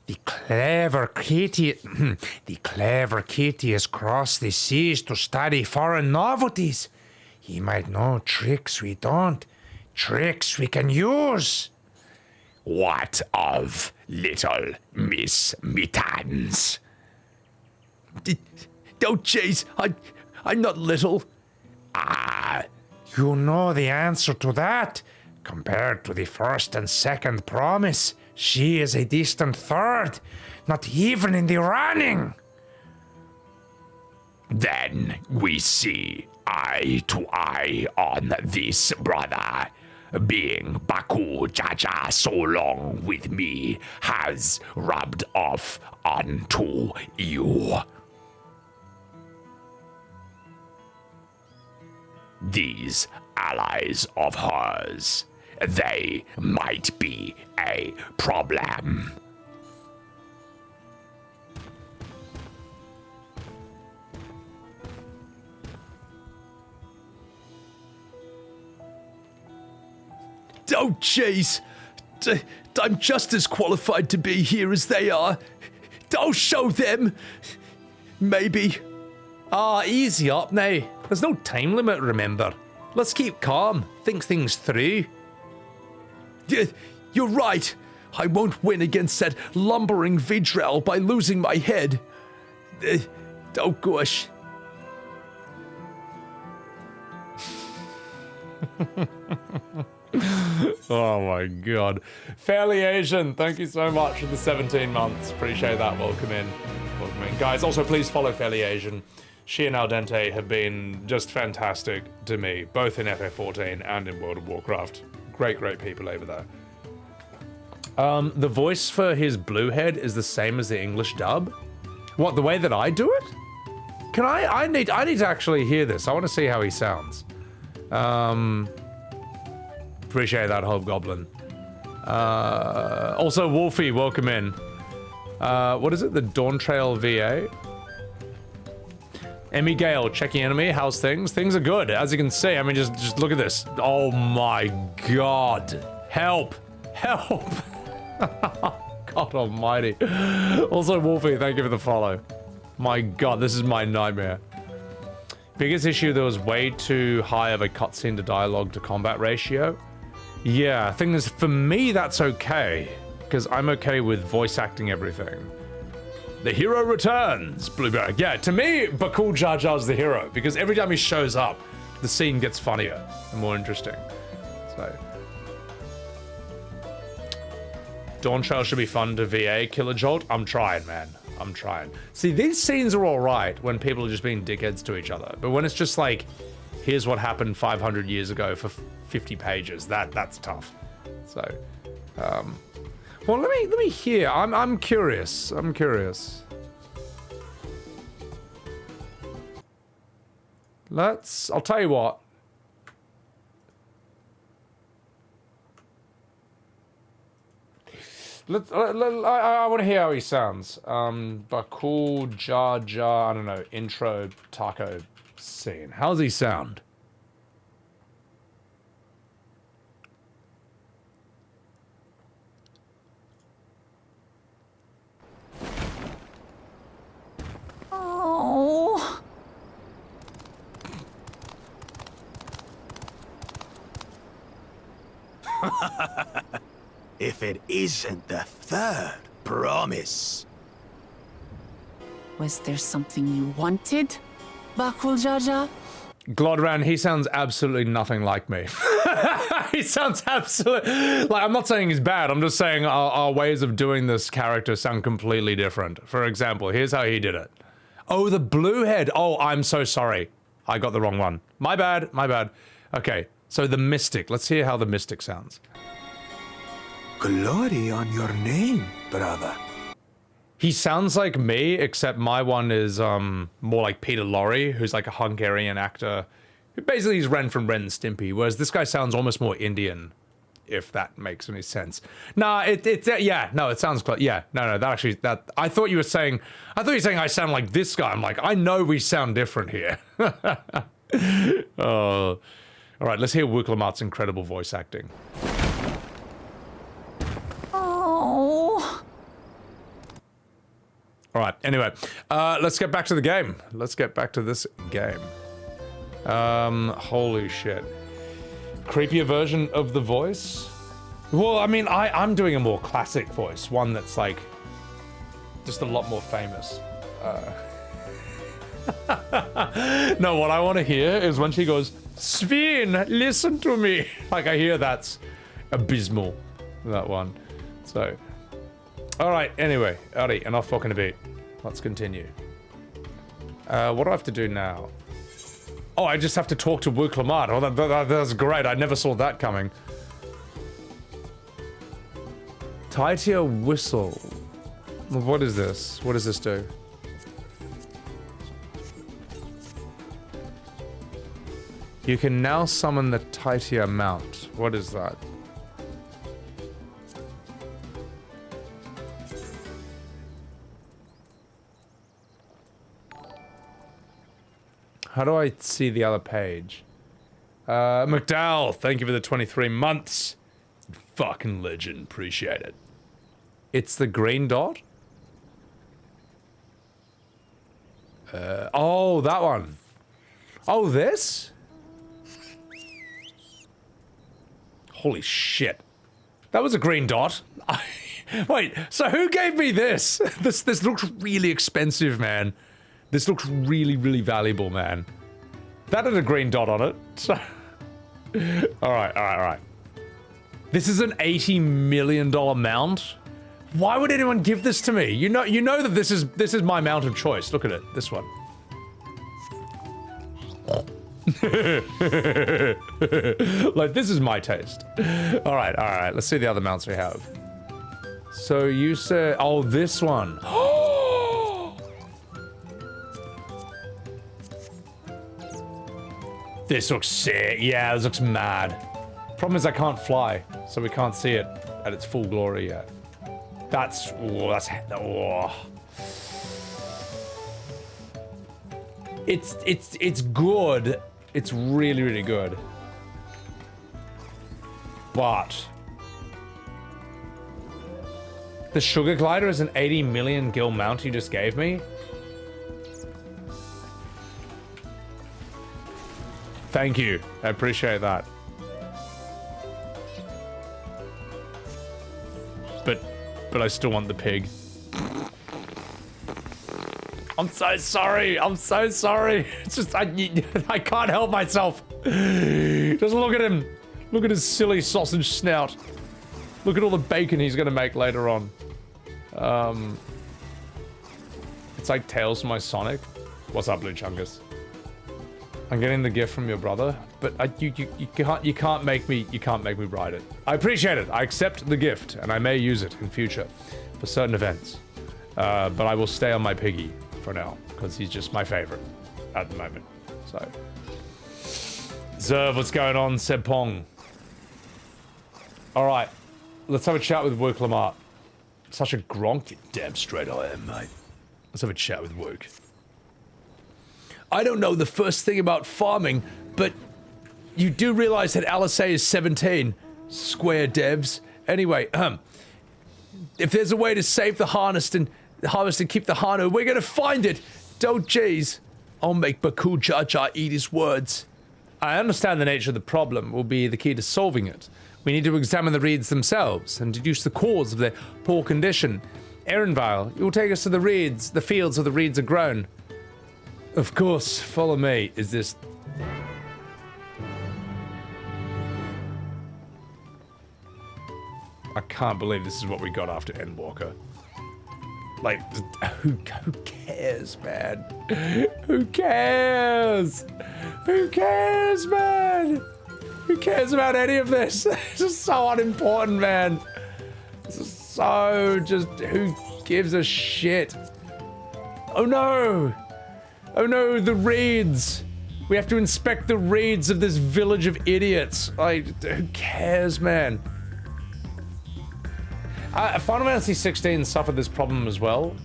The clever kitty has crossed the seas to study foreign novelties. He might know tricks we don't, tricks we can use. What of little Miss Mittens? Oh, jeez, I'm not little. You know the answer to that. Compared to the first and second promise, she is a distant third, not even in the running. Then we see eye to eye on this, brother. Being Bakool Jaja so long with me has rubbed off onto you. these allies of hers. They might be a problem. Oh, jeez. I'm just as qualified to be here as they are. I'll show them. Maybe. Ah, easy up now. There's no time limit, remember. Let's keep calm, think things through. You're right. I won't win against that lumbering Vidrel by losing my head. Oh, gosh. Oh my god. Fairly Asian, thank you so much for the 17 months. Appreciate that. Welcome in. Welcome in. Guys, also please follow Fairly Asian. She and Al Dente have been just fantastic to me, both in FF14 and in World of Warcraft. Great, great people over there. The voice for his blue head is the same as the English dub? What, the way that I do it? Can I need to actually hear this. I want to see how he sounds. Appreciate that, Hobgoblin. Also, Wolfie, welcome in. What is it? The Dawntrail VA? Emmy Gale, checking enemy. How's things? Things are good, as you can see. I mean, just look at this. Oh my god. Help. Help. God almighty. Also, Wolfie, thank you for the follow. My god, this is my nightmare. Biggest issue, there was way too high of a cutscene to dialogue to combat ratio. Yeah, thing is, for me, that's okay. Because I'm okay with voice acting everything. The hero returns, Blueberg. Yeah, to me, Bakool Jaja's the hero. Because every time he shows up, the scene gets funnier and more interesting. So... Dawntrail should be fun to VA. Killer Jolt, I'm trying, man. I'm trying. See, these scenes are alright when people are just being dickheads to each other. But when it's just like, here's what happened 500 years ago for 50 pages, that's tough. So, well, let me hear. I'm curious. I'm curious. I'll tell you what. I want to hear how he sounds. Bakool Jaja, I don't know, intro taco scene. How does he sound? Oh. If it isn't the third promise. Was there something you wanted, Bakool Jaja? Glodran, he sounds absolutely nothing like me. He sounds absolutely... Like, I'm not saying he's bad, I'm just saying our ways of doing this character sound completely different. For example, here's how he did it. Oh, the blue head. Oh, I'm so sorry. I got the wrong one. My bad, my bad. Okay, so the Mystic. Let's hear how the Mystic sounds. Glory on your name, brother. He sounds like me, except my one is more like Peter Lorre, who's like a Hungarian actor. Who basically is Ren from Ren and Stimpy, whereas this guy sounds almost more Indian, if that makes any sense. Nah, yeah, no, it sounds close. Yeah, no, that I thought you were saying I sound like this guy. I'm like, I know we sound different here. Oh, all right, let's hear Wuk Lamat's incredible voice acting. All right, anyway, let's get back to the game. Let's get back to this game. Holy shit. Creepier version of the voice? Well, I mean, I'm doing a more classic voice, one that's like, just a lot more famous. No, what I want to hear is when she goes, Sveen, listen to me. Like, I hear that's abysmal, that one. So... Alright, anyway, alright, enough fucking about. Let's continue. What do I have to do now? Oh, I just have to talk to Wuk Lamat. Oh, that's great, I never saw that coming. Tie to your whistle. What is this? What does this do? You can now summon the Titia Mount. What is that? How do I see the other page? McDowell, thank you for the 23 months. Fucking legend, appreciate it. It's the green dot? Oh, that one. Oh, this? Holy shit. That was a green dot. Wait, so who gave me this? This looks really expensive, man. This looks really, really valuable, man. That had a green dot on it. So Alright. This is an $80 million mount? Why would anyone give this to me? You know that this is my mount of choice. Look at it. This one. Like, this is my taste. Alright. Let's see the other mounts we have. So you said... Oh, this one. This looks sick. Yeah, this looks mad. Problem is I can't fly, so we can't see it at its full glory yet. That's it's good. It's really, really good. But the Sugar Glider is an 80 million gil mount you just gave me? Thank you. I appreciate that. But I still want the pig. I'm so sorry. I'm so sorry. It's just I can't help myself. Just look at him. Look at his silly sausage snout. Look at all the bacon he's gonna make later on. It's like Tales from my Sonic. What's up, Blue Chungus? I'm getting the gift from your brother, but you can't make me ride it. I appreciate it. I accept the gift, and I may use it in future for certain events. But I will stay on my piggy for now because he's just my favorite at the moment. So, Zerv, what's going on, Seb Pong? All right, let's have a chat with Wuk Lamat. Such a Gronk, you damn straight I am, mate. Let's have a chat with Wuk. I don't know the first thing about farming, but you do realize that Alisaie is 17. Square devs. Anyway, if there's a way to save the harvest and keep the Hanu, we're gonna find it. Don't jeez. I'll make Bakool Jaja eat his words. I understand the nature of the problem will be the key to solving it. We need to examine the reeds themselves and deduce the cause of their poor condition. Ehrenvile, you'll take us to the reeds, the fields where the reeds are grown. Of course, follow me. Is this... I can't believe this is what we got after Endwalker. Like, who cares, man? Who cares? Who cares, man? Who cares about any of this? This is so unimportant, man. This is so just... Who gives a shit? Oh no! Oh no, the reeds! We have to inspect the reeds of this village of idiots. Like, who cares, man? Final Fantasy XVI suffered this problem as well.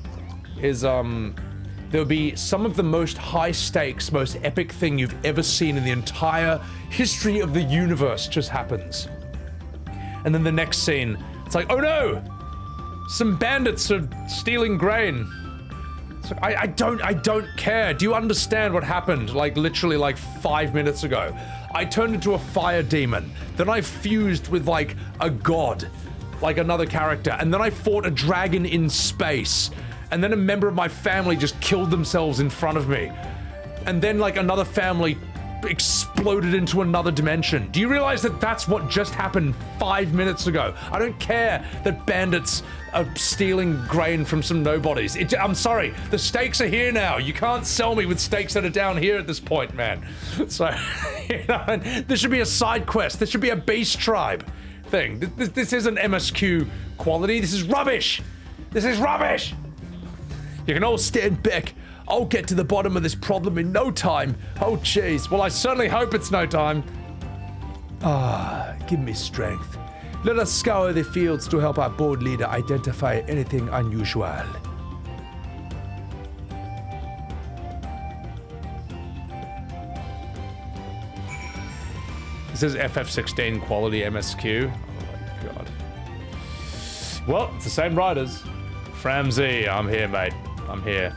There'll be some of the most high stakes, most epic thing you've ever seen in the entire history of the universe just happens. And then the next scene, it's like, oh no! Some bandits are stealing grain. It's like, I don't care. Do you understand what happened? Like, literally, like, 5 minutes ago. I turned into a fire demon. Then I fused with, like, a god. Like another character. And then I fought a dragon in space. And then a member of my family just killed themselves in front of me. And then, like, another family exploded into another dimension. Do you realize that that's what just happened 5 minutes ago? I don't care that bandits are stealing grain from some nobodies. I'm sorry, the stakes are here now. You can't sell me with stakes that are down here at this point, man. So, you know, this should be a side quest. This should be a beast tribe thing. This isn't MSQ quality. This is rubbish. This is rubbish. You can all stand back. I'll get to the bottom of this problem in no time. Oh, jeez. Well, I certainly hope it's no time. Give me strength. Let us scour the fields to help our board leader identify anything unusual. This is FF16 quality MSQ. Oh my god. Well, it's the same writers. Framzy, I'm here, mate. I'm here.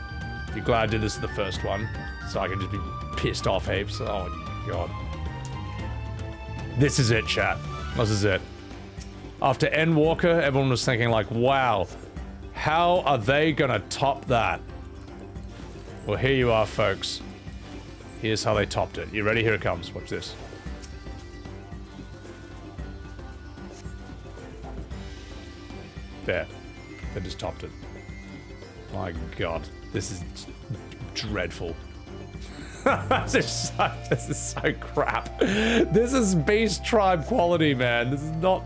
Be glad I did this the first one, so I can just be pissed off heaps. Oh my god. This is it, chat. This is it. After Endwalker, everyone was thinking like, wow, how are they gonna top that? Well, here you are, folks. Here's how they topped it. You ready? Here it comes. Watch this. There. They just topped it. My god. This is dreadful. This is so crap. This is Beast Tribe quality, man. This is not...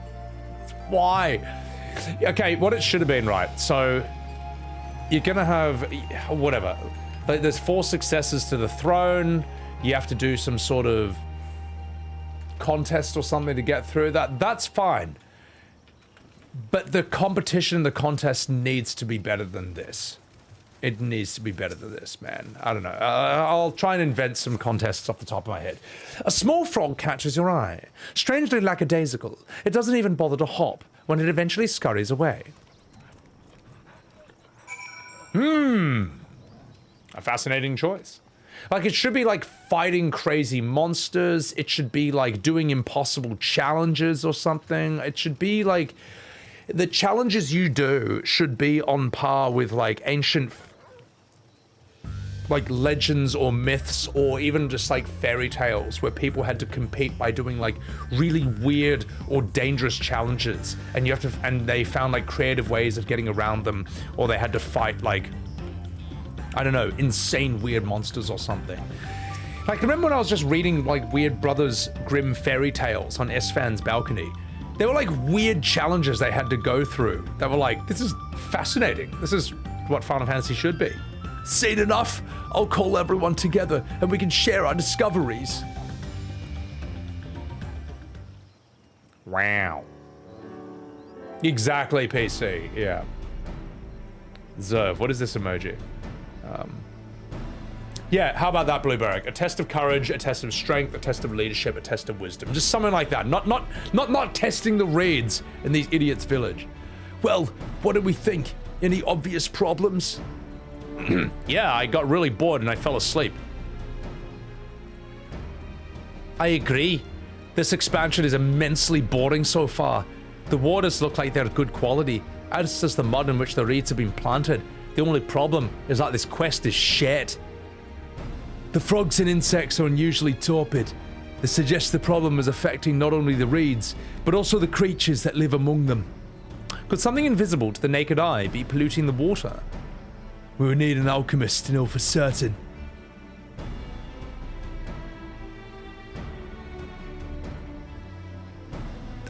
Why? Okay, what it should have been, right? So, you're gonna have... Whatever. There's 4 successors to the throne. You have to do some sort of contest or something to get through that. That's fine. But the competition in the contest needs to be better than this. It needs to be better than this, man. I don't know. I'll try and invent some contests off the top of my head. A small frog catches your eye. Strangely lackadaisical, it doesn't even bother to hop when it eventually scurries away. A fascinating choice. Like, it should be like fighting crazy monsters. It should be like doing impossible challenges or something. It should be like... The challenges you do should be on par with like ancient like legends or myths or even just like fairy tales where people had to compete by doing like really weird or dangerous challenges and you have to and they found like creative ways of getting around them, or they had to fight like, I don't know, insane weird monsters or something. Like, remember when I was just reading like Weird Brothers Grimm fairy tales on S-Fan's balcony? They were like weird challenges they had to go through. They were like, this is fascinating. This is what Final Fantasy should be. Seen enough? I'll call everyone together and we can share our discoveries. Wow. Exactly, PC, yeah. Zerv, what is this emoji? Yeah, how about that, Blueberry? A test of courage, a test of strength, a test of leadership, a test of wisdom. Just something like that. Not testing the reeds in these idiots' village. Well, what do we think? Any obvious problems? Yeah, I got really bored and I fell asleep. I agree. This expansion is immensely boring so far. The waters look like they're good quality, as does the mud in which the reeds have been planted. The only problem is that this quest is shit. The frogs and insects are unusually torpid. This suggests the problem is affecting not only the reeds, but also the creatures that live among them. Could something invisible to the naked eye be polluting the water? We would need an alchemist to know for certain.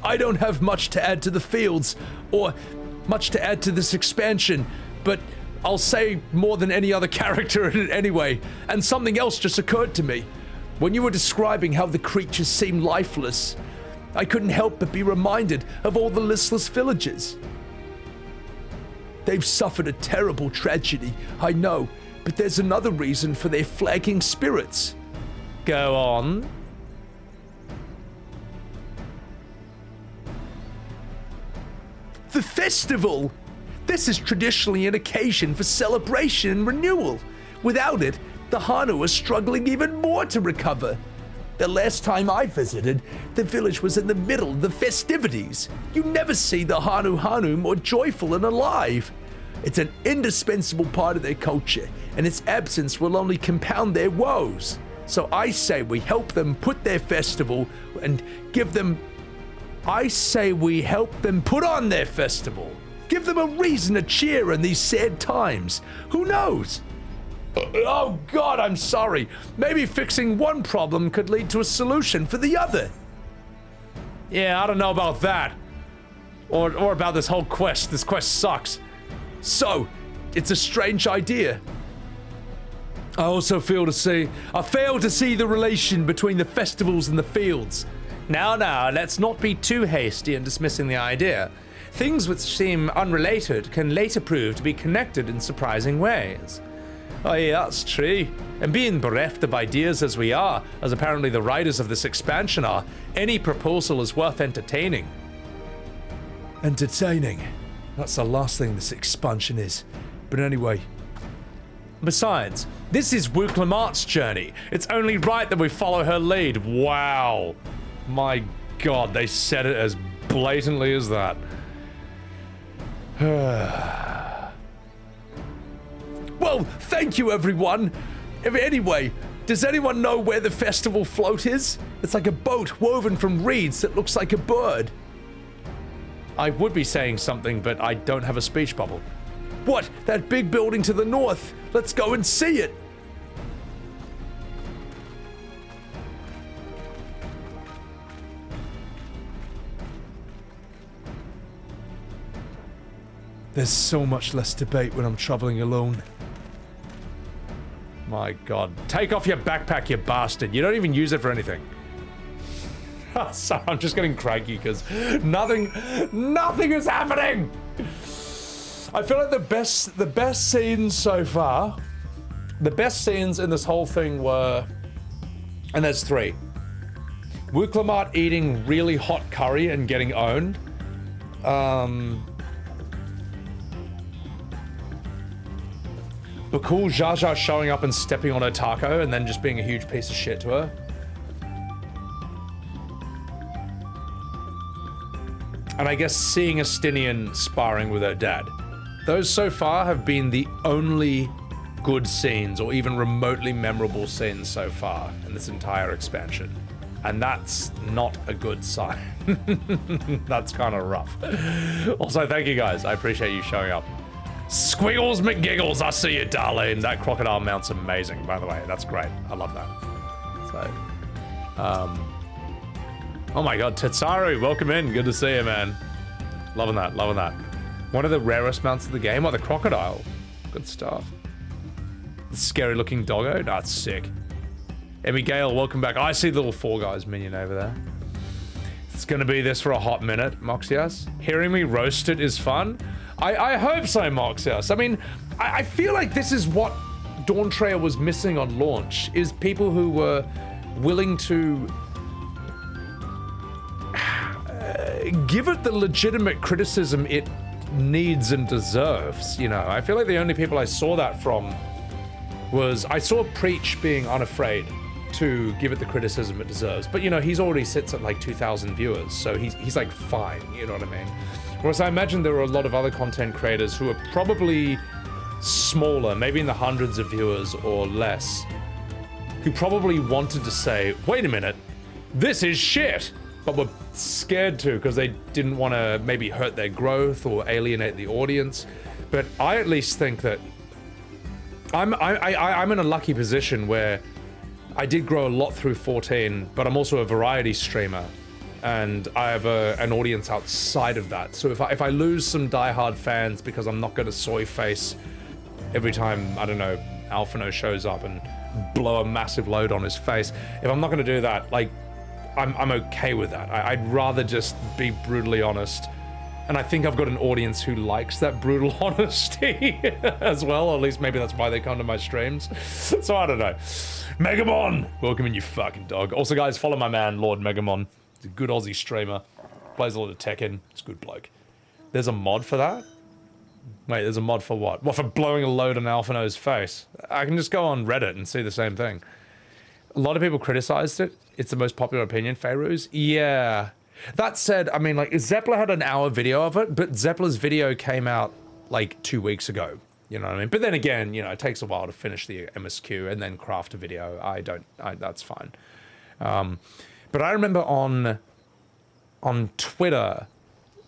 I don't have much to add to the fields, or much to add to this expansion, but I'll say more than any other character in it anyway, and something else just occurred to me. When you were describing how the creatures seem lifeless, I couldn't help but be reminded of all the listless villagers. They've suffered a terrible tragedy, I know, but there's another reason for their flagging spirits. Go on. The festival! This is traditionally an occasion for celebration and renewal. Without it, the Hanu are struggling even more to recover. The last time I visited, the village was in the middle of the festivities. You never see the Hanu more joyful and alive. It's an indispensable part of their culture, and its absence will only compound their woes. So I say we help them put their festival and give them... I say we help them put on their festival. Give them a reason to cheer in these sad times. Who knows? Oh God, I'm sorry. Maybe fixing one problem could lead to a solution for the other. Yeah, I don't know about that. Or about this whole quest. This quest sucks. So, it's a strange idea. I also fail to see the relation between the festivals and the fields. Now, let's not be too hasty in dismissing the idea. Things which seem unrelated can later prove to be connected in surprising ways. Oh yeah, that's true. And being bereft of ideas as we are, as apparently the writers of this expansion are, any proposal is worth entertaining. Entertaining? That's the last thing this expansion is. But anyway. Besides, this is Wuk Lamat's journey. It's only right that we follow her lead. Wow. My God, they said it as blatantly as that. Well, thank you, everyone. Anyway, does anyone know where the festival float is? It's like a boat woven from reeds that looks like a bird. I would be saying something, but I don't have a speech bubble. What? That big building to the north. Let's go and see it. There's so much less debate when I'm traveling alone. My God. Take off your backpack, you bastard. You don't even use it for anything. Sorry, I'm just getting cranky because nothing is happening. I feel like the best scenes so far, the best scenes in this whole thing were, and there's 3. Wuk Lamat eating really hot curry and getting owned. Bakool Jaja showing up and stepping on her taco and then just being a huge piece of shit to her. And I guess seeing Estinien sparring with her dad. Those so far have been the only good scenes or even remotely memorable scenes so far in this entire expansion. And that's not a good sign. That's kind of rough. Also, thank you guys. I appreciate you showing up. Squiggles McGiggles, I see you, darling. That crocodile mount's amazing, by the way. That's great. I love that. So, oh my God, Tetsaru, welcome in. Good to see you, man. Loving that, loving that. One of the rarest mounts of the game, the crocodile. Good stuff. The scary looking doggo, that's sick. Emmy Gale, welcome back. I see the little Four Guys minion over there. It's gonna be this for a hot minute, Moxias. Hearing me roast it is fun. I hope so, Moxias. I mean, I feel like this is what Dawntrail was missing on launch, is people who were willing to give it the legitimate criticism it needs and deserves, you know? I feel like the only people I saw that from was, I saw Preach being unafraid to give it the criticism it deserves, but you know, he's already sits at like 2,000 viewers, so he's like fine, you know what I mean? Whereas I imagine there were a lot of other content creators who are probably smaller, maybe in the hundreds of viewers or less, who probably wanted to say, wait a minute, this is shit, but were scared to because they didn't want to maybe hurt their growth or alienate the audience. But I at least think that I'm in a lucky position where I did grow a lot through 14, but I'm also a variety streamer, and I have an audience outside of that. So if I lose some diehard fans because I'm not going to soy face every time, I don't know, Alphinaud shows up and blow a massive load on his face, if I'm not going to do that, like, I'm okay with that. I'd rather just be brutally honest. And I think I've got an audience who likes that brutal honesty as well. Or at least maybe that's why they come to my streams. So I don't know. Megamon! Welcome in, you fucking dog. Also, guys, follow my man, Lord Megamon. He's a good Aussie streamer. Plays a lot of Tekken. He's a good bloke. There's a mod for that? Wait, there's a mod for what? What, for blowing a load on Alphinaud's face? I can just go on Reddit and see the same thing. A lot of people criticized it. It's the most popular opinion, Fairuz. Yeah. That said, I mean, like, Zeppler had an hour video of it, but Zeppler's video came out, like, 2 weeks ago. You know what I mean? But then again, you know, it takes a while to finish the MSQ and then craft a video. That's fine. But I remember on Twitter,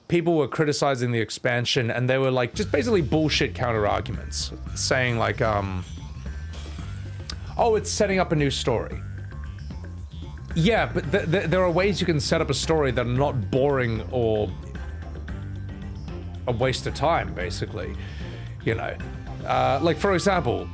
people were criticizing the expansion, and they were, like, just basically bullshit counter-arguments. Saying, like, oh, it's setting up a new story. Yeah, but there are ways you can set up a story that are not boring or a waste of time, basically. You know, like, for example,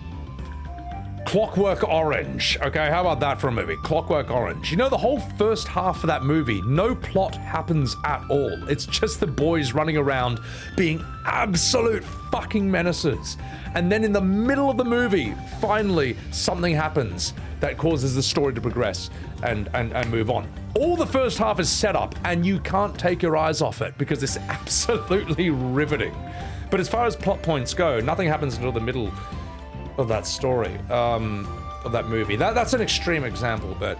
Clockwork Orange. Okay, how about that for a movie? Clockwork Orange. You know, the whole first half of that movie, no plot happens at all. It's just the boys running around being absolute fucking menaces. And then in the middle of the movie, finally, something happens that causes the story to progress and move on. All the first half is set up, and you can't take your eyes off it because it's absolutely riveting. But as far as plot points go, nothing happens until the middle of that story, of that movie. That's an extreme example, but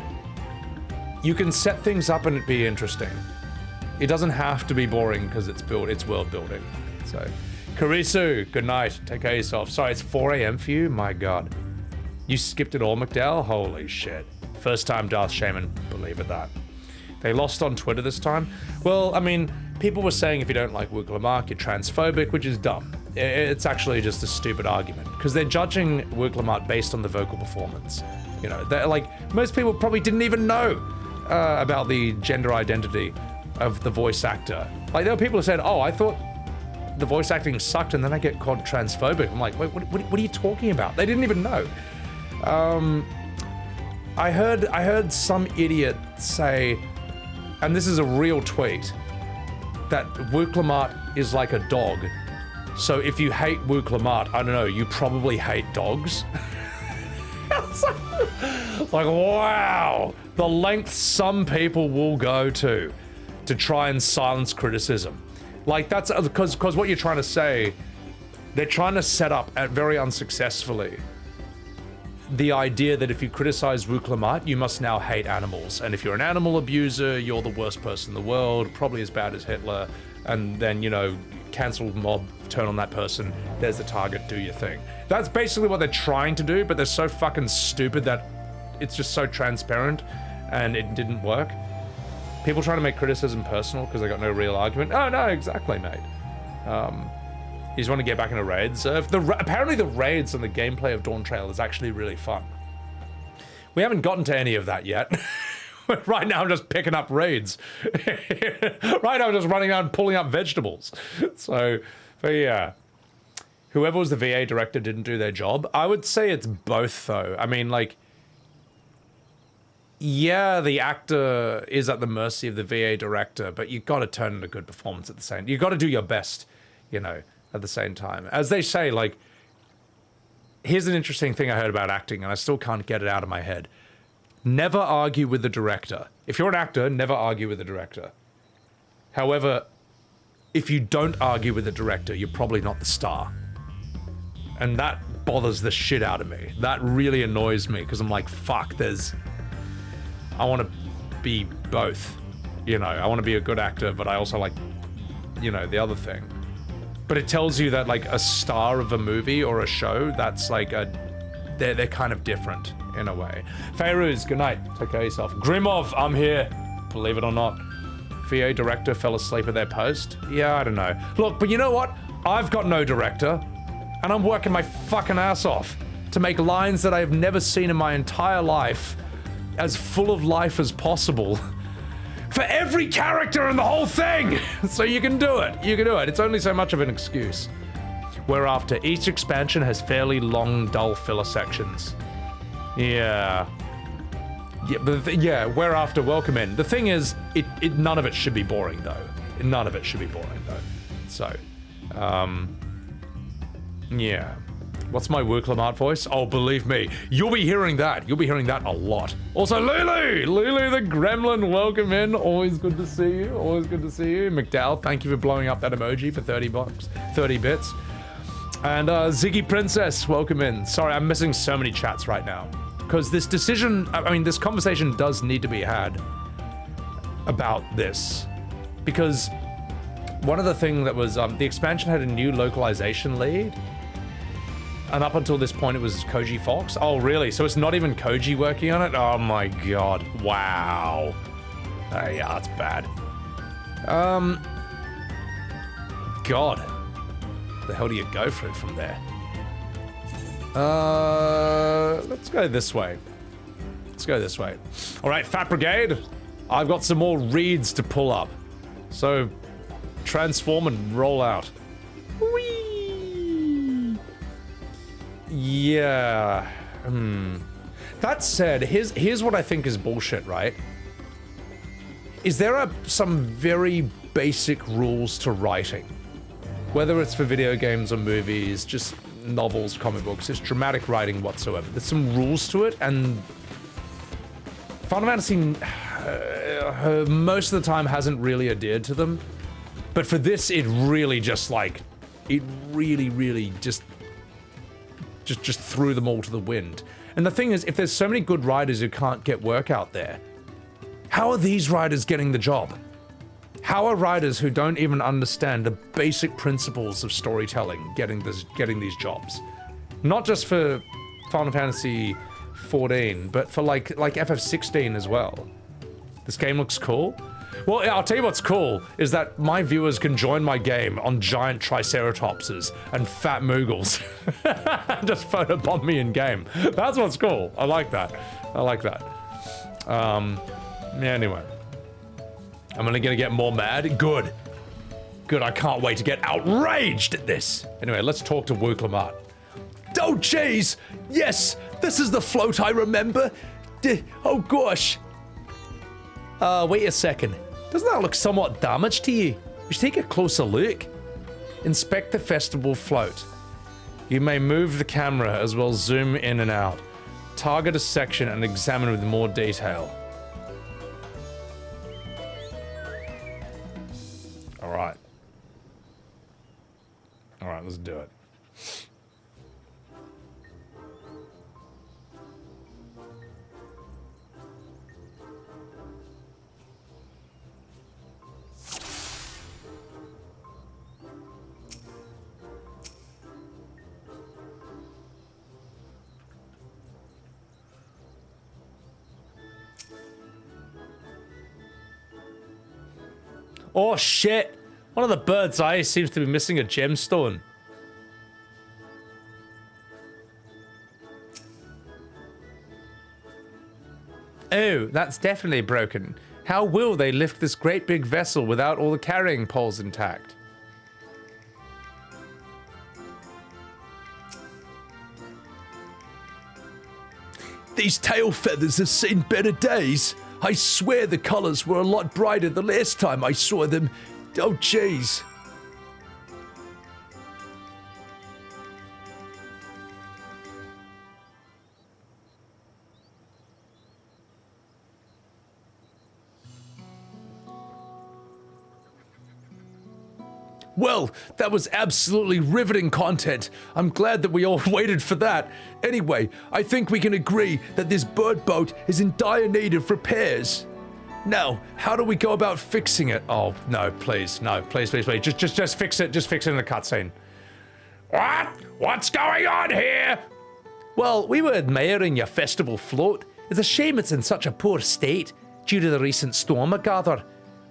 you can set things up and it be interesting. It doesn't have to be boring because it's world building. So, Karisu, good night. Take care of yourself. Sorry, it's 4 a.m. for you? My God. You skipped it all, McDowell? Holy shit. First time Darth Shaman, believe it that. They lost on Twitter this time. Well, I mean, people were saying if you don't like Wuk Lamat, you're transphobic, which is dumb. It's actually just a stupid argument because they're judging Wuk Lamat based on the vocal performance. You know, they're like, most people probably didn't even know about the gender identity of the voice actor. Like, there were people who said, oh, I thought the voice acting sucked, and then I get called transphobic. I'm like, wait, what are you talking about? They didn't even know. I heard some idiot say, and this is a real tweet, that Wuk Lamat is like a dog. So if you hate Wuk Lamat, I don't know, you probably hate dogs. It's like, wow, the length some people will go to try and silence criticism. Like, that's because what you're trying to say, they're trying to set up, very unsuccessfully, the idea that if you criticize Wuk Lamat, you must now hate animals. And if you're an animal abuser, you're the worst person in the world, probably as bad as Hitler. And then, you know, cancel mob, turn on that person, there's the target, do your thing. That's basically what they're trying to do, but they're so fucking stupid that it's just so transparent and it didn't work. People trying to make criticism personal because they got no real argument. Oh, no, exactly, mate. You just want to get back into raids. Apparently the raids and the gameplay of Dawntrail is actually really fun. We haven't gotten to any of that yet. Right now I'm just picking up raids. Right now I'm just running around pulling up vegetables. So, but yeah. Whoever was the VA director didn't do their job. I would say it's both though. I mean, like, yeah, the actor is at the mercy of the VA director, but you got to turn in a good performance at the same. You got to do your best, you know, at the same time. As they say, like, here's an interesting thing I heard about acting, and I still can't get it out of my head. Never argue with the director. If you're an actor, never argue with the director. However, if you don't argue with the director, you're probably not the star. And that bothers the shit out of me. That really annoys me, because I'm like, fuck, I want to be both. You know, I want to be a good actor, but I also like, you know, the other thing. But it tells you that, like, a star of a movie or a show, that's like they're kind of different in a way. Fairuz, good night. Take care of yourself. Grimov, I'm here. Believe it or not. VA director fell asleep at their post. Yeah, I don't know. Look, but you know what? I've got no director, and I'm working my fucking ass off to make lines that I've never seen in my entire life as full of life as possible. For every character in the whole thing! So you can do it. You can do it. It's only so much of an excuse. Whereafter each expansion has fairly long, dull filler sections. Yeah. Yeah, but whereafter welcome in. The thing is, none of it should be boring though. None of it should be boring though. So, yeah. What's my Wuk Lamat voice? Oh, believe me, you'll be hearing that. You'll be hearing that a lot. Also, Lulu the Gremlin, welcome in. Always good to see you. Always good to see you. McDowell, thank you for blowing up that emoji for 30 bits. And Ziggy Princess, welcome in. Sorry, I'm missing so many chats right now. Because this this conversation does need to be had about this. Because one of the things that was, the expansion had a new localization lead. And up until this point, it was Koji Fox. Oh, really? So it's not even Koji working on it? Oh my god. Wow. Yeah, that's bad. God. The hell do you go for it from there? Let's go this way. Let's go this way. All right, Fat Brigade. I've got some more reeds to pull up. So, transform and roll out. Whee! Yeah. That said, here's what I think is bullshit, right? Is there are some very basic rules to writing. Whether it's for video games or movies, just novels, comic books, just dramatic writing whatsoever. There's some rules to it, and Final Fantasy most of the time hasn't really adhered to them. But for this, it really just like, it really just threw them all to the wind. And the thing is, if there's so many good writers who can't get work out there, how are these writers getting the job? How are writers who don't even understand the basic principles of storytelling getting these jobs? Not just for Final Fantasy XIV, but for like FF16 as well. This game looks cool. Well, I'll tell you what's cool, is that my viewers can join my game on giant triceratopses and fat moogles. Just photobomb me in game. That's what's cool. I like that. I like that. Anyway. I'm gonna get more mad. Good. Good, I can't wait to get outraged at this. Anyway, let's talk to Wuk Lamat. Oh, jeez! Yes, this is the float I remember. Oh, gosh. Wait a second. Doesn't that look somewhat damaged to you? We should take a closer look. Inspect the festival float. You may move the camera as well as zoom in and out. Target a section and examine with more detail. Alright. Alright, let's do it. Oh shit! One of the bird's eyes seems to be missing a gemstone. Oh, that's definitely broken. How will they lift this great big vessel without all the carrying poles intact? These tail feathers have seen better days. I swear the colors were a lot brighter the last time I saw them. Oh, jeez. Well, that was absolutely riveting content. I'm glad that we all waited for that. Anyway, I think we can agree that this bird boat is in dire need of repairs. Now, how do we go about fixing it? Oh, no, please. No, please. Just fix it. Just fix it in the cutscene. What? What's going on here? Well, we were admiring your festival float. It's a shame it's in such a poor state due to the recent storm, I gather.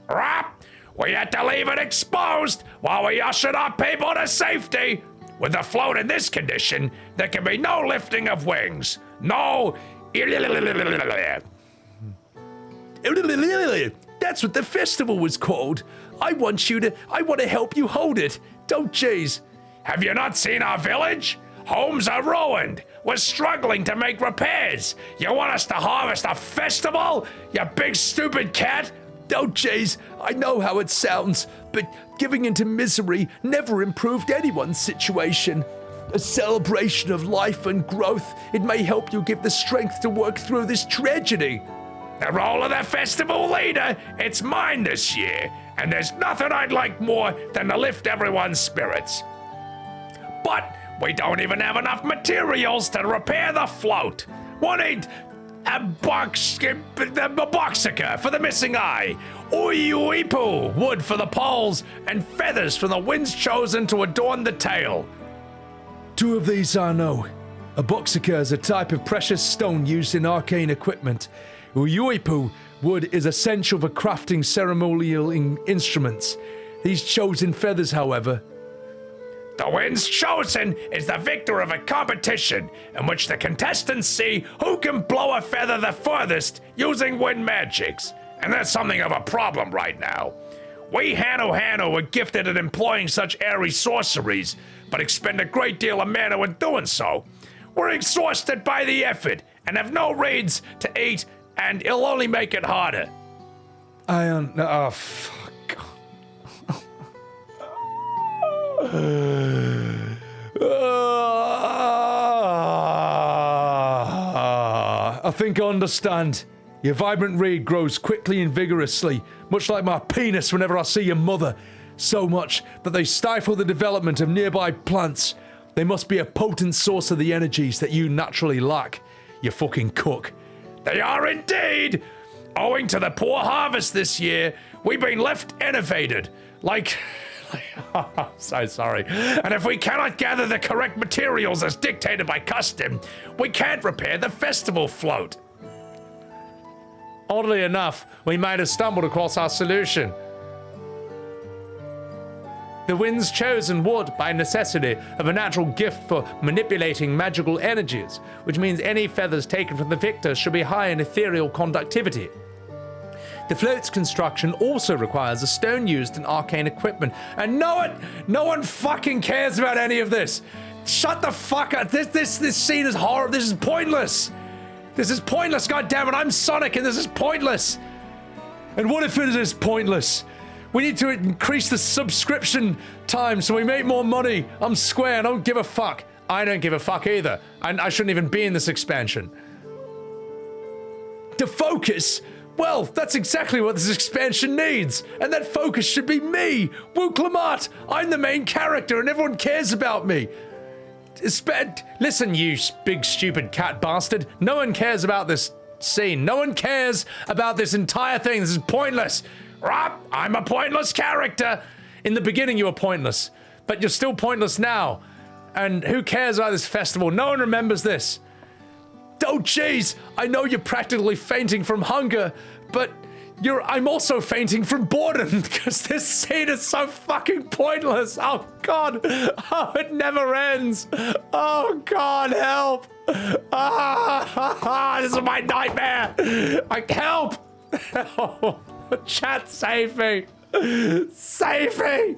Rap! We had to leave it exposed while we ushered our people to safety. With the float in this condition, there can be no lifting of wings. No. That's what the festival was called. I want to help you hold it. Don't jeez. Have you not seen our village? Homes are ruined. We're struggling to make repairs. You want us to harvest a festival? You big stupid cat? Oh, jeez, I know how it sounds, but giving into misery never improved anyone's situation. A celebration of life and growth, it may help you give the strength to work through this tragedy. The role of the festival leader, it's mine this year, and there's nothing I'd like more than to lift everyone's spirits. But we don't even have enough materials to repair the float. We'll need a boxica for the missing eye, uiuipu, wood for the poles, and feathers from the winds chosen to adorn the tail. 2 of these I know. A boxica is a type of precious stone used in arcane equipment. Uiuipu wood is essential for crafting ceremonial instruments. These chosen feathers, however, the wind's chosen is the victor of a competition in which the contestants see who can blow a feather the furthest using wind magics. And that's something of a problem right now. We Hanu are gifted at employing such airy sorceries, but expend a great deal of mana in doing so. We're exhausted by the effort and have no reeds to eat, and it'll only make it harder. Oh, fuck. I think I understand. Your vibrant reed grows quickly and vigorously, much like my penis whenever I see your mother. So much that they stifle the development of nearby plants. They must be a potent source of the energies that you naturally lack, you fucking cook. They are indeed! Owing to the poor harvest this year, we've been left innovated. I'm so sorry. And if we cannot gather the correct materials as dictated by custom, we can't repair the festival float. Oddly enough, we might have stumbled across our solution. The wind's chosen wood by necessity of a natural gift for manipulating magical energies, which means any feathers taken from the victor should be high in ethereal conductivity. The float's construction also requires a stone used in arcane equipment, and no one fucking cares about any of this. Shut the fuck up. This scene is horrible. This is pointless. This is pointless, goddammit. I'm Sonic and this is pointless. And what if it is pointless? We need to increase the subscription time so we make more money. I'm Square, I don't give a fuck. I don't give a fuck either. I shouldn't even be in this expansion. The focus? Well, that's exactly what this expansion needs. And that focus should be me, Wuk Lamat. I'm the main character and everyone cares about me. Listen, you big stupid cat bastard. No one cares about this scene. No one cares about this entire thing. This is pointless. Rob, I'm a pointless character. In the beginning, you were pointless, but you're still pointless now. And who cares about this festival? No one remembers this. Oh, jeez, I know you're practically fainting from hunger, but I'm also fainting from boredom because this scene is so fucking pointless. Oh, God. Oh, it never ends. Oh, God, help. This is my nightmare. Help. Help. Chat, save me. Save me.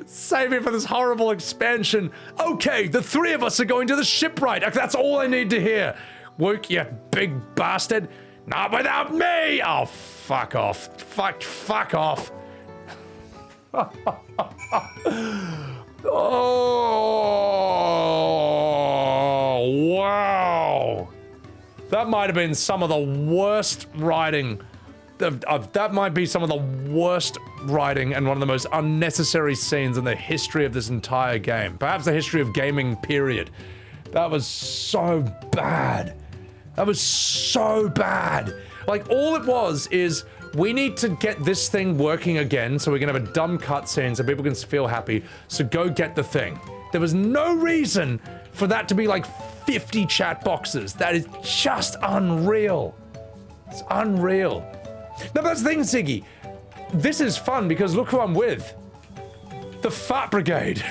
Save me from this horrible expansion. Okay, the three of us are going to the shipwright. That's all I need to hear. Wuk, you big bastard. Not without me. Oh, fuck off. Fuck off. Oh, wow. That might have been some of the worst writing. That might be some of the worst writing and one of the most unnecessary scenes in the history of this entire game. Perhaps the history of gaming, period. That was so bad. That was so bad. Like, all it was is, we need to get this thing working again so we can have a dumb cutscene so people can feel happy, so go get the thing. There was no reason for that to be like 50 chat boxes. That is just unreal. It's unreal. No, that's the thing, Ziggy. This is fun because look who I'm with. The Fat Brigade.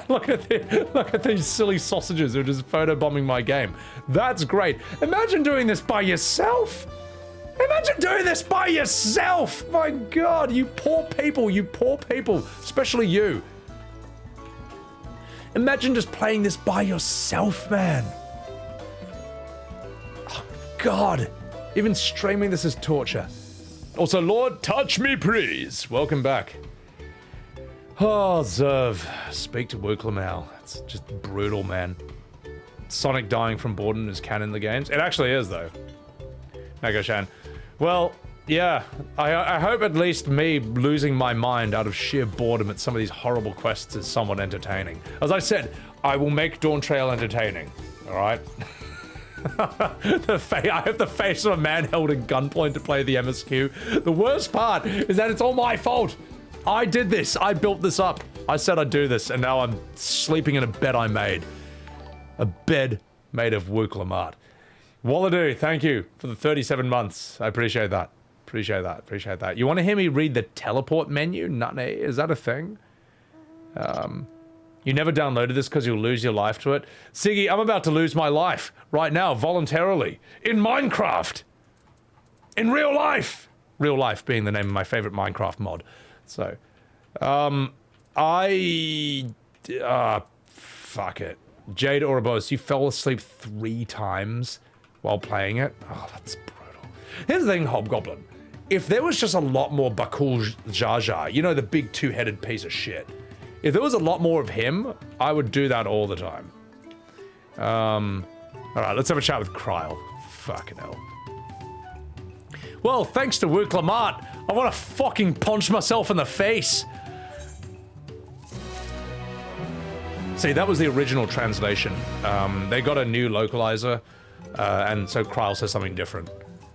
look at these silly sausages who are just photobombing my game. That's great. Imagine doing this by yourself. Imagine doing this by yourself. My God, you poor people, especially you. Imagine just playing this by yourself, man. Oh, God. Even streaming this is torture. Also, Lord, touch me, please. Welcome back. Oh, Zerv. Speak to Wuk Lamat. It's just brutal, man. Sonic dying from boredom is canon in the games. It actually is, though. Nagoshan. Well, yeah. I hope at least me losing my mind out of sheer boredom at some of these horrible quests is somewhat entertaining. As I said, I will make Dawntrail entertaining. All right? I have the face of a man held at gunpoint to play the MSQ. The worst part is that it's all my fault. I did this. I built this up. I said I'd do this, and now I'm sleeping in a bed I made. A bed made of Wuk Lamat. Walladoo, thank you for the 37 months. I appreciate that. Appreciate that. You want to hear me read the teleport menu? Nutney, is that a thing? You never downloaded this because you'll lose your life to it? Siggy, I'm about to lose my life right now, voluntarily. In Minecraft! In real life! Real life being the name of my favorite Minecraft mod. So, fuck it. Jade Ouroboros, you fell asleep 3 times while playing it? Oh, that's brutal. Here's the thing, Hobgoblin. If there was just a lot more Bakool Jaja, you know, the big 2-headed piece of shit. If there was a lot more of him, I would do that all the time. Alright, let's have a chat with Krile. Fucking hell. Well, thanks to Wuk Lamat, I want to fucking punch myself in the face. See, that was the original translation. They got a new localizer, and so Krile says something different.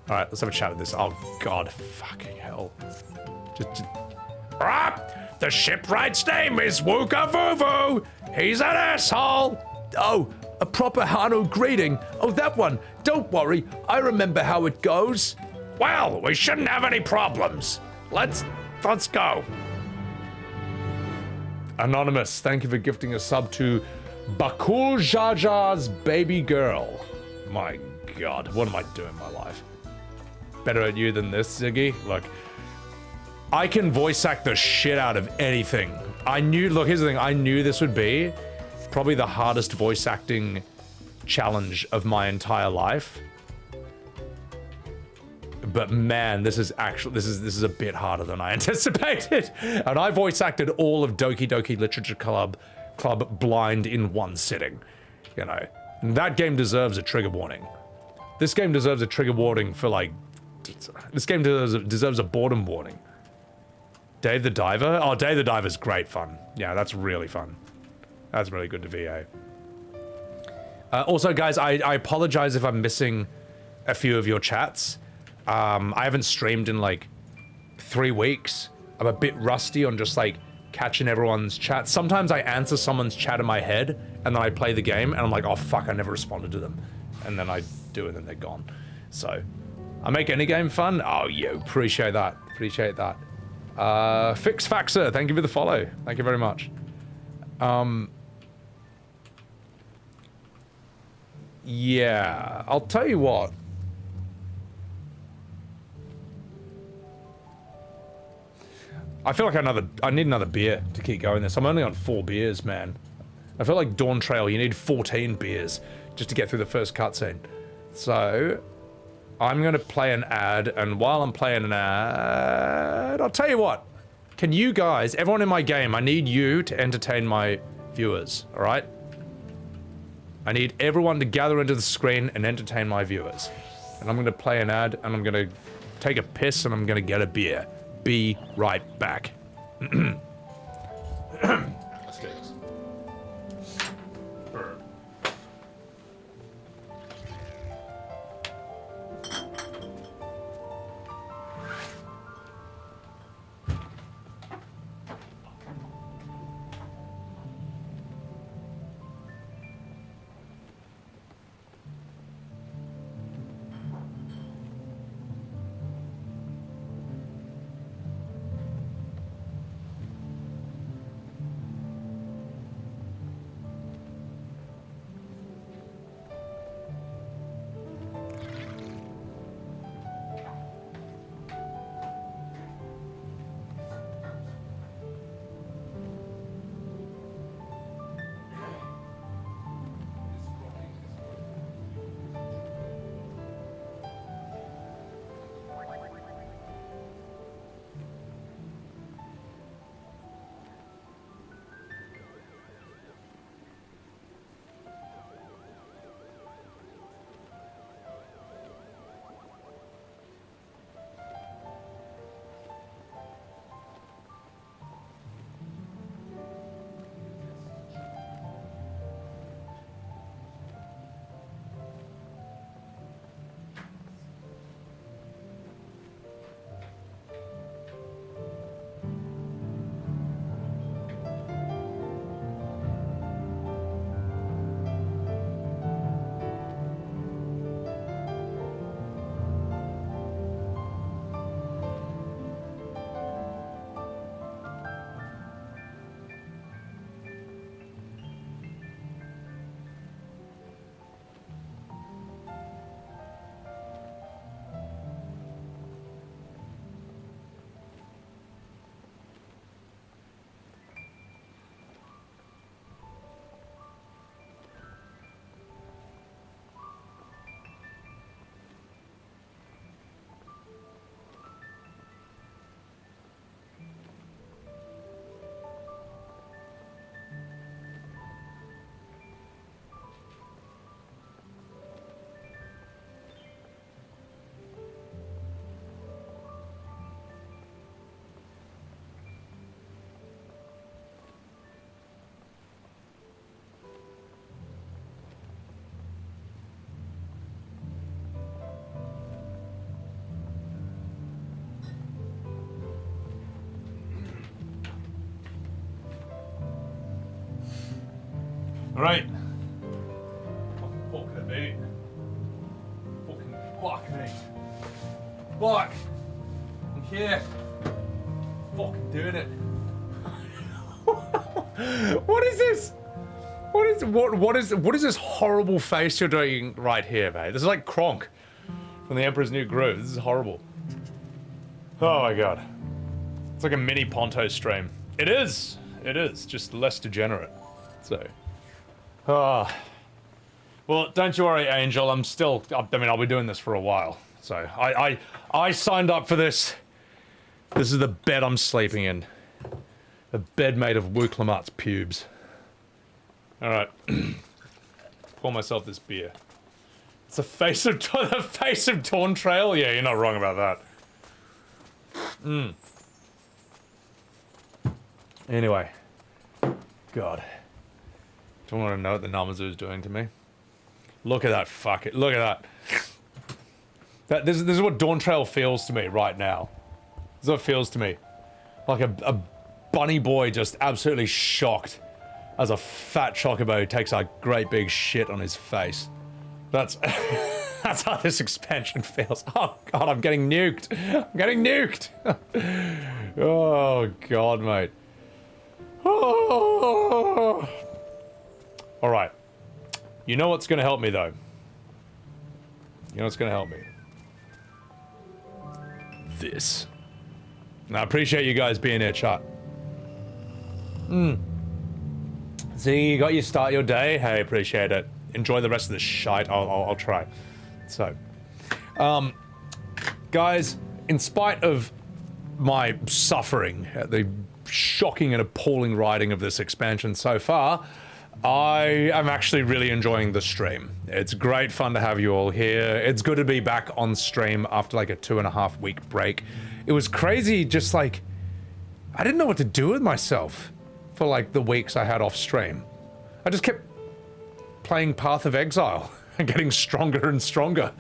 Alright, let's have a chat with this. Oh god, fucking hell. Just... The shipwright's name is Wukavuvu. He's an asshole. Oh, a proper Hano greeting. Oh, that one. Don't worry, I remember how it goes. Well, we shouldn't have any problems. Let's go. Anonymous, thank you for gifting a sub to Bakool Jaja's baby girl. My god, what am I doing in my life? Better at you than this, Ziggy? Look, I can voice act the shit out of anything. Look, here's the thing, I knew this would be probably the hardest voice acting challenge of my entire life. But man, this is a bit harder than I anticipated. And I voice acted all of Doki Doki Literature Club blind in one sitting. You know, and that game deserves a trigger warning. This game deserves a trigger warning for like, this game deserves a boredom warning. Dave the Diver? Oh, Dave the Diver's great fun. Yeah, that's really fun. That's really good to VA. Also, guys, I apologize if I'm missing a few of your chats. I haven't streamed in like 3 weeks. I'm a bit rusty on just like catching everyone's chat. Sometimes I answer someone's chat in my head and then I play the game and I'm like, oh fuck, I never responded to them. And then I do it and they're gone. So, I make any game fun? Oh, yeah, appreciate that. Appreciate that. Fix Faxer, thank you for the follow. Thank you very much. Yeah, I'll tell you what. I feel like I need another beer to keep going this. I'm only on 4 beers, man. I feel like Dawntrail, you need 14 beers just to get through the first cutscene. So, I'm gonna play an ad, and while I'm playing an ad, I'll tell you what. Can you guys, everyone in my game, I need you to entertain my viewers, alright? I need everyone to gather into the screen and entertain my viewers. And I'm gonna play an ad, and I'm gonna take a piss, and I'm gonna get a beer. Be right back. Let's do this. Alright. Fucking me. Fucking fuck me. Fuck. I'm here. Fucking doing it. What is this? What is this horrible face you're doing right here, mate? This is like Gronk from The Emperor's New Groove. This is horrible. Oh my god. It's like a mini Ponto stream. It is, just less degenerate. So. Well, don't you worry, Angel. I'll be doing this for a while. So, I signed up for this. This is the bed I'm sleeping in. A bed made of Wuk Lamat's pubes. Alright. Pour myself this beer. It's the face of Dawntrail? Yeah, you're not wrong about that. Anyway. God. Don't want to know what the Namazu's doing to me. Look at that, fuck it. Look at that. This is what Dawntrail feels to me right now. This is what it feels to me. Like a bunny boy just absolutely shocked as a fat chocobo takes a great big shit on his face. That's that's how this expansion feels. Oh god, I'm getting nuked. I'm getting nuked. Oh god, mate. Oh. All right. You know what's gonna help me though? You know what's gonna help me? This. And I appreciate you guys being here, chat. See, you got your start your day. Hey, appreciate it. Enjoy the rest of the shite. I'll try. So, guys, in spite of my suffering at the shocking and appalling writing of this expansion so far, I am actually really enjoying the stream. It's great fun to have you all here. It's good to be back on stream after like a 2.5 week break. It was crazy, just like, I didn't know what to do with myself for like the weeks I had off stream. I just kept playing Path of Exile and getting stronger and stronger.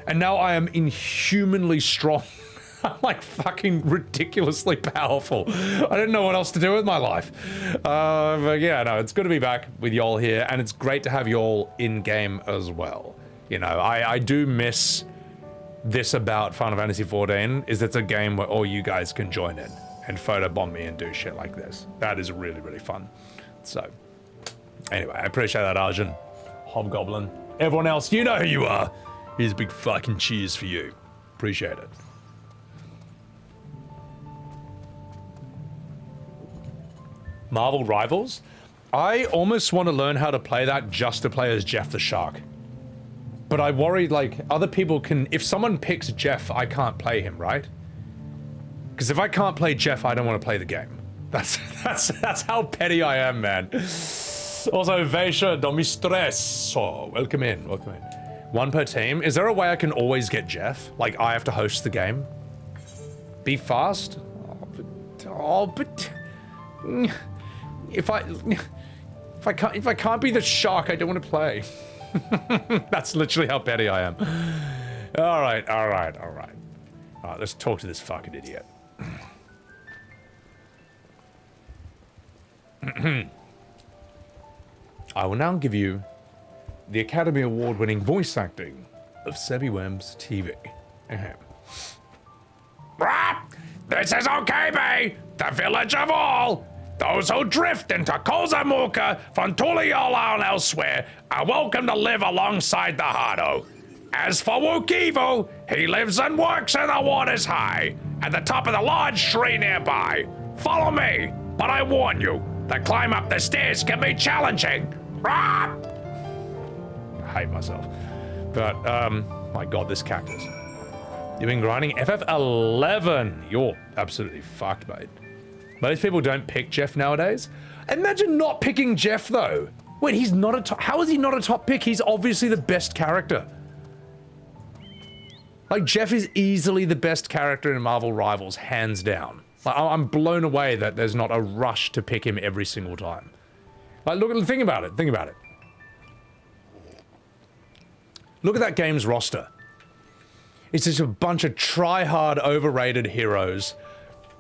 And now I am inhumanly strong. I'm like fucking ridiculously powerful. I didn't know what else to do with my life. But yeah, no, it's good to be back with y'all here, and it's great to have y'all in-game as well. You know, I do miss this about Final Fantasy XIV, is it's a game where all you guys can join in and photobomb me and do shit like this. That is really, really fun. So, anyway, I appreciate that, Arjun, Hobgoblin. Everyone else, you know who you are. Here's a big fucking cheers for you. Appreciate it. Marvel Rivals? I almost want to learn how to play that just to play as Jeff the Shark. But I worry, like, other people can... If someone picks Jeff, I can't play him, right? Because if I can't play Jeff, I don't want to play the game. That's how petty I am, man. Also, Vesha, don't be stressed. So, welcome in, welcome in. One per team. Is there a way I can always get Jeff? Like, I have to host the game? Be fast? But... If I can't be the shark, I don't want to play. That's literally how petty I am. Alright, let's talk to this fucking idiot. I will now give you the Academy Award-winning voice acting of Sebbywebz TV. This is Okabe, the village of all. Those who drift into Kozamuka from Tuliola and elsewhere are welcome to live alongside the Hado. As for Wukivu, he lives and works in the waters high, at the top of the large tree nearby. Follow me, but I warn you, the climb up the stairs can be challenging. I hate myself. But, my god, this cactus. You've been grinding FF11. You're absolutely fucked, mate. Most people don't pick Jeff nowadays. Imagine not picking Jeff, though. Wait, he's not a top... How is he not a top pick? He's obviously the best character. Like, Jeff is easily the best character in Marvel Rivals, hands down. Like, I'm blown away that there's not a rush to pick him every single time. Like, think about it. Look at that game's roster. It's just a bunch of try-hard, overrated heroes.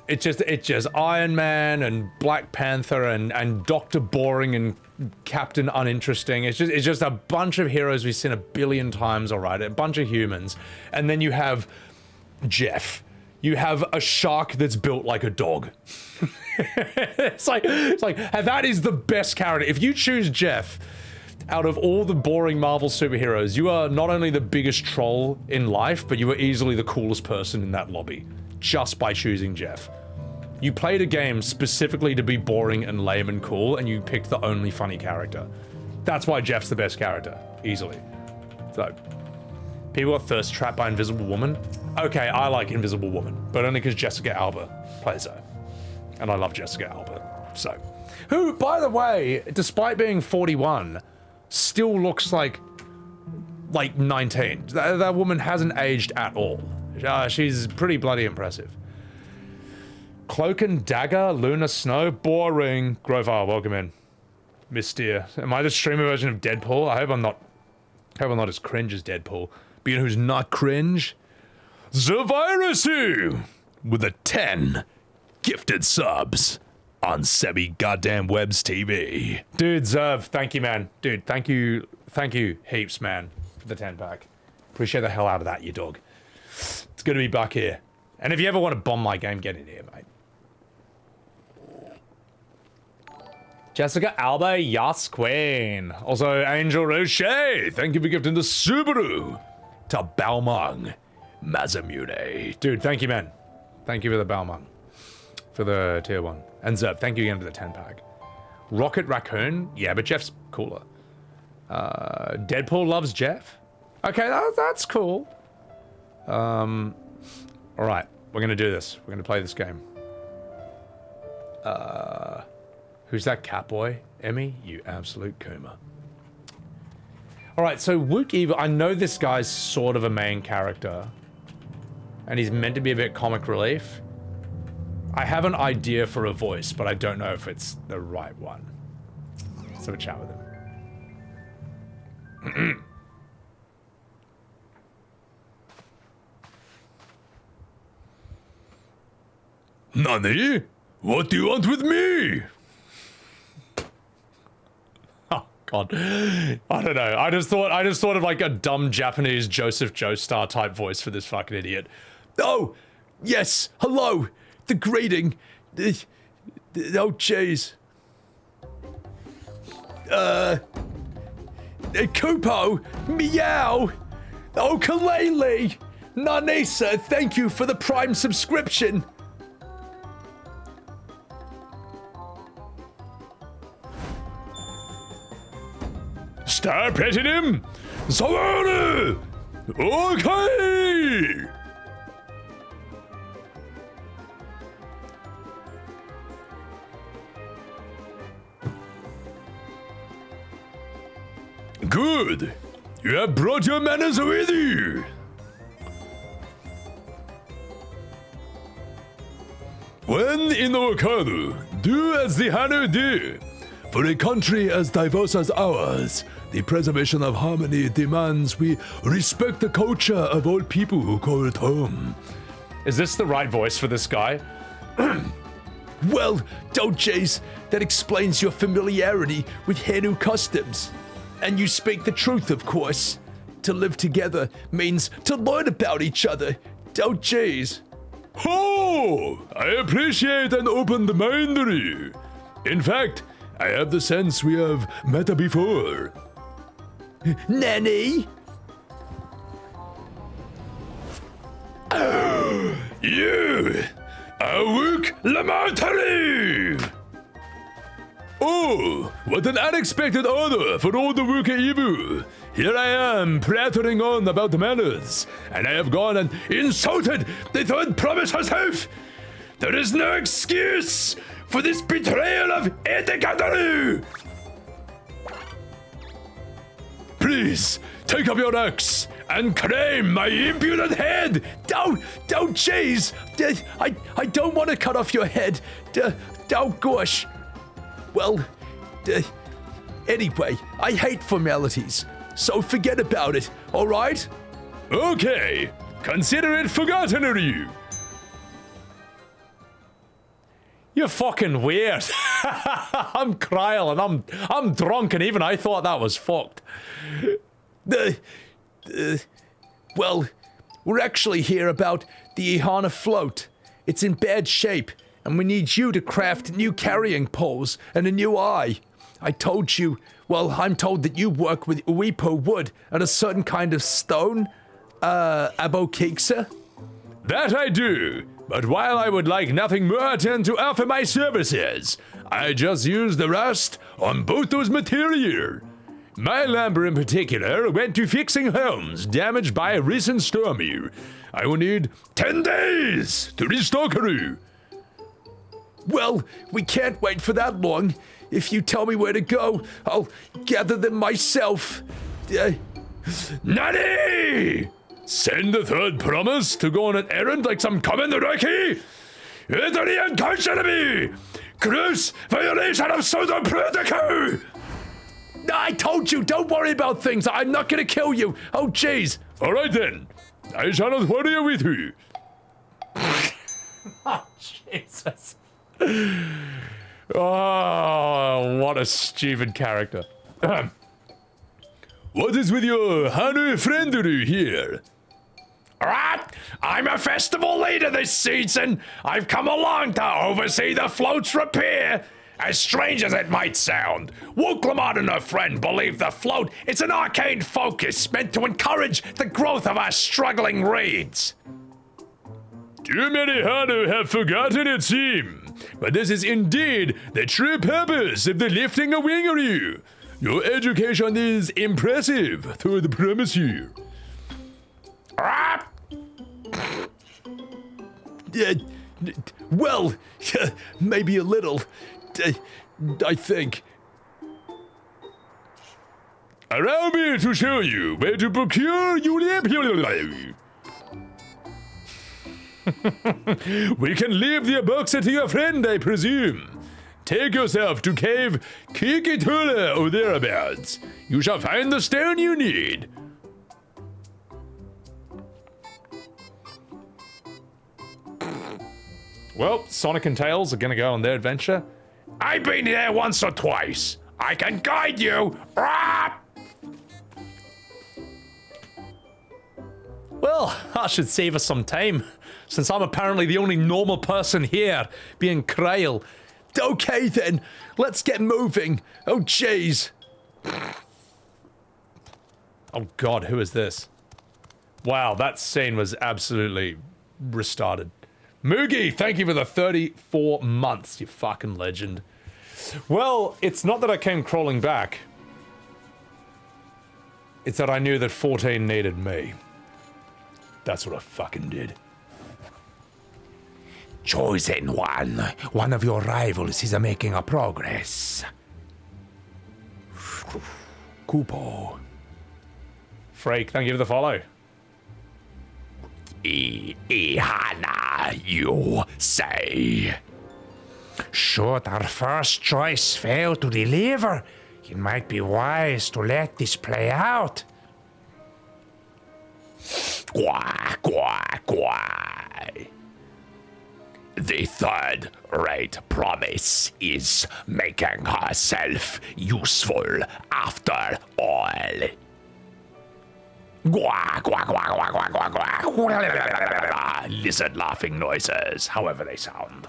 It's just Iron Man and Black Panther and Dr. Boring and captain uninteresting. It's just a bunch of heroes we've seen a billion times, alright? A bunch of humans. And then you have Jeff. You have a shark that's built like a dog. it's like that is the best character. If you choose Jeff, out of all the boring Marvel superheroes, you are not only the biggest troll in life, but you are easily the coolest person in that lobby. Just by choosing Jeff. You played a game specifically to be boring and lame and cool, and you picked the only funny character. That's why Jeff's the best character. Easily. So, people are thirst trapped by Invisible Woman. Okay, I like Invisible Woman, but only because Jessica Alba plays her. And I love Jessica Alba. So, who, by the way, despite being 41, still looks like 19. That woman hasn't aged at all. She's pretty bloody impressive. Cloak and Dagger, Luna Snow, boring. Grovar, welcome in. Mystere. Am I the streamer version of Deadpool? I hope I'm not as cringe as Deadpool. But you know who's not cringe? Zevirusy! With a 10 gifted subs on Sebbywebz TV. Dude, Zerv, thank you, man. Dude, thank you heaps, man, for the 10 pack. Appreciate the hell out of that, you dog. It's good to be back here. And if you ever want to bomb my game, get in here, mate. Jessica Alba, Yas Queen. Also, Angel Roche, thank you for gifting the Subaru to Balmung Mazamune. Dude, thank you, man. Thank you for the Balmung. For the tier 1. And Zerb, thank you again for the 10 pack. Rocket Raccoon? Yeah, but Jeff's cooler. Deadpool loves Jeff? Okay, that's cool. Alright, we're gonna do this. We're gonna play this game. Who's that cat boy? Emmy? You absolute Kuma. Alright, so Wuk Evil, I know this guy's sort of a main character. And he's meant to be a bit comic relief. I have an idea for a voice, but I don't know if it's the right one. Let's have a chat with him. Nani? What do you want with me? Oh God, I don't know. I just thought of like a dumb Japanese Joseph Joestar type voice for this fucking idiot. Oh, yes, hello. The greeting. Oh, jeez. Kupo, meow. Oh, Kalele. Nanesa, thank you for the Prime subscription. Start petting him! Savannah! Okay! Good! You have brought your manners with you! When in Okado, do as the Hanu do. For a country as diverse as ours, the preservation of harmony demands we respect the culture of all people who call it home. Is this the right voice for this guy? Well, don't chase. That explains your familiarity with Hanu customs. And you speak the truth, of course. To live together means to learn about each other. Don't chase. Oh, I appreciate an open mind. In fact, I have the sense we have met before. Nanny? You! Wuk Lamat! Oh, what an unexpected honor for all the Wuk Evil. Here I am, prattling on about manners, and I have gone and insulted the third promise herself. There is no excuse for this betrayal of etiquette. Please, take up your axe and claim my impudent head. Don't chase. I don't want to cut off your head. Oh gosh. Well, anyway, I hate formalities, so forget about it, alright? Okay, consider it forgotten, you. You're fucking weird. I'm Krile and I'm drunk, and even I thought that was fucked. Well, we're actually here about the Ihana float. It's in bad shape, and we need you to craft new carrying poles and a new eye. I told you, well, I'm told that you work with Uipo wood and a certain kind of stone, abokiksa? That I do, but while I would like nothing more than to offer my services, I just use the rust on both those material. My lumber in particular went to fixing homes damaged by a recent storm here. I will need 10 days to restock her. Well, we can't wait for that long. If you tell me where to go, I'll gather them myself. Nani! Send the third promise to go on an errand like some common rookie? Italy unconscionable! Gross violation of Southern Protocol! I told you, don't worry about things. I'm not gonna kill you. Oh, jeez. All right then. I shall not worry with you. Oh, Jesus. Oh, what a stupid character. What is with your Hanu friendery here? Alright, I'm a festival leader this season. I've come along to oversee the float's repair. As strange as it might sound, Wuk Lamat and her friend believe the float is an arcane focus meant to encourage the growth of our struggling raids. Too many Hanu have forgotten it seems, but this is indeed the true purpose of the lifting a wingaroo. Your education is impressive, through the promise you. Well, maybe a little. I think. Allow me to show you where to procure Urianger. We can leave the box to your friend, I presume. Take yourself to cave Kikitula or thereabouts. You shall find the stone you need. Well, Sonic and Tails are gonna go on their adventure. I've been there once or twice. I can guide you. Well, I should save us some time, since I'm apparently the only normal person here, being Krile. Okay then, let's get moving. Oh jeez. Oh god, who is this? Wow, that scene was absolutely restarted. Moogie, thank you for the 34 months, you fucking legend. Well, it's not that I came crawling back. It's that I knew that 14 needed me. That's what I fucking did. Chosen one of your rivals is making a progress. Kupo. Freak, thank you for the follow. Ihana, you say? Should our first choice fail to deliver, it might be wise to let this play out. Quack, quack, quack. The third-rate promise is making herself useful after all. Quack, quack, quack, quack, quack, quack, quack. Lizard laughing noises, however they sound.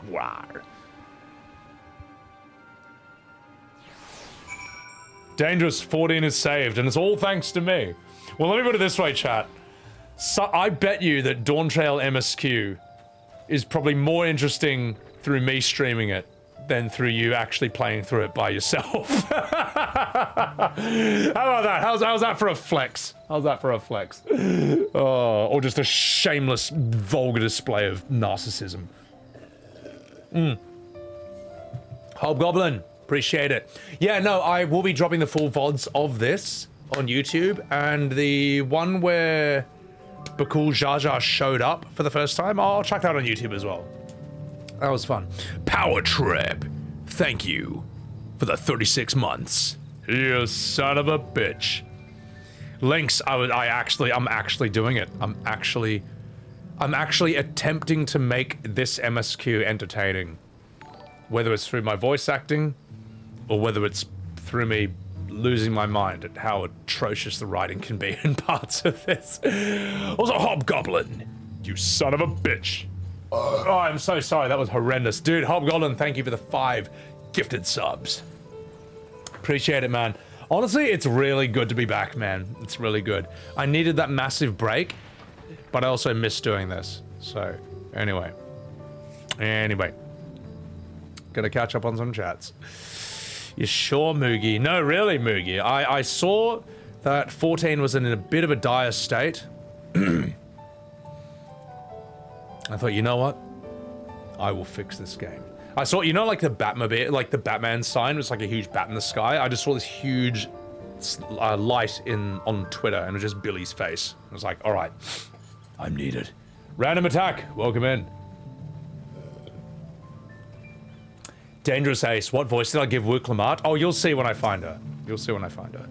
Dangerous 14 is saved, and it's all thanks to me. Well, let me put it this way, chat. So, I bet you that Dawntrail MSQ is probably more interesting through me streaming it than through you actually playing through it by yourself. How about that? How's that for a flex? How's that for a flex? Oh, or just a shameless, vulgar display of narcissism. Hobgoblin, appreciate it. Yeah, no, I will be dropping the full VODs of this on YouTube, and the one where Bakool Jaja showed up for the first time, I'll check that on YouTube as well. That was fun. Power Trip, thank you for the 36 months. You son of a bitch. Lynx, I'm actually doing it. I'm actually attempting to make this MSQ entertaining. Whether it's through my voice acting, or whether it's through me losing my mind at how atrocious the writing can be in parts of this. Also, Hobgoblin, you son of a bitch. Oh, I'm so sorry, that was horrendous. Dude, Hobgoblin, thank you for the 5 gifted subs. Appreciate it, man. Honestly, it's really good to be back, man. It's really good. I needed that massive break, but I also miss doing this. So, anyway. Gotta catch up on some chats. You sure, Moogie? No, really, Moogie. I saw that 14 was in a bit of a dire state. I thought, you know what? I will fix this game. I saw, you know, like the Batmobile, like the Batman sign was like a huge bat in the sky. I just saw this huge light on Twitter, and it was just Billy's face. I was like, all right, I'm needed. Random attack. Welcome in. Dangerous Ace. What voice did I give Wuk Lamat? Oh, you'll see when I find her. You'll see when I find her.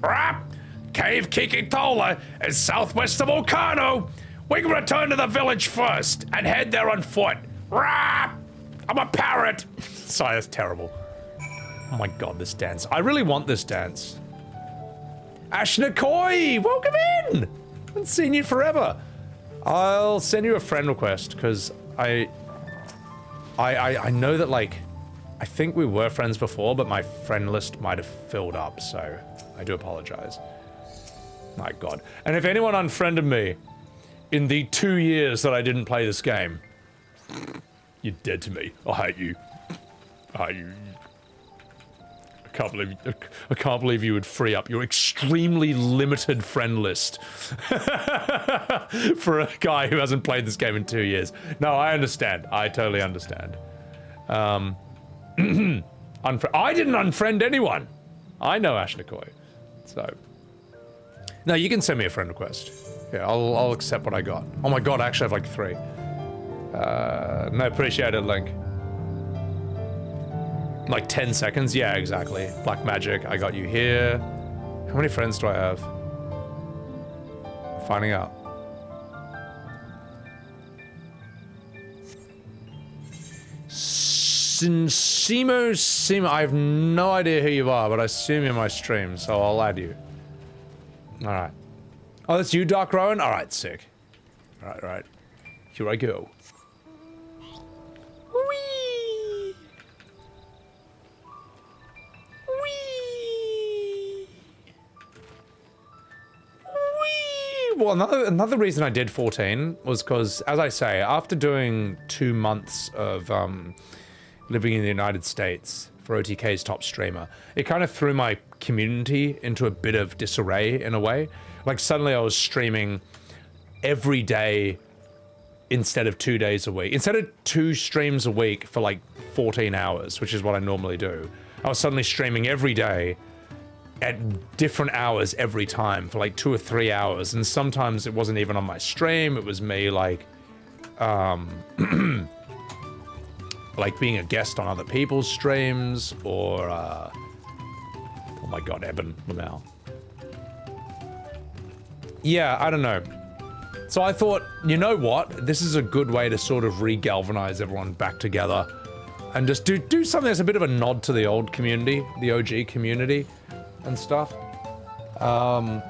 Rap! Cave Kikitola is southwest of Okano. We can return to the village first and head there on foot. Rap! I'm a parrot. Sorry, that's terrible. Oh my god, this dance. I really want this dance. Ashnakoi, welcome in! I haven't seen you forever. I'll send you a friend request, because I know that, like, I think we were friends before, but my friend list might have filled up, so I do apologize. My god. And if anyone unfriended me in the 2 years that I didn't play this game, you're dead to me. I hate you. I hate you. I can't believe you would free up your extremely limited friend list for a guy who hasn't played this game in 2 years. No, I understand. I totally understand. I didn't unfriend anyone. I know Ashnakoi. So. No, you can send me a friend request. Yeah, I'll accept what I got. Oh my god, I actually have like 3. No, appreciate it, Link. Like 10 seconds? Yeah, exactly. Black Magic, I got you here. How many friends do I have? Finding out. Simo, I have no idea who you are, but I assume you're my stream, so I'll add you. Alright. Oh, that's you, Dark Rowan? Alright, sick. Alright. Here I go. Whee! Whee! Whee! Well, another reason I did 14 was because, as I say, after doing 2 months of living in the United States for OTK's top streamer, it kind of threw my community into a bit of disarray in a way. Like, suddenly I was streaming every day instead of 2 days a week. Instead of 2 streams a week for like 14 hours, which is what I normally do, I was suddenly streaming every day at different hours every time for like 2 or 3 hours. And sometimes it wasn't even on my stream, it was me like, like being a guest on other people's streams, or, oh my god, Eben Lamau. Yeah, I don't know. So I thought, you know what? This is a good way to sort of re-galvanize everyone back together and just do something that's a bit of a nod to the old community, the OG community and stuff. Oh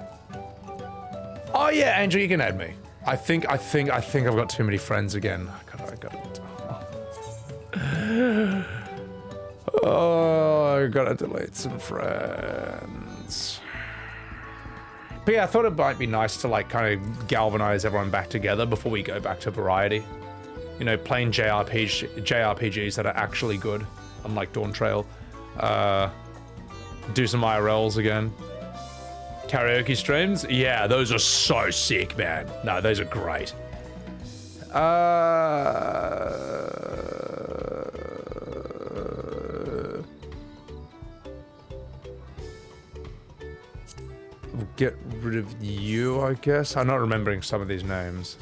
yeah, Angel, you can add me. I think I've got too many friends again. I gotta delete some friends. But yeah, I thought it might be nice to like kind of galvanize everyone back together before we go back to variety. You know, playing JRPGs that are actually good, unlike Dawntrail. Do some IRLs again. Karaoke streams? Yeah, those are so sick, man. No, those are great. Get rid of you, I guess. I'm not remembering some of these names.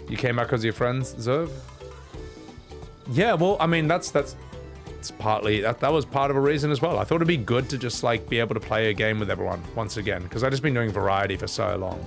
You came back because of your friends, Zerv? Yeah, well, I mean, it's partly, that was part of a reason as well. I thought it'd be good to just, like, be able to play a game with everyone once again, because I've just been doing variety for so long.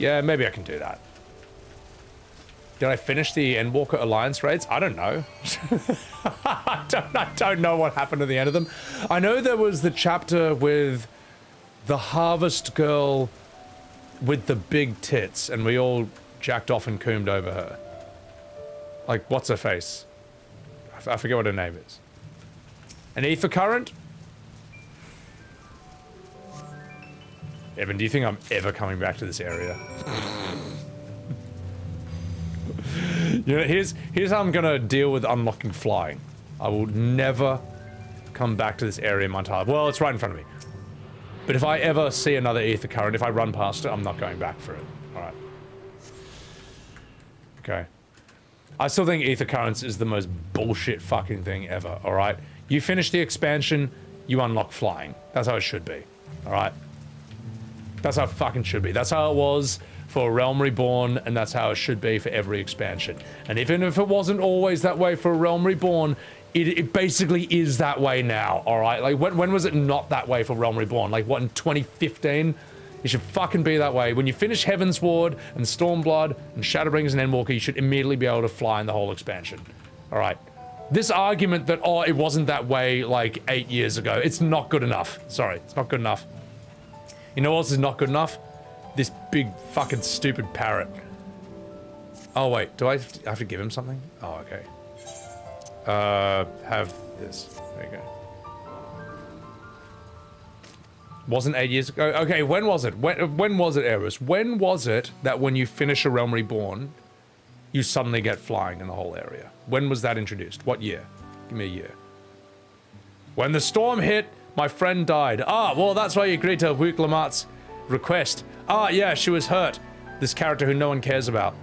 Yeah, maybe I can do that. Did I finish the Endwalker Alliance raids? I don't know. I don't know what happened at the end of them. I know there was the chapter with the Harvest Girl with the big tits, and we all jacked off and coomed over her. Like, what's her face? I forget what her name is. An Ether Current? Evan, do you think I'm ever coming back to this area? You know, here's how I'm gonna deal with unlocking flying. I will never come back to this area in my entire life. Well, it's right in front of me. But if I ever see another Ether Current, if I run past it, I'm not going back for it. Alright. Okay. I still think Ether Currents is the most bullshit fucking thing ever, alright? You finish the expansion, you unlock flying. That's how it should be. Alright? That's how it fucking should be. That's how it was for Realm Reborn, and that's how it should be for every expansion. And even if it wasn't always that way for Realm Reborn, it basically is that way now, alright? Like, when was it not that way for Realm Reborn? Like, what, in 2015? It should fucking be that way. When you finish Heaven's Ward, and Stormblood, and Shadowbringers and Endwalker, you should immediately be able to fly in the whole expansion. Alright? This argument that, oh, it wasn't that way, like, 8 years ago, it's not good enough. Sorry, it's not good enough. You know what else is not good enough? This big fucking stupid parrot. Oh wait, do I have to give him something? Oh, okay. Have this. There you go. Wasn't 8 years ago? Okay, when was it? When was it, Eris? When was it that when you finish a Realm Reborn, you suddenly get flying in the whole area? When was that introduced? What year? Give me a year. When the storm hit, my friend died. Ah, well, that's why you agreed to Wuk Lamat's request. Ah, yeah, she was hurt. This character who no one cares about.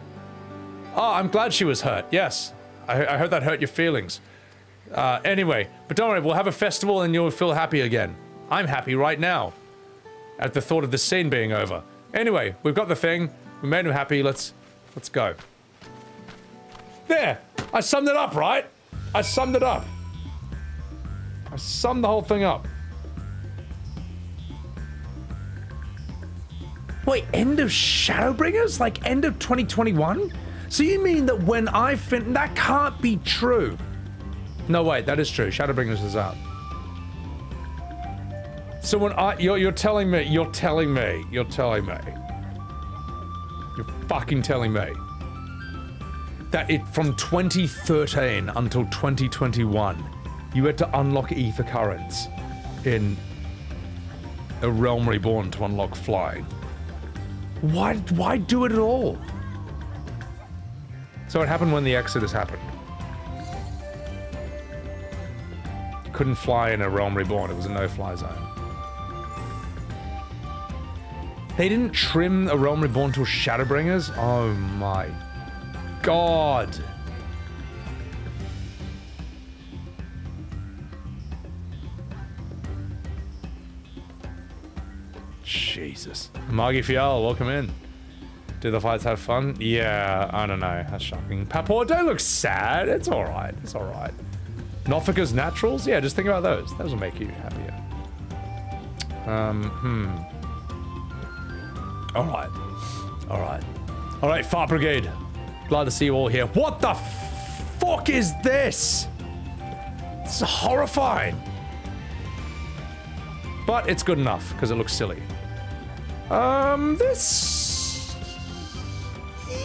Ah, I'm glad she was hurt. Yes. I heard that hurt your feelings. Anyway, but don't worry, we'll have a festival and you'll feel happy again. I'm happy right now at the thought of this scene being over. Anyway, we've got the thing. We made him happy. Let's go. There! I summed it up, right? I summed it up. I summed the whole thing up. Wait, end of Shadowbringers? Like, end of 2021? So you mean that when I that can't be true. No, wait, that is true. Shadowbringers is out. So when you're telling me, you're fucking telling me that from 2013 until 2021, you had to unlock Ether Currents in a Realm Reborn to unlock flying. Why do it at all? So it happened when the Exodus happened. You couldn't fly in a Realm Reborn, it was a no-fly zone. They didn't trim a Realm Reborn till Shadowbringers? Oh my god. Jesus. Margie Fial, welcome in. Do the fights have fun? Yeah, I don't know. That's shocking. Papor, don't look sad. It's alright. It's alright. Nofika's Naturals? Yeah, just think about those. Those will make you happier. Alright. Alright. Alright, Fart Brigade. Glad to see you all here. What the fuck is this? It's horrifying. But it's good enough, because it looks silly. This...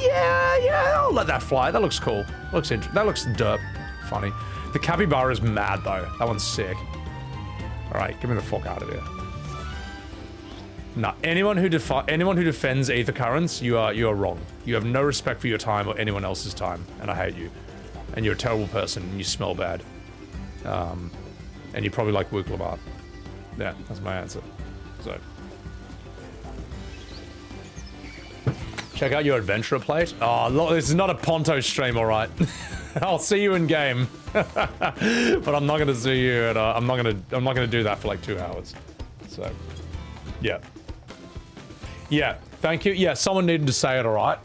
Yeah, I'll let that fly. That looks cool. That looks derp. Funny. The capybara is mad, though. That one's sick. Alright, get me the fuck out of here. Nah, anyone who defends Ether Currents, you are wrong. You have no respect for your time or anyone else's time, and I hate you. And you're a terrible person, and you smell bad. And you probably like Wuk Lamat. Yeah, that's my answer. So. Check out your adventurer plate. Oh, look, this is not a Ponto stream, alright. I'll see you in game. But I'm not gonna see you at, I'm not gonna do that for like 2 hours. So, yeah. Yeah, thank you. Yeah, someone needed to say it, alright?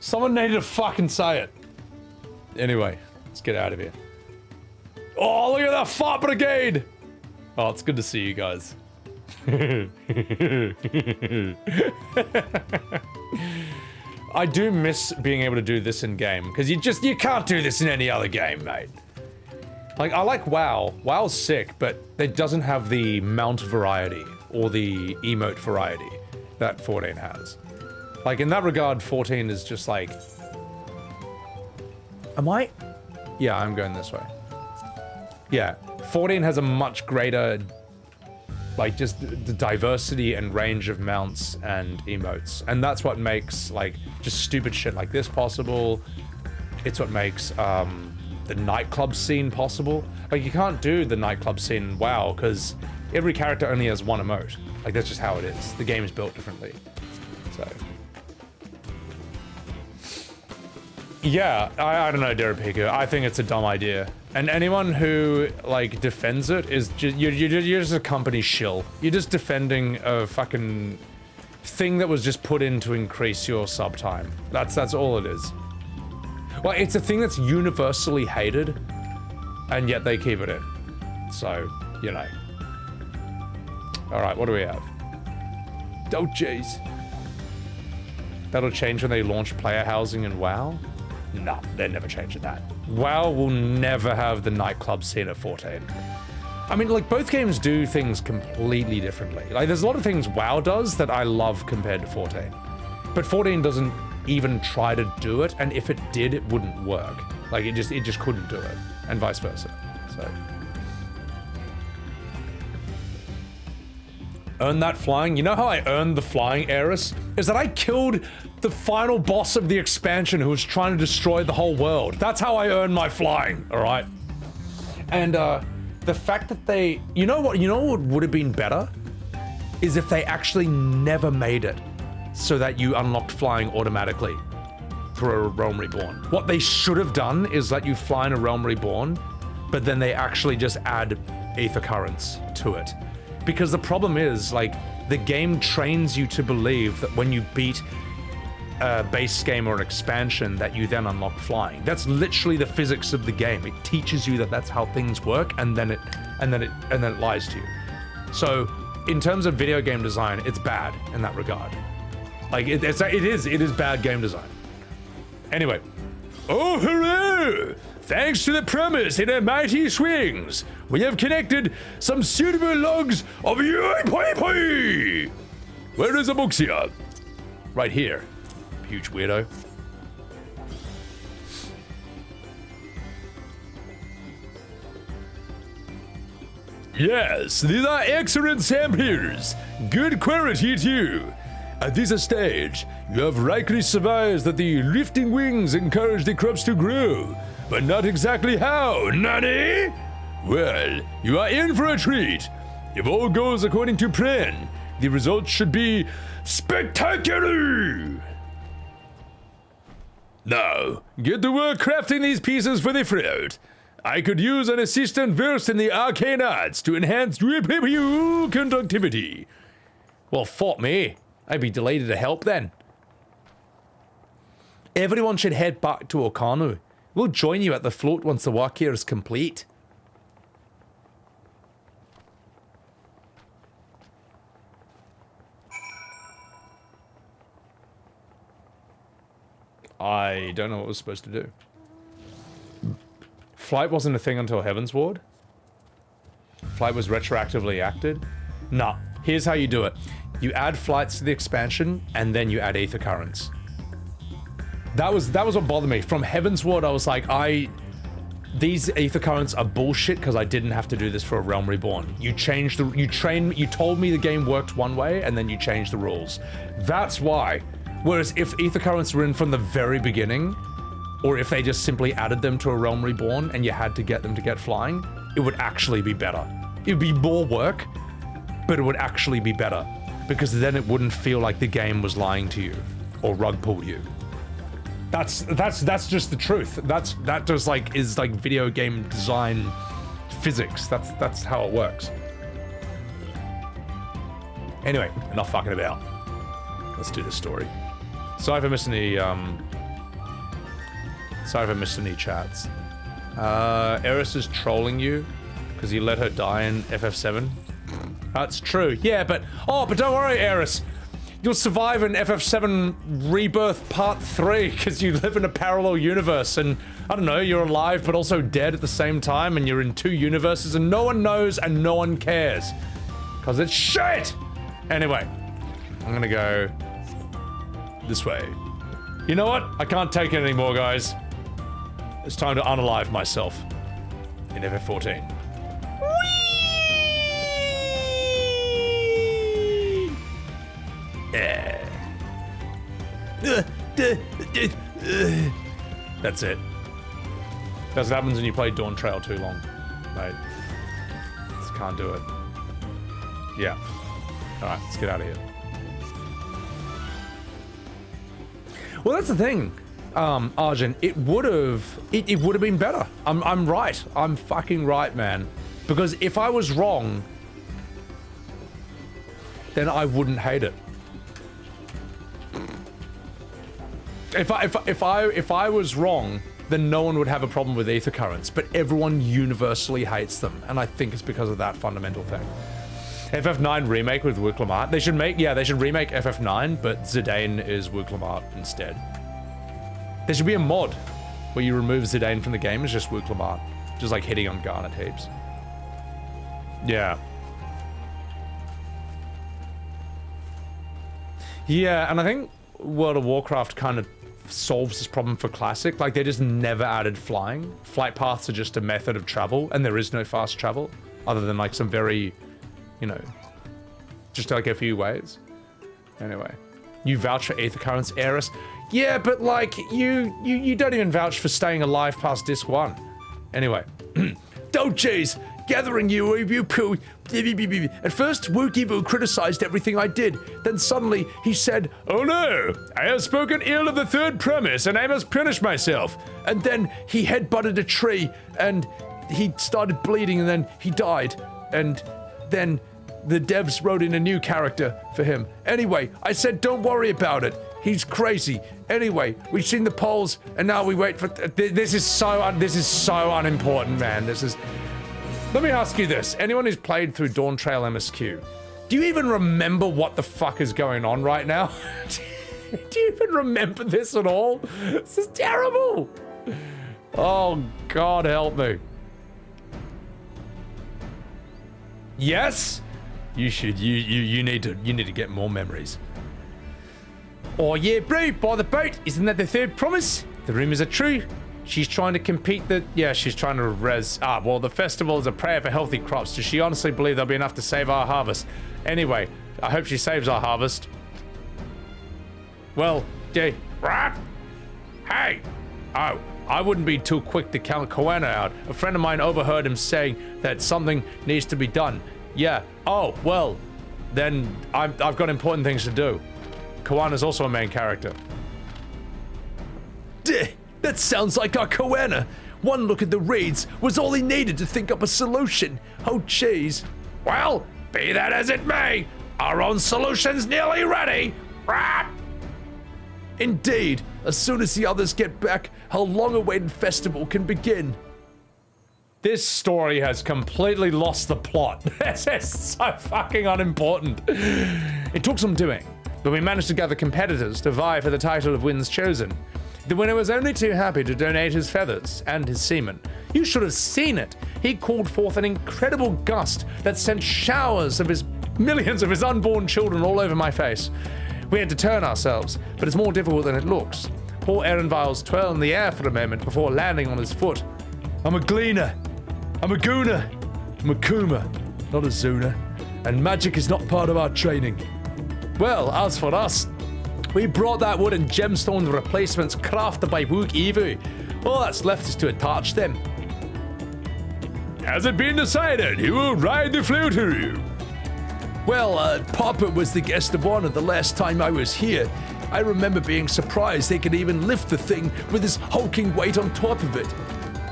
Someone needed to fucking say it. Anyway, let's get out of here. Oh, look at that Fart Brigade! Oh, it's good to see you guys. I do miss being able to do this in game, because you can't do this in any other game, mate. Like, I like WoW. WoW's sick, but it doesn't have the mount variety or the emote variety that 14 has. Like, in that regard, 14 is just like... Am I? Yeah, I'm going this way. Yeah, 14 has a much greater, like, just the diversity and range of mounts and emotes. And that's what makes, like, just stupid shit like this possible. It's what makes, the nightclub scene possible. Like, you can't do the nightclub scene in WoW, because every character only has one emote. Like, that's just how it is. The game is built differently. So... Yeah, I don't know, Derapiku. I think it's a dumb idea. And anyone who, like, defends it is just... You're just a company shill. You're just defending a fucking thing that was just put in to increase your sub time. That's all it is. Well, it's a thing that's universally hated, and yet they keep it in. So, you know. Alright, what do we have? Oh, jeez. That'll change when they launch player housing in WoW? No, they're never changing that. WoW will never have the nightclub scene at 14. I mean, like, both games do things completely differently. Like, there's a lot of things WoW does that I love compared to 14. But 14 doesn't even try to do it, and if it did, it wouldn't work. Like, it just couldn't do it, and vice versa. So... Earn that flying? You know how I earned the flying, Eris? Is that I killed the final boss of the expansion who was trying to destroy the whole world. That's how I earned my flying, alright? And, the fact that they... You know what would have been better? Is if they actually never made it so that you unlocked flying automatically through a Realm Reborn. What they should have done is let you fly in a Realm Reborn, but then they actually just add Aether Currents to it. Because the problem is, like, the game trains you to believe that when you beat a base game or an expansion that you then unlock flying. That's literally the physics of the game. It teaches you that that's how things work, and then it lies to you. So, in terms of video game design, it's bad in that regard. Like, it is bad game design. Anyway. Oh, hooray! Thanks to the promise in our mighty swings, we have connected some suitable logs of UAPP! Where is the books here? Right here. Huge weirdo. Yes, these are excellent samples. Good quality too. At this stage, you have rightly surmised that the lifting wings encourage the crops to grow, but not exactly how, Nani? Well, you are in for a treat. If all goes according to plan, the results should be spectacular! Now, get to work crafting these pieces for the fruit. I could use an assistant versed in the arcane arts to enhance your conductivity. Well, fuck me. I'd be delighted to help then. Everyone should head back to Okanu. We'll join you at the float once the work here is complete. I don't know what I was supposed to do. Flight wasn't a thing until Heaven's Ward? Flight was retroactively acted? Nah, here's how you do it. You add flights to the expansion, and then you add Aether Currents. That was what bothered me. From Heaven's Ward, I was like, these Aether Currents are bullshit because I didn't have to do this for a Realm Reborn. You told me the game worked one way, and then you changed the rules. That's why. Whereas if Aether Currents were in from the very beginning, or if they just simply added them to a Realm Reborn and you had to get them to get flying, it would actually be better. It would be more work, but it would actually be better. Because then it wouldn't feel like the game was lying to you or rug pulled you. That's just the truth. That just like is like video game design physics. That's how it works. Anyway, enough fucking about. Let's do this story. Sorry if I missed any chats. Eris is trolling you because you let her die in FF7. That's true. Yeah, but don't worry, Eris. You'll survive in FF7 Rebirth Part 3 because you live in a parallel universe and, I don't know, you're alive but also dead at the same time and you're in 2 universes and no one knows and no one cares. Because it's shit! Anyway, I'm gonna go this way. You know what? I can't take it anymore, guys. It's time to unalive myself in FF14. Yeah. That's it. That's what happens when you play Dawntrail too long, mate. Just can't do it. Yeah. Alright, let's get out of here. Well, that's the thing, Arjun. It would have been better. I'm right. I'm fucking right, man. Because if I was wrong, then I wouldn't hate it. If I was wrong, then no one would have a problem with ether currents, but everyone universally hates them, and I think it's because of that fundamental thing. FF9 remake with Wuk Lamat. They should remake FF9, but Zidane is Wuk Lamat instead. There should be a mod where you remove Zidane from the game, it's just Wuk Lamat. Just like hitting on Garnet heaps. Yeah. Yeah, and I think World of Warcraft kind of solves this problem for Classic. Like, they just never added flying. Flight paths are just a method of travel, and there is no fast travel, other than like some very, you know, just like a few ways. Anyway, you vouch for ether currents, Eris. Yeah, but like, you don't even vouch for staying alive past disc 1. Anyway. Oh jeez, gathering you poo. At first, Wukivu criticized everything I did. Then suddenly, he said, "Oh no, I have spoken ill of the 3rd premise and I must punish myself." And then he headbutted a tree and he started bleeding and then he died. And then the devs wrote in a new character for him. Anyway, I said, don't worry about it. He's crazy. Anyway, we've seen the polls and now we wait for... This is so unimportant, man. Let me ask you this. Anyone who's played through Dawntrail MSQ, do you even remember what the fuck is going on right now? Do you even remember this at all? This is terrible. Oh, God help me. Yes? You should. You need to get more memories. Oh yeah, bro, by the boat. Isn't that the 3rd promise? The rumors are true. She's trying to compete she's trying to well, the festival is a prayer for healthy crops. Does she honestly believe there'll be enough to save our harvest? Anyway, I hope she saves our harvest. Well, yeah. Right? Hey! Oh, I wouldn't be too quick to count Koana out. A friend of mine overheard him saying that something needs to be done. Yeah. Oh, well, then I've got important things to do. Koana's also a main character. That sounds like our Koana. One look at the raids was all he needed to think up a solution. Oh, jeez. Well, be that as it may, our own solution's nearly ready. Right? Indeed. As soon as the others get back, our long-awaited festival can begin. This story has completely lost the plot. This is so fucking unimportant. It took some doing, but we managed to gather competitors to vie for the title of Winds Chosen. The winner was only too happy to donate his feathers and his semen. You should have seen it. He called forth an incredible gust that sent millions of his unborn children all over my face. We had to turn ourselves, but it's more difficult than it looks. Poor Erenviles twirled in the air for a moment before landing on his foot. I'm a gleaner. I'm a gooner. I'm a kuma, not a zuna. And magic is not part of our training. Well, as for us, we brought that wood and gemstone replacements crafted by Wuk Evu. All that's left is to attach them. Has it been decided who will ride the Floateroo? Well, Papa was the guest of honor the last time I was here. I remember being surprised they could even lift the thing with his hulking weight on top of it.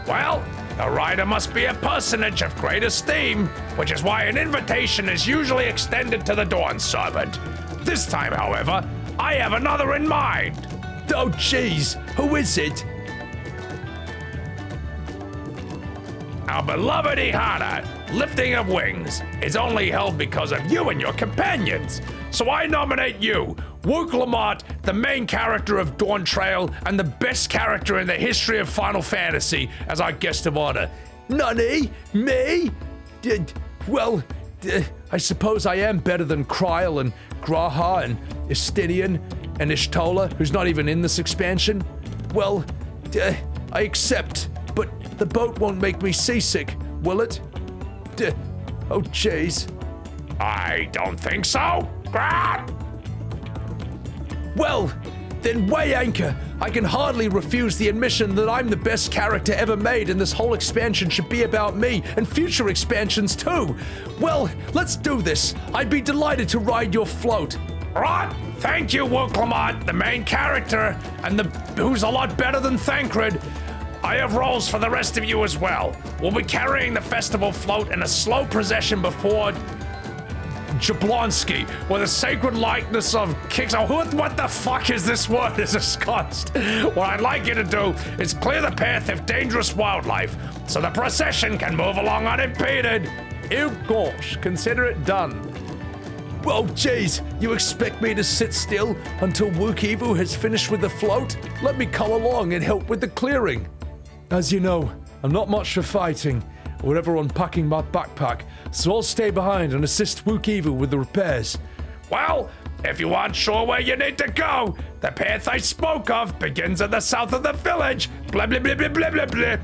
Well, the rider must be a personage of great esteem, which is why an invitation is usually extended to the Dawnservant. This time, however, I have another in mind. Oh, jeez. Who is it? our beloved Ihana, lifting of wings, is only held because of you and your companions. So I nominate you, Wuk Lamat, the main character of Dawntrail and the best character in the history of Final Fantasy, as our guest of honor. Nani? Me? I suppose I am better than Krile and Graha and Estinien and Ishtola, who's not even in this expansion. Well, I accept, but the boat won't make me seasick, will it? Oh, jeez. I don't think so. Well, then weigh anchor. I can hardly refuse the admission that I'm the best character ever made, and this whole expansion should be about me, and future expansions too. Well, let's do this. I'd be delighted to ride your float. Right, thank you, Wuk Lamat, the main character, and who's a lot better than Thancred. I have roles for the rest of you as well. We'll be carrying the festival float in a slow procession before Jablonski, with a sacred likeness of kicks. Oh, what the fuck is this word? Is ensconced. What I'd like you to do is clear the path of dangerous wildlife so the procession can move along unimpeded. Ew, gosh, consider it done. Well, jeez, you expect me to sit still until Wukivu has finished with the float? Let me come along and help with the clearing. As you know, I'm not much for fighting or ever unpacking my backpack, so I'll stay behind and assist Wukivu with the repairs. Well, if you aren't sure where you need to go, the path I spoke of begins at the south of the village. Blah, blah, blah, blah, blah, blah, blah.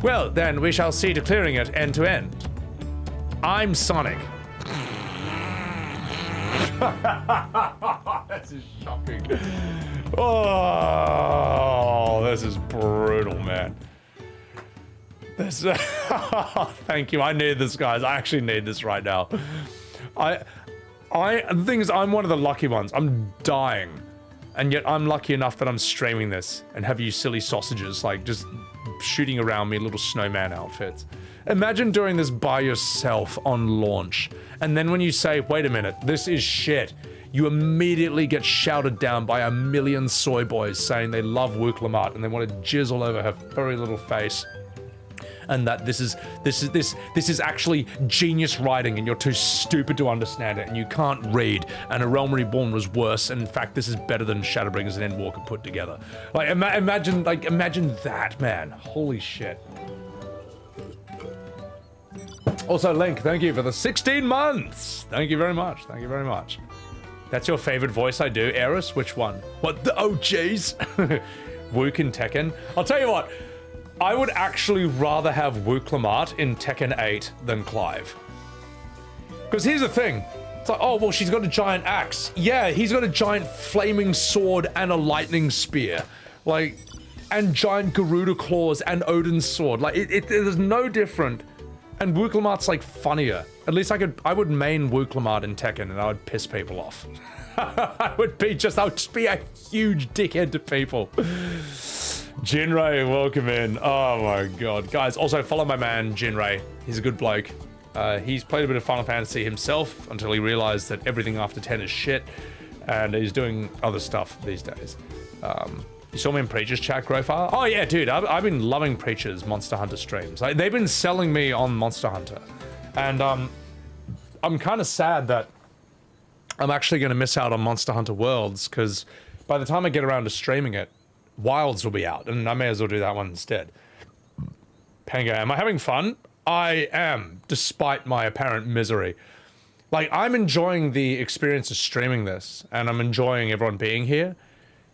Well, then we shall see to clearing it end to end. I'm Sonic. This is shocking. Oh, this is brutal, man. This, thank you. I need this, guys. I actually need this right now. The thing is, I'm one of the lucky ones. I'm dying, and yet I'm lucky enough that I'm streaming this and have you silly sausages like just shooting around me little snowman outfits. Imagine doing this by yourself on launch, and then when you say, wait a minute, this is shit, you immediately get shouted down by a million soy boys saying they love Wuk Lamat and they want to jizz all over her furry little face. And that this is actually genius writing and you're too stupid to understand it and you can't read, and A Realm Reborn was worse, and in fact this is better than Shadowbringers and Endwalker put together. Like imagine that, man. Holy shit. Also, Link, thank you for the 16 months. Thank you very much. Thank you very much. That's your favorite voice I do, Eris? Which one? What the oh jeez. Wuk in Tekken. I'll tell you what. I would actually rather have Wuk Lamat in Tekken 8 than Clive. Because here's the thing. It's like, oh, well, she's got a giant axe. Yeah, he's got a giant flaming sword and a lightning spear. Like, and giant Garuda claws and Odin's sword. Like, it is no different. And Wuk Lamat's, like, funnier. At least I would main Wuk Lamat in Tekken and I would piss people off. I would just be a huge dickhead to people. Jinray, welcome in. Oh my god. Guys, also follow my man, Jinray. He's a good bloke. He's played a bit of Final Fantasy himself until he realized that everything after 10 is shit. And he's doing other stuff these days. You saw me in Preacher's chat, Grofar? Oh yeah, dude, I've been loving Preacher's Monster Hunter streams. Like, they've been selling me on Monster Hunter. And I'm kind of sad that I'm actually going to miss out on Monster Hunter Worlds, because by the time I get around to streaming it, Wilds will be out, and I may as well do that one instead. Pango, am I having fun? I am, despite my apparent misery. Like, I'm enjoying the experience of streaming this, and I'm enjoying everyone being here,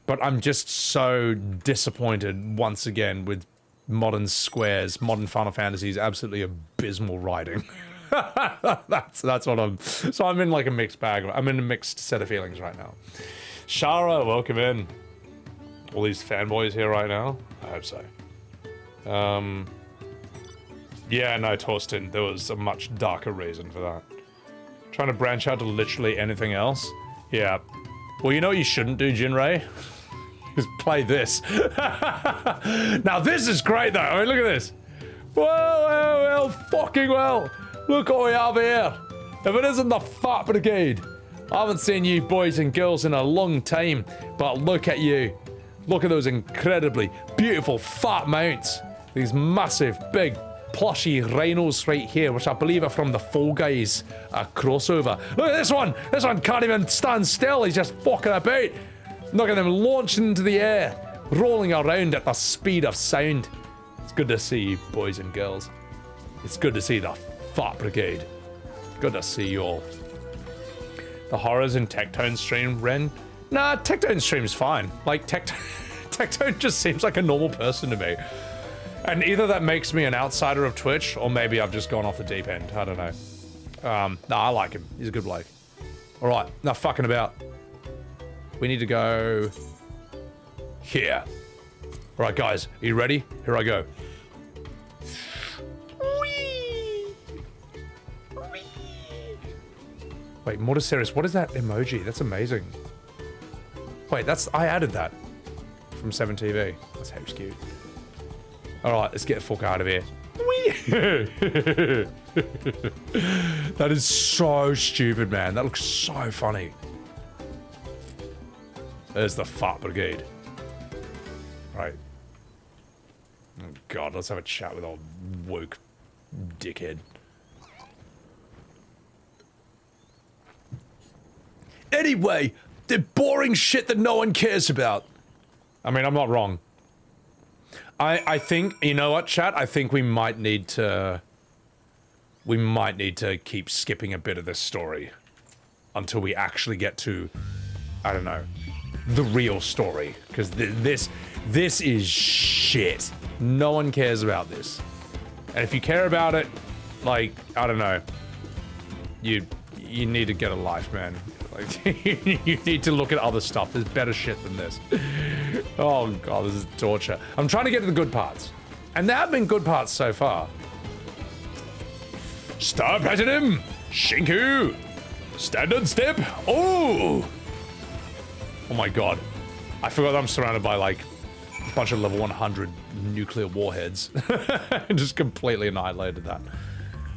but I'm just so disappointed once again with modern Square's, modern Final Fantasy's absolutely abysmal writing. that's what so I'm in like a mixed bag. I'm in a mixed set of feelings right now. Shara, welcome in. All these fanboys here right now? I hope so. Yeah, no, Torsten, there was a much darker reason for that. Trying to branch out to literally anything else? Yeah. Well, you know what you shouldn't do, Jinray? Is play this. Now, this is great, though. I mean, look at this. Well, fucking well. Look what we have here. If it isn't the Fat Brigade. I haven't seen you boys and girls in a long time, but look at you. Look at those incredibly beautiful fat mounts. These massive, big, plushy rhinos right here, which I believe are from the Fall Guys crossover. Look at this one! This one can't even stand still, he's just fucking about. Look at them launching into the air, rolling around at the speed of sound. It's good to see you, boys and girls. It's good to see the Fart Brigade. Good to see you all. The horrors in Tectone stream, Ren? Nah, Tectone stream's fine. Like, Tectone just seems like a normal person to me. And either that makes me an outsider of Twitch, or maybe I've just gone off the deep end. I don't know. Nah, I like him. He's a good bloke. Alright, now fucking about. We need to go here. Alright, guys, are you ready? Here I go. Wait, Morticeris, what is that emoji? That's amazing. Wait, I added that from 7TV. That's heaps cute. Alright, let's get the fuck out of here. That is so stupid, man. That looks so funny. There's the Fart Brigade. Right. Oh god, let's have a chat with old Wuk dickhead. Anyway, the boring shit that no one cares about. I mean, I'm not wrong. I think, you know what, chat? I think we might need to keep skipping a bit of this story until we actually get to, I don't know, the real story. Because this is shit. No one cares about this. And if you care about it, like, I don't know, you need to get a life, man. Like, you need to look at other stuff. There's better shit than this. Oh god, this is torture. I'm trying to get to the good parts. And there have been good parts so far. Star Platinum! Shinku! Standard Step! Oh! Oh my god. I forgot I'm surrounded by, like, a bunch of level 100 nuclear warheads. Just completely annihilated that.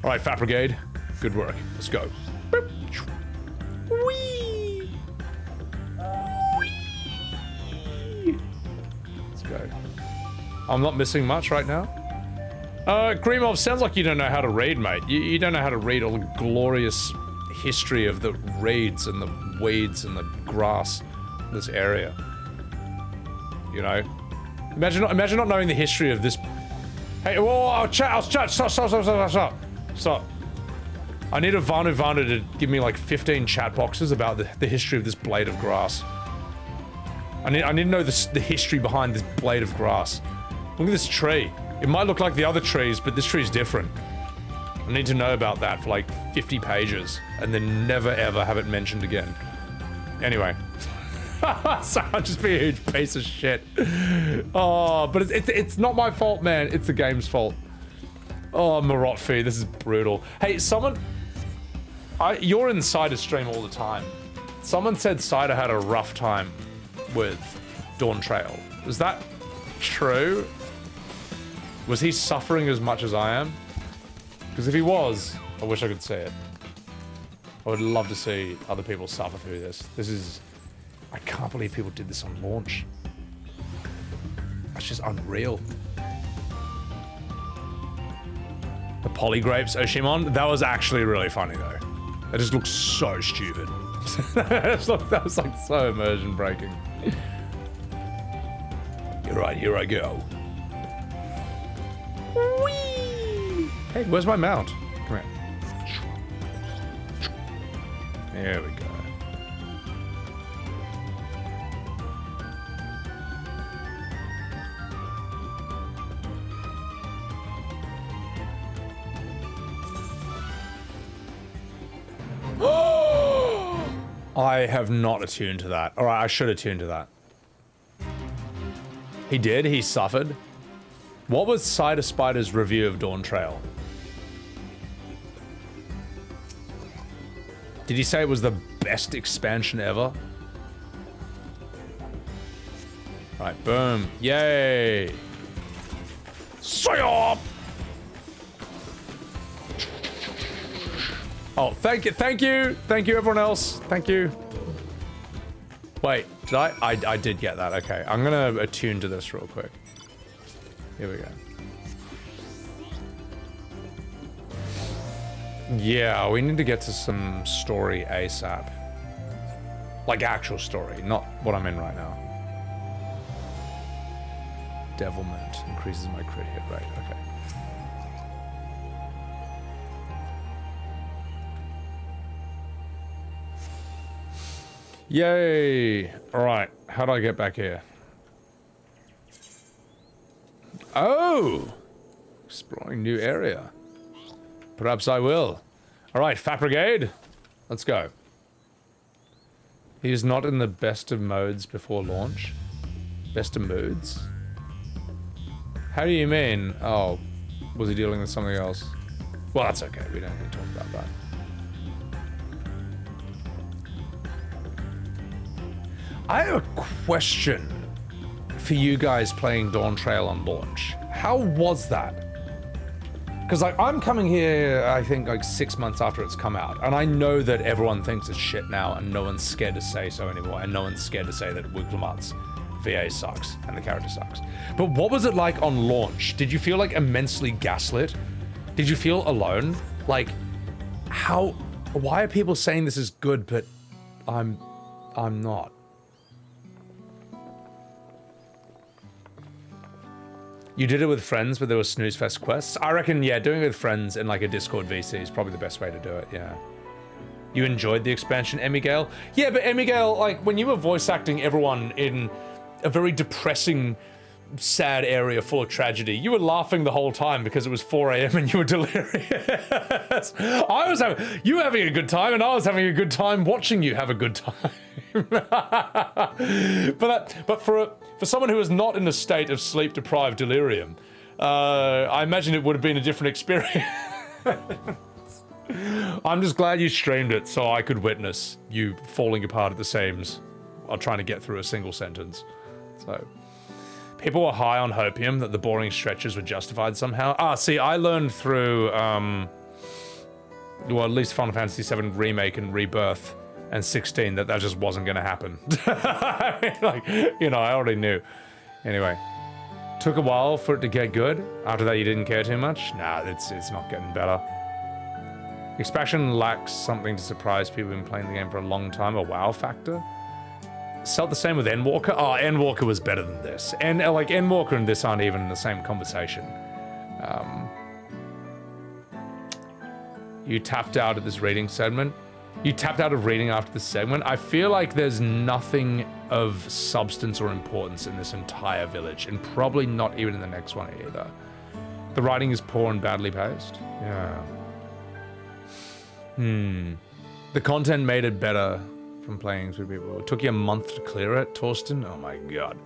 Alright, Fat Brigade. Good work. Let's go. Boop. Whee! Whee! Let's go. I'm not missing much right now. Grimov, sounds like you don't know how to raid, mate. You don't know how to read all the glorious history of the raids and the weeds and the grass in this area. You know? Imagine not knowing the history of this. Hey, whoa, I'll chat, stop. I need a Vanu to give me like 15 chat boxes about the history of this blade of grass. I need to know the history behind this blade of grass. Look at this tree. It might look like the other trees, but this tree's different. I need to know about that for like 50 pages and then never ever have it mentioned again. Anyway. So I'll just be a huge piece of shit. Oh, but it's not my fault, man. It's the game's fault. Oh, Marotfi, this is brutal. Hey, someone... you're in Cider stream all the time. Someone said Cider had a rough time with Dawntrail. Is that true? Was he suffering as much as I am? Because if he was, I wish I could see it. I would love to see other people suffer through this. This is... I can't believe people did this on launch. That's just unreal. The Polygrapes Oshimon, that was actually really funny though. It just looks so stupid. That was like so immersion breaking. You're right, here I go. Whee! Hey, where's my mount? Come here. There we go. I have not attuned to that. Alright, I should attune to that. He did? He suffered? What was Cider Spider's review of Dawntrail? Did he say it was the best expansion ever? Right, boom. Yay! Psyop! Oh, thank you, everyone else. Thank you. Wait, did I did get that, okay. I'm gonna attune to this real quick. Here we go. Yeah, we need to get to some story ASAP. Like actual story, not what I'm in right now. Devilment increases my crit hit rate. Okay. Yay! Alright, how do I get back here? Oh! Exploring new area. Perhaps I will. Alright, Fat Brigade. Let's go. He is not in the best of modes before launch. Best of moods? How do you mean? Oh, was he dealing with something else? Well, that's okay. We don't need to talk about that. I have a question for you guys playing Dawntrail on launch. How was that? Because like I'm coming here, I think like 6 months after it's come out, and I know that everyone thinks it's shit now, and no one's scared to say so anymore, and no one's scared to say that Wuk Lamat's VA sucks and the character sucks. But what was it like on launch? Did you feel like immensely gaslit? Did you feel alone? Like, how? Why are people saying this is good, but I'm not? You did it with friends, but there were snooze fest quests. I reckon, yeah, doing it with friends in like a Discord VC is probably the best way to do it. Yeah. You enjoyed the expansion, Emigale? Yeah, but Emigale, like when you were voice acting everyone in a very depressing, sad area full of tragedy, you were laughing the whole time because it was 4 AM and you were delirious. You were having a good time, and I was having a good time watching you have a good time. but for someone who is not in a state of sleep-deprived delirium, I imagine it would have been a different experience. I'm just glad you streamed it so I could witness you falling apart at the seams while trying to get through a single sentence. So, people were high on hopium that the boring stretches were justified somehow. See, I learned through, well, at least Final Fantasy VII Remake and Rebirth and 16 that just wasn't going to happen. I mean, like, you know, I already knew. Anyway, took a while for it to get good. After that, you didn't care too much. Nah, it's not getting better. Expansion lacks something to surprise people who've been playing the game for a long time, a wow factor. Felt the same with Endwalker. Oh, Endwalker was better than this. And like Endwalker and this aren't even in the same conversation. You tapped out at this reading segment. You tapped out of reading after this segment. I feel like there's nothing of substance or importance in this entire village, and probably not even in the next one either. The writing is poor and badly paced. Yeah. The content made it better from playing through people. It took you a month to clear it, Torsten? Oh my god.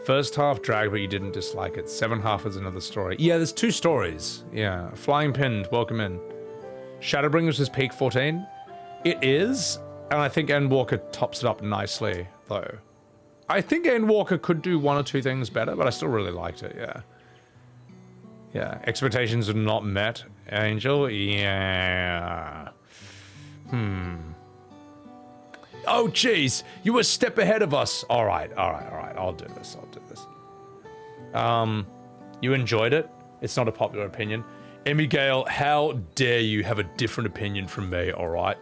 First half dragged, but you didn't dislike it. Second half is another story. Yeah, there's 2 stories. Yeah. Flying Pinned, welcome in. Shadowbringers is peak 14. It is, and I think Endwalker tops it up nicely, though. I think Endwalker could do 1 or 2 things better, but I still really liked it, yeah. Yeah, expectations are not met. Angel? Yeah. Oh, jeez, you were a step ahead of us. All right. I'll do this. You enjoyed it? It's not a popular opinion. Emigale, how dare you have a different opinion from me, all right?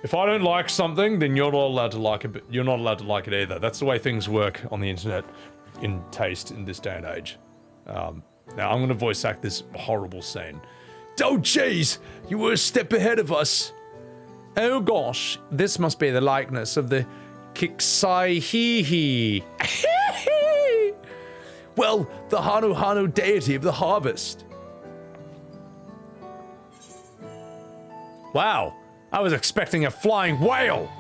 If I don't like something, then you're not allowed to like it, but you're not allowed to like it either. That's the way things work on the internet in taste in this day and age. Now, I'm going to voice act this horrible scene. Oh, jeez, you were a step ahead of us. Oh, gosh, this must be the likeness of the Kiksai-hee-hee. Well, the Hanu-Hanu deity of the harvest. Wow, I was expecting a flying whale.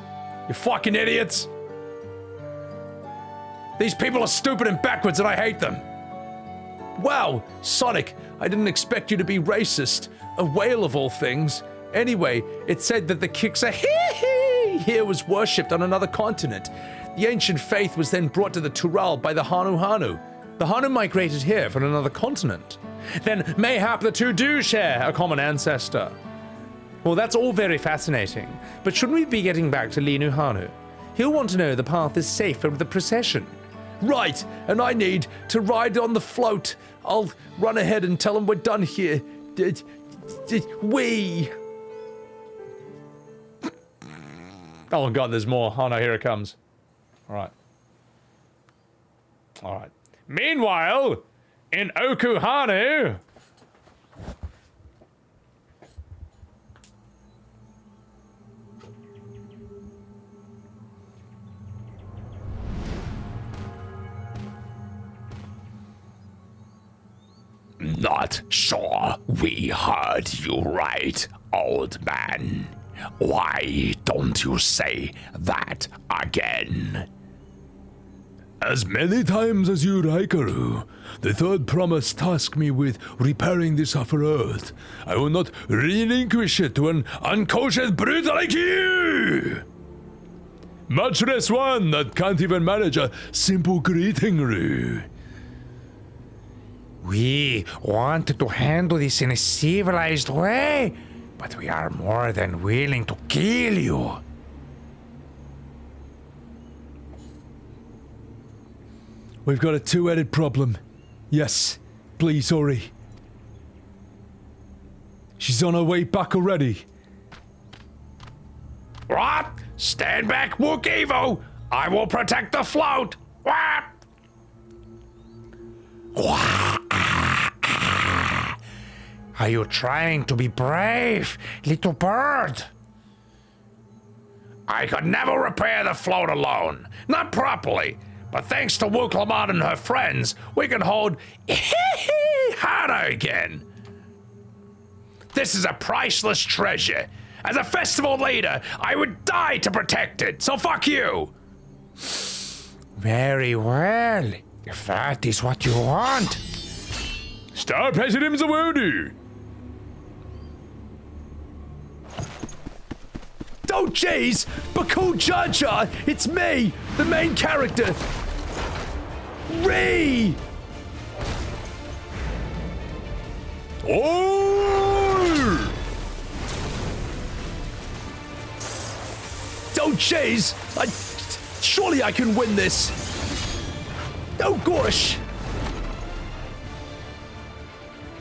You fucking idiots. These people are stupid and backwards and I hate them. Wow, Sonic, I didn't expect you to be racist. A whale of all things. Anyway, it said that the Kiksai-hee-hee here was worshipped on another continent. The ancient faith was then brought to the Tural by the Hanu-Hanu. The Hanu migrated here from another continent. Then mayhap the two do share a common ancestor. Well, that's all very fascinating, but shouldn't we be getting back to Linu Hanu? He'll want to know the path is safe for the procession. Right, and I need to ride on the float. I'll run ahead and tell him we're done here. We. Oh god, there's more. Oh no, here it comes. Alright. Alright. Meanwhile, in Okuhanu... Not sure we heard you right, old man. Why don't you say that again? As many times as you, Raikaru, the third promise tasked me with repairing this off-road. I will not relinquish it to an uncultured brute like you! Much less one that can't even manage a simple greeting, Roo. We wanted to handle this in a civilized way, but we are more than willing to kill you. We've got a two-headed problem. Yes, please hurry. She's on her way back already. What? Stand back, Wuk Evo! I will protect the float! What? Are you trying to be brave, little bird? I could never repair the float alone. Not properly. But thanks to Wuk Lamat and her friends, we can hold Hana again. This is a priceless treasure. As a festival leader, I would die to protect it, so fuck you. Very well, if that is what you want. Star President Zawadi! Oh, jeez! Bakool Jaja! It's me, the main character! Ree! Oh! Oh, jeez! Surely I can win this! Oh, gosh!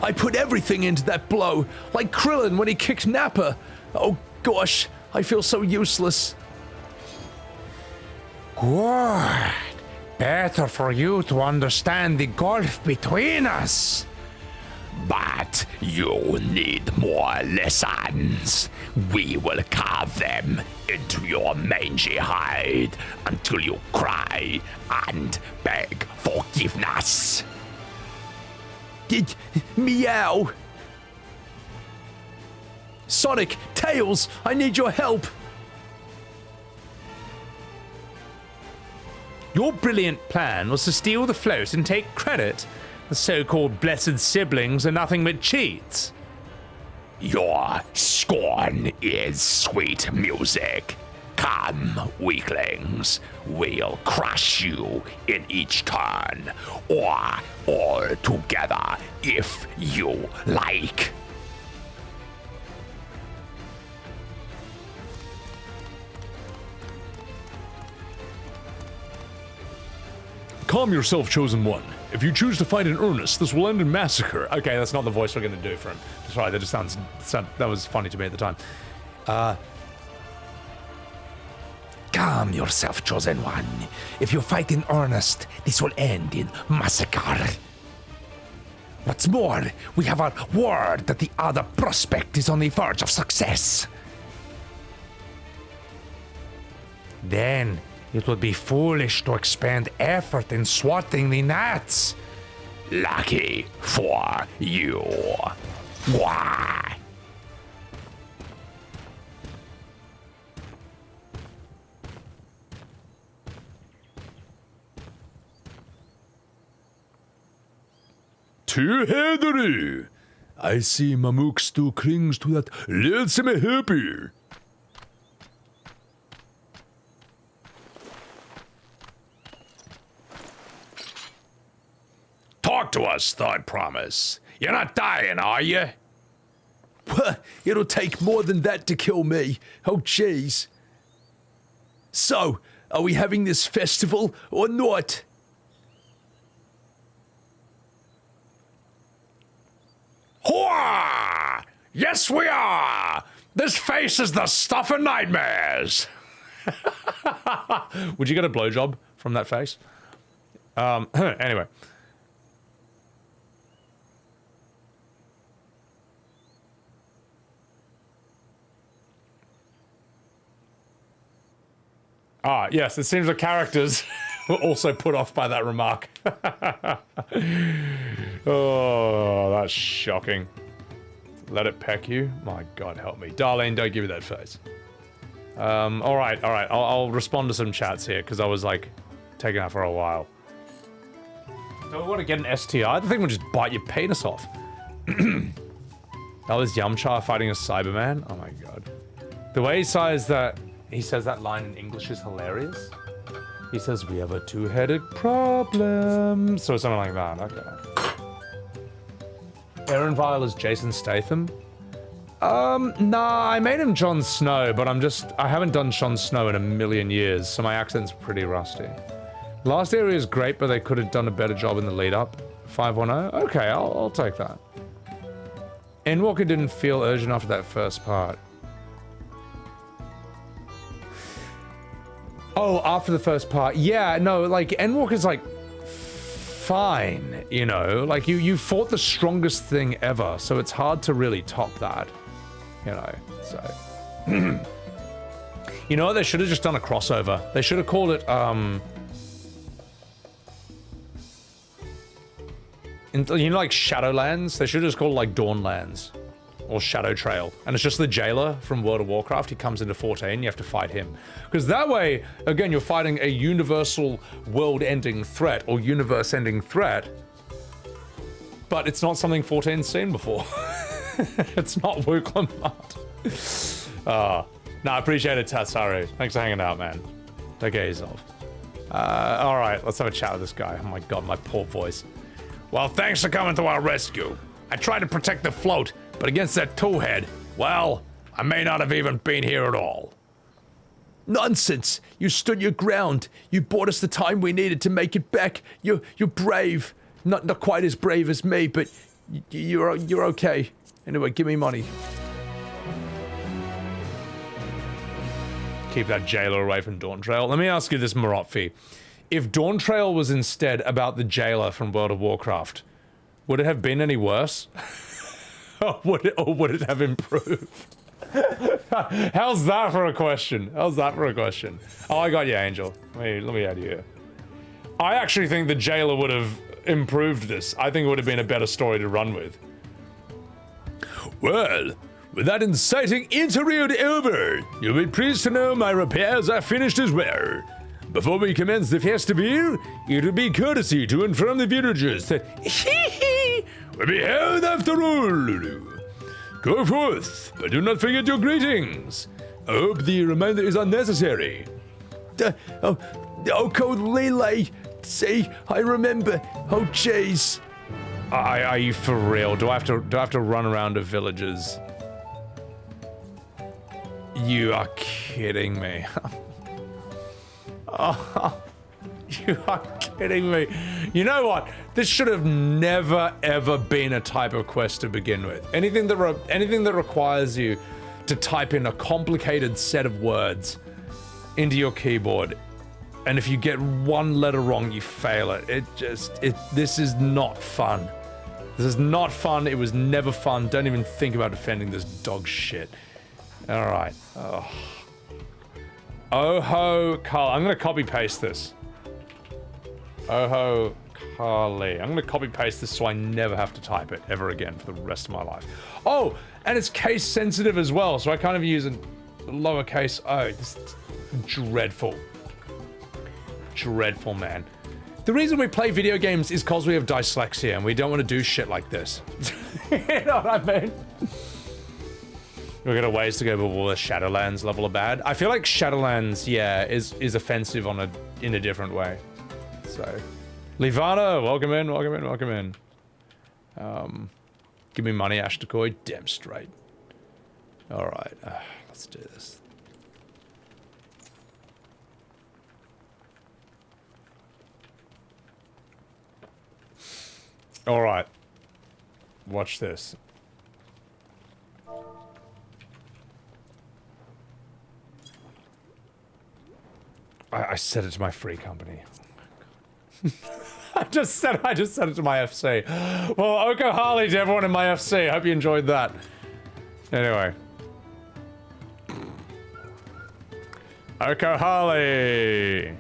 I put everything into that blow, like Krillin when he kicked Nappa. Oh, gosh! I feel so useless. Good. Better for you to understand the gulf between us. But you need more lessons. We will carve them into your mangy hide until you cry and beg forgiveness. Meow. Sonic, Tails, I need your help. Your brilliant plan was to steal the float and take credit. The so-called blessed siblings are nothing but cheats. Your scorn is sweet music. Come, weaklings. We'll crush you in each turn, or all together if you like. Calm yourself, Chosen One. If you choose to fight in earnest, this will end in massacre. Okay, that's not the voice we're going to do for him. Sorry, that just that was funny to me at the time. Calm yourself, Chosen One. If you fight in earnest, this will end in massacre. What's more, we have our word that the other prospect is on the verge of success. Then it would be foolish to expend effort in swatting the gnats. Lucky for you. Why? Two-headery! I see Mamook still clings to that loathsome hippie. Talk to us, Third Promise. You're not dying, are you? It'll take more than that to kill me. Oh, jeez. So, are we having this festival or not? Hurrah! Yes, we are! This face is the stuff of nightmares! Would you get a blowjob from that face? Anyway. Ah, yes, it seems the characters were also put off by that remark. Oh, that's shocking. Let it peck you? My God, help me. Darlene, don't give me that face. Alright. I'll respond to some chats here, because I was, like, taking out for a while. Do I want to get an STI? The thing will just bite your penis off. That was Yamcha fighting a Cyberman? Oh my God. The way he says that line in English is hilarious. He says, we have a two-headed problem. So something like that, okay. Aaron Vile is Jason Statham? Nah, I made him Jon Snow, but I haven't done Jon Snow in a million years, so my accent's pretty rusty. Last area is great, but they could have done a better job in the lead-up. 510? Okay, I'll take that. Endwalker didn't feel urgent after that first part. Oh, after the first part. Yeah, no, like, Endwalker's, like, fine, you know? Like, you fought the strongest thing ever, so it's hard to really top that. You know, so... You know what? They should have just done a crossover. They should have called it, you know, like, Shadowlands? They should have just called it, like, Dawnlands. Or Shadowtrail. And it's just the jailer from World of Warcraft. He comes into 14, you have to fight him. Because that way, again, you're fighting a universal world-ending threat, or universe-ending threat. But it's not something 14's seen before. It's not Wuk Lamat. No, I appreciate it, Tatsaru. Thanks for hanging out, man. Take care of yourself. Alright, let's have a chat with this guy. Oh my God, my poor voice. Well, thanks for coming to our rescue. I tried to protect the float, but against that two-head, well, I may not have even been here at all. Nonsense! You stood your ground. You bought us the time we needed to make it back. You're brave. Not quite as brave as me, but you're okay. Anyway, give me money. Keep that jailer away from Dawntrail. Let me ask you this, Marotfi. If Dawntrail was instead about the jailer from World of Warcraft, would it have been any worse? Or would it have improved? How's that for a question? Oh, I got you, Angel. Let me add you here. I actually think the jailer would have improved this. I think it would have been a better story to run with. Well, with that inciting interlude over, you'll be pleased to know my repairs are finished as well. Before we commence the festival, it would be courtesy to inform the villagers that will be held after all. Go forth, but do not forget your greetings. I hope the reminder is unnecessary. Code Lele. See, I remember. Oh, jeez. Are you for real? Do I have to run around to villages? You are kidding me. Oh, you are kidding me. You know what? This should have never ever been a type of quest to begin with. Anything that requires you to type in a complicated set of words into your keyboard, and if you get one letter wrong, you fail it. This is not fun. This is not fun. It was never fun. Don't even think about defending this dog shit. All right. Oh. Oho Carl. I'm gonna copy paste this. Oho Carly. I'm gonna copy paste this so I never have to type it ever again for the rest of my life. Oh, and it's case sensitive as well, so I can't even use a lowercase o. This is dreadful. Dreadful, man. The reason we play video games is because we have dyslexia and we don't want to do shit like this. You know what I mean? We've got a ways to go before the Shadowlands level of bad. I feel like Shadowlands, yeah, is offensive in a different way. So, Livana, welcome in. Give me money, Ashtakoi. Damn straight. All right, let's do this. All right, watch this. I set it to my free company. I just set it to my FC. Well, Oko Harley to everyone in my FC. Hope you enjoyed that. Anyway. Oko Harley.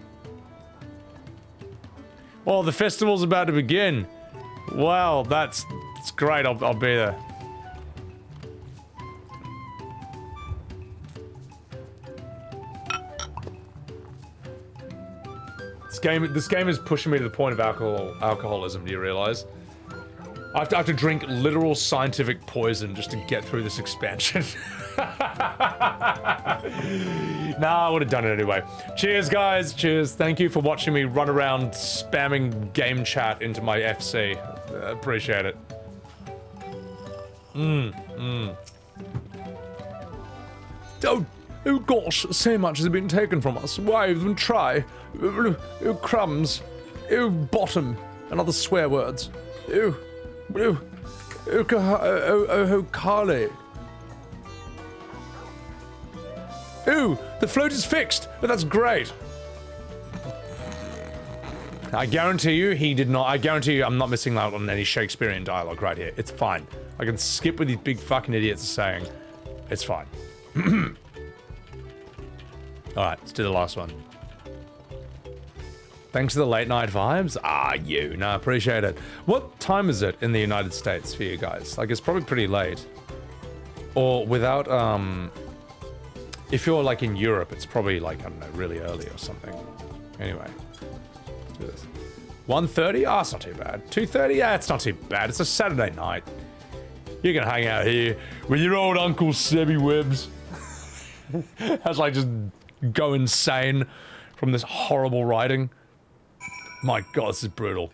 Well, the festival's about to begin. Wow, that's great. I'll be there. This game is pushing me to the point of alcoholism. Do you realize? I have to drink literal scientific poison just to get through this expansion. Nah, I would have done it anyway. Cheers, guys. Cheers. Thank you for watching me run around spamming game chat into my FC. Appreciate it. Oh gosh, so much has been taken from us. Why even try? Oh crumbs. Oh bottom. And other swear words. Oh Krile. Ooh, the float is fixed. But that's great. I guarantee you he did not. I guarantee you I'm not missing out on any Shakespearean dialogue right here. It's fine. I can skip what these big fucking idiots are saying. It's fine. Alright, let's do the last one. Thanks for the late night vibes. No, appreciate it. What time is it in the United States for you guys? Like, it's probably pretty late. Or without, if you're like in Europe, it's probably like, I don't know, really early or something. Anyway, let's do this. 1:30? Ah, it's not too bad. 2:30? Yeah, it's not too bad. It's a Saturday night. You can hang out here with your old Uncle Sebbywebz. That's like just go insane from this horrible writing. My god, this is brutal.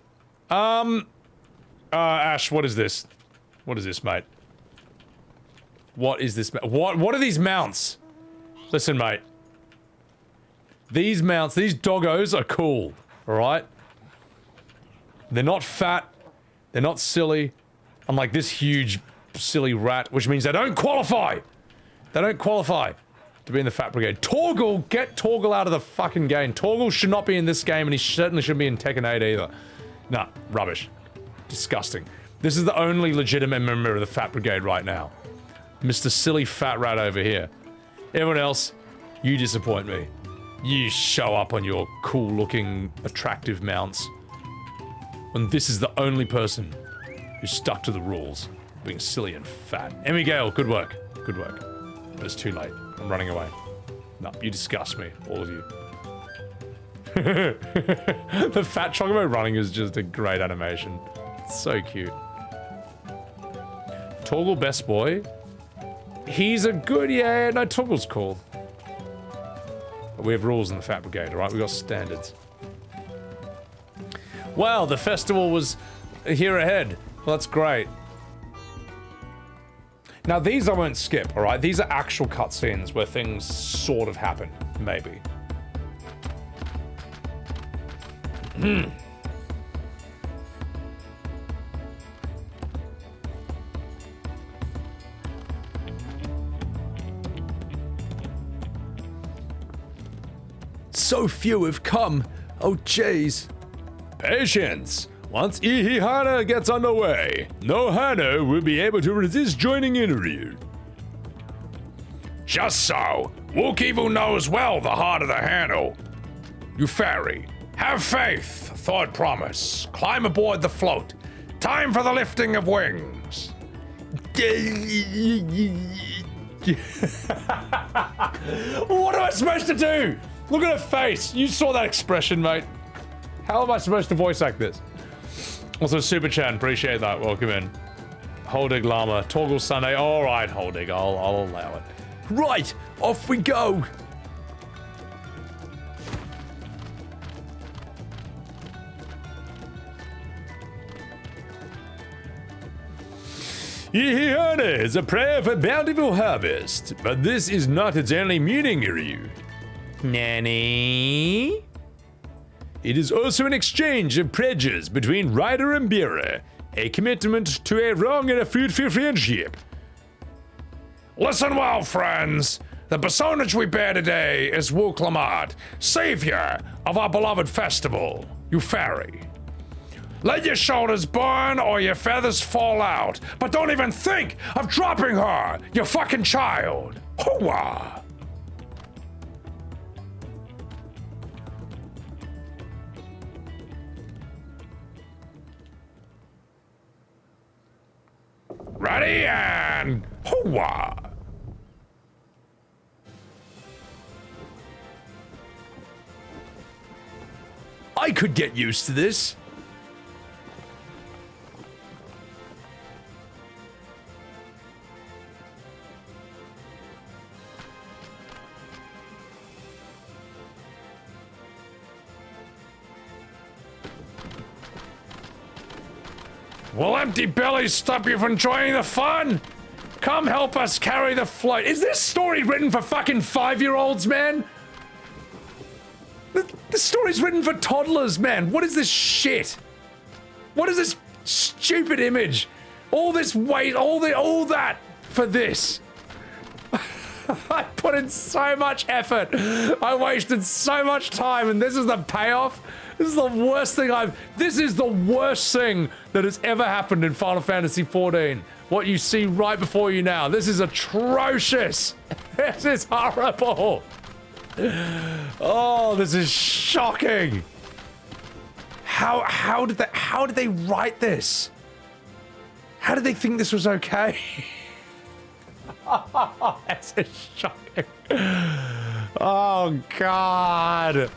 Ash, what is this? What is this, mate? What is this? What are these mounts? Listen, mate. These mounts, these doggos are cool, alright? They're not fat. They're not silly. Unlike this huge, silly rat, which means they don't qualify! They don't qualify to be in the Fat Brigade. Torgal! Get Torgal out of the fucking game. Torgal should not be in this game, and he certainly shouldn't be in Tekken 8 either. Nah, rubbish. Disgusting. This is the only legitimate member of the Fat Brigade right now. Mr. Silly Fat Rat over here. Everyone else, you disappoint me. You show up on your cool-looking, attractive mounts. When this is the only person who's stuck to the rules. Being silly and fat. Emmy Gale, good work. Good work. But it's too late. I'm running away. No, you disgust me, all of you. The fat chocobo running is just a great animation. It's so cute. Torgal best boy. He's a good, yeah, no, Torgal's cool. But we have rules in the Fat Brigade, alright? We got standards. Wow, the festival was here ahead. Well, that's great. Now, these I won't skip, alright? These are actual cutscenes where things sort of happen, maybe. So few have come. Oh, jeez. Patience! Once Ihihana gets underway, no Hana will be able to resist joining interview. Just so, Wookiee knows well the heart of the handle. You fairy, have faith, thought promise, climb aboard the float. Time for the lifting of wings. What am I supposed to do? Look at her face. You saw that expression, mate. How am I supposed to voice act this? Also, Super Chan, appreciate that. Welcome in. Holdig Llama, Torgal Sunday. All right, Holdig, I'll allow it. Right, off we go. Ihihana is a prayer for bountiful harvest, but this is not its only meaning, Ryu. Nanny? It is also an exchange of pledges between Ryder and Bearer, a commitment to a wrong and a fruitful friendship. Listen well, friends. The personage we bear today is Wuk Lamat, savior of our beloved festival, you fairy. Let your shoulders burn or your feathers fall out, but don't even think of dropping her, you fucking child. Hooah! Ready and hooah! I could get used to this. Will empty bellies stop you from enjoying the fun? Come help us carry the float. Is this story written for fucking 5-year-olds, man? The story's written for toddlers, man. What is this shit? What is this stupid image? All this weight, all that for this. I put in so much effort. I wasted so much time, and this is the payoff. This is the worst thing this is the worst thing that has ever happened in Final Fantasy XIV. What you see right before you now. This is atrocious. This is horrible. Oh, this is shocking. How did they write this? How did they think this was okay? This is shocking. Oh God.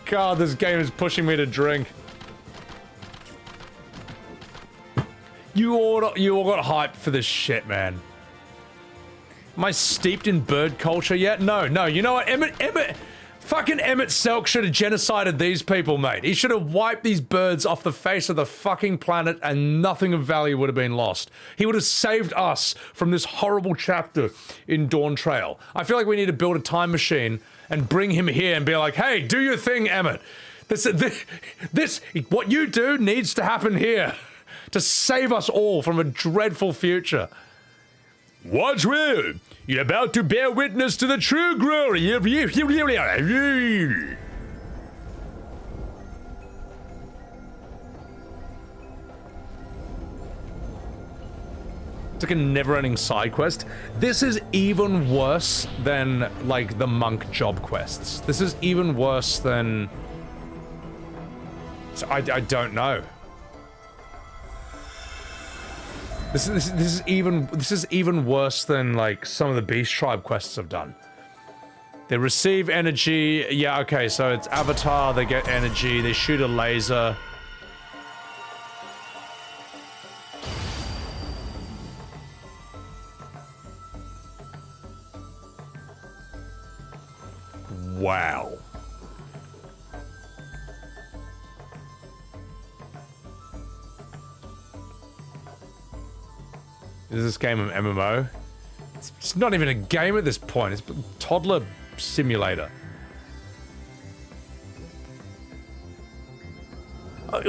God, this game is pushing me to drink. You all got hyped for this shit, man. Am I steeped in bird culture yet? No. You know what? Fucking Emmett Selk should have genocided these people, mate. He should have wiped these birds off the face of the fucking planet and nothing of value would have been lost. He would have saved us from this horrible chapter in Dawntrail. I feel like we need to build a time machine and bring him here and be like, hey, do your thing, Emmett. This what you do needs to happen here to save us all from a dreadful future. Watch well. You're about to bear witness to the true glory of you. It's like a never-ending side quest. This is even worse than, like, the monk job quests. This is even worse than... I don't know. This is even worse than, like, some of the Beast Tribe quests I've done. They receive energy. Yeah, okay, so it's Avatar, they get energy, they shoot a laser. Wow. Is this game an MMO? It's not even a game at this point. It's a toddler simulator.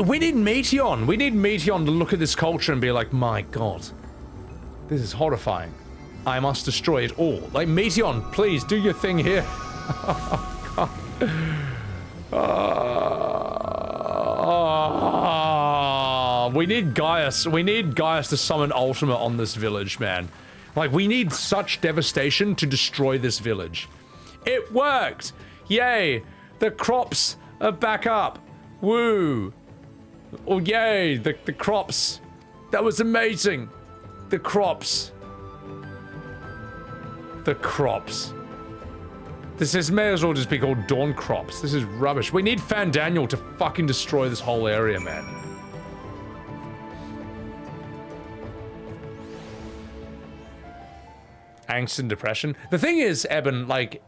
We need Meteon. We need Meteon to look at this culture and be like, my God, this is horrifying. I must destroy it all. Like, Meteon, please do your thing here. Oh, God. We need Gaius. We need Gaius to summon Ultima on this village, man. Like, we need such devastation to destroy this village. It worked! Yay! The crops are back up. Woo! Oh, yay! The crops. That was amazing. The crops. The crops. This may as well just be called Dawn Crops. This is rubbish. We need Fandaniel to fucking destroy this whole area, man. Angst and depression. The thing is, Eben, like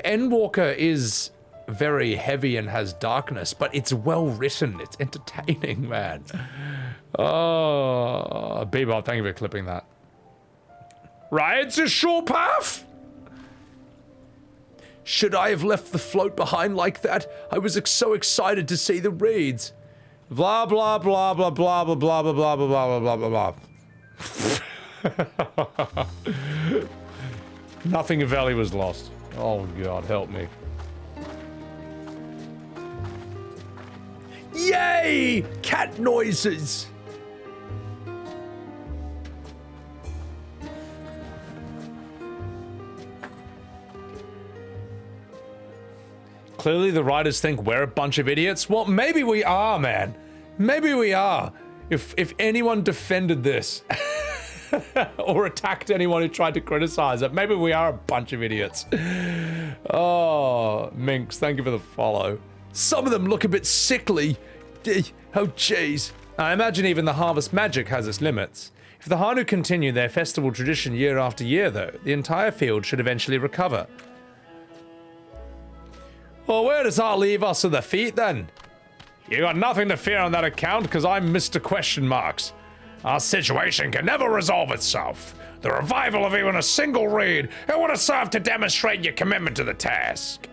Endwalker is very heavy and has darkness, but it's well written. It's entertaining, man. Oh, Bebop, thank you for clipping that. Riot's a sure path. Should I have left the float behind like that? I was so excited to see the reeds. Blah blah blah blah blah blah blah blah blah blah blah blah blah blah. Nothing of value was lost. Oh god, help me. Yay! Cat noises! Clearly the writers think we're a bunch of idiots. Well, maybe we are, man. Maybe we are. If anyone defended this or attacked anyone who tried to criticize it, maybe we are a bunch of idiots. Oh, Minx, thank you for the follow. Some of them look a bit sickly. Oh, jeez. I imagine even the harvest magic has its limits. If the Hanu continue their festival tradition year after year, though, the entire field should eventually recover. Well, where does that leave us with the feet, then? You got nothing to fear on that account, because I'm Mr. Question Marks. Our situation can never resolve itself. The revival of even a single raid, it would have served to demonstrate your commitment to the task.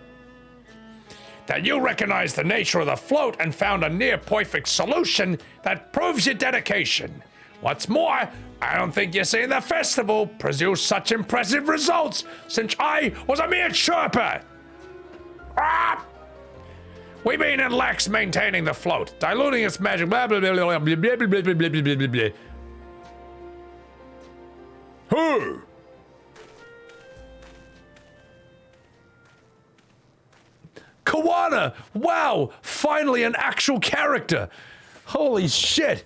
That you recognize the nature of the float and found a near-perfect solution that proves your dedication. What's more, I don't think you've seen the festival produce such impressive results since I was a mere chirper. Ah! We mean it lacks maintaining the float, diluting its magic, blah blah blah blah blah blah blah blah blah blah blah blah blah. Who? Kawana! Wow! Finally an actual character! Holy shit!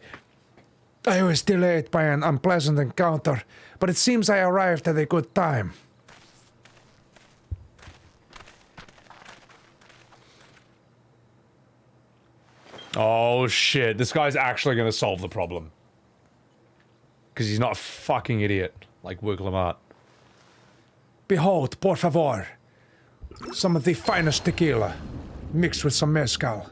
I was delayed by an unpleasant encounter, but it seems I arrived at a good time. Oh shit, this guy's actually gonna solve the problem. Because he's not a fucking idiot like Wuk Lamat. Behold, por favor. Some of the finest tequila, mixed with some mezcal.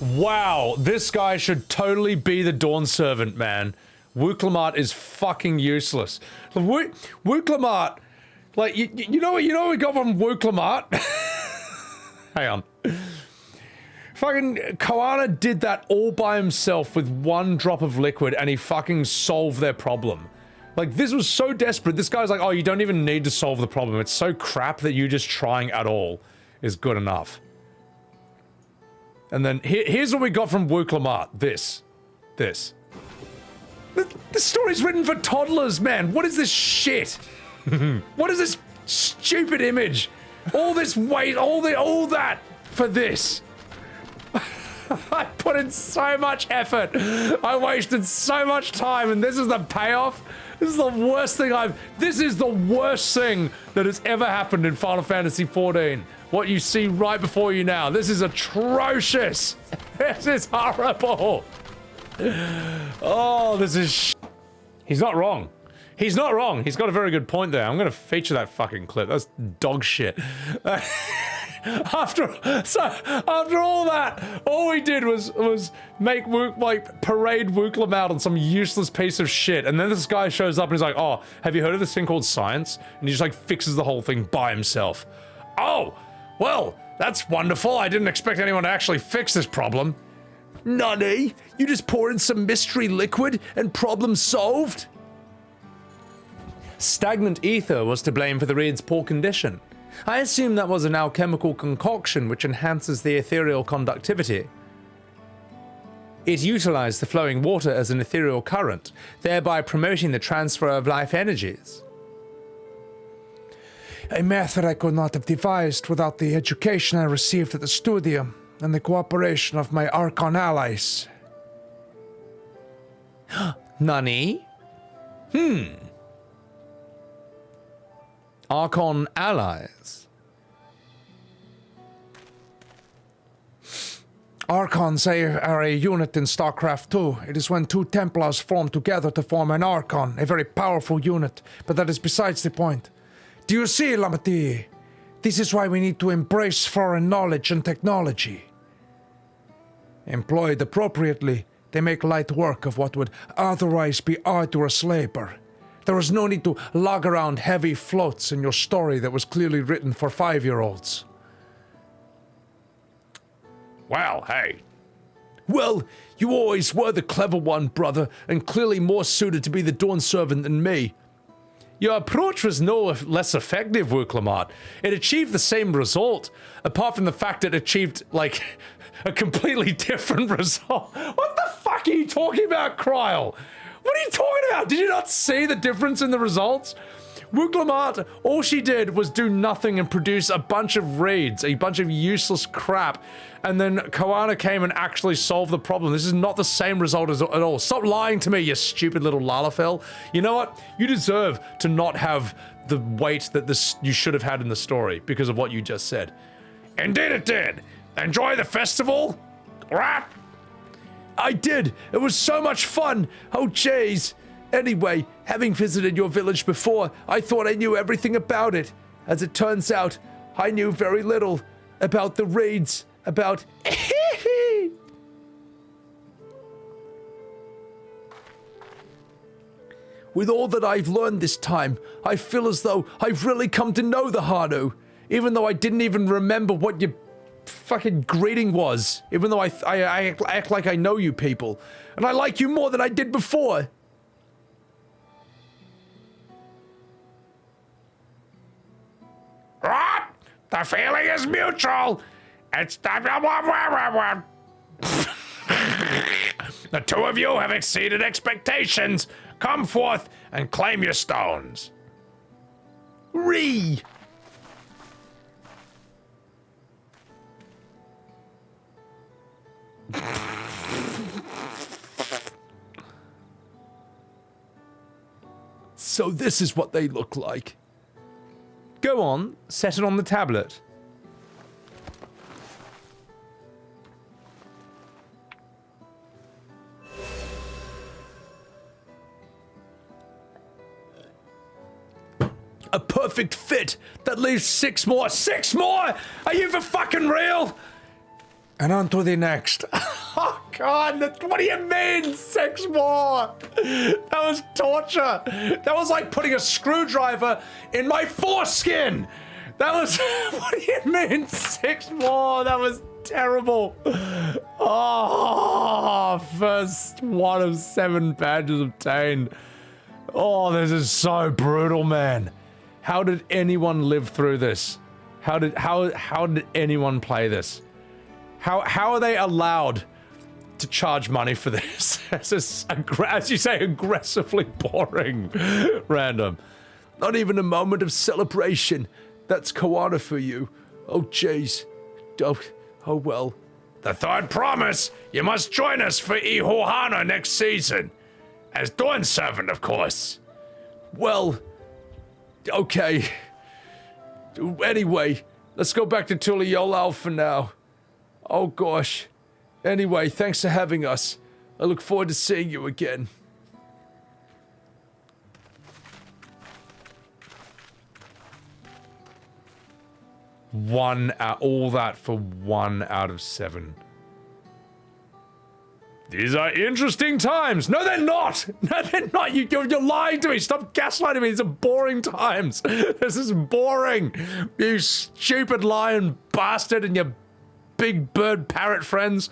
Wow, this guy should totally be the Dawnservant, man. Wuk Lamat is fucking useless. Wuk Lamat, like, you know what we got from Wuk Lamat? Hang on. Fucking Koana did that all by himself with one drop of liquid and he fucking solved their problem. Like, this was so desperate. This guy's like, oh, you don't even need to solve the problem. It's so crap that you just trying at all is good enough. And then here's what we got from Wuk Lamat. This. This story's written for toddlers, man. What is this shit? What is this stupid image? All this weight, all that for this. I put in so much effort. I wasted so much time, and this is the payoff. This is the worst thing this is the worst thing that has ever happened in Final Fantasy XIV. What you see right before you now. This is atrocious. This is horrible. Oh, this is He's not wrong. He's not wrong. He's got a very good point there. I'm gonna feature that fucking clip. That's dog shit. After all that, all we did was make parade Wuk Lamat on some useless piece of shit, and then this guy shows up and he's like, "Oh, have you heard of this thing called science?" And he just like fixes the whole thing by himself. Oh, well, that's wonderful. I didn't expect anyone to actually fix this problem. Nani? You just pour in some mystery liquid and problem solved? Stagnant ether was to blame for the raid's poor condition. I assume that was an alchemical concoction which enhances the ethereal conductivity. It utilized the flowing water as an ethereal current, thereby promoting the transfer of life energies. A method I could not have devised without the education I received at the studio and the cooperation of my Archon allies. Nani? Archon allies? Archons are a unit in StarCraft 2. It is when two Templars form together to form an Archon, a very powerful unit, but that is besides the point. Do you see, Lamati? This is why we need to embrace foreign knowledge and technology. Employed appropriately, they make light work of what would otherwise be arduous labor. There was no need to lug around heavy floats in your story that was clearly written for 5-year-olds. Well, hey, Well, you always were the clever one, brother, and clearly more suited to be the Dawnservant than me. Your approach was no less effective, Wuk Lamat. It achieved the same result, apart from the fact that it achieved, like, a completely different result. What the fuck are you talking about, Krile? What are you talking about? Did you not see the difference in the results? Wuk Lamat, all she did was do nothing and produce a bunch of reads, a bunch of useless crap, and then Koana came and actually solved the problem. This is not the same result at all. Stop lying to me, you stupid little Lalafell. You know what? You deserve to not have the weight that you should have had in the story because of what you just said. Indeed it did. Enjoy the festival? Right? I did. It was so much fun. Oh, jeez. Anyway, having visited your village before, I thought I knew everything about it. As it turns out, I knew very little about the raids, about... With all that I've learned this time, I feel as though I've really come to know the Hanu, even though I didn't even remember what your fucking greeting was, even though I act like I know you people, and I like you more than I did before. What? The feeling is mutual. It's the two of you have exceeded expectations. Come forth and claim your stones. Ree! So this is what they look like. Go on, set it on the tablet. A perfect fit. That leaves 6 more. 6 more? Are you for fucking real? And on to the next. Oh God, what do you mean 6 more? That was torture. That was like putting a screwdriver in my foreskin. That was, what do you mean 6 more? That was terrible. Oh, first 1 of 7 badges obtained. Oh, this is so brutal, man. How did anyone live through this? How did anyone play this? How are they allowed to charge money for this? As you say, aggressively boring. Random. Not even a moment of celebration. That's Koana for you. Oh, jeez. Oh, well. The third promise, you must join us for Ihohana next season. As Dawnservant, of course. Well, okay. Anyway, let's go back to Tuliolal for now. Oh gosh. Anyway, thanks for having us. I look forward to seeing you again. All that for 1 out of 7. These are interesting times. No, they're not. No, they're not. You're lying to me. Stop gaslighting me. These are boring times. This is boring. You stupid lion bastard and your big bird parrot friends.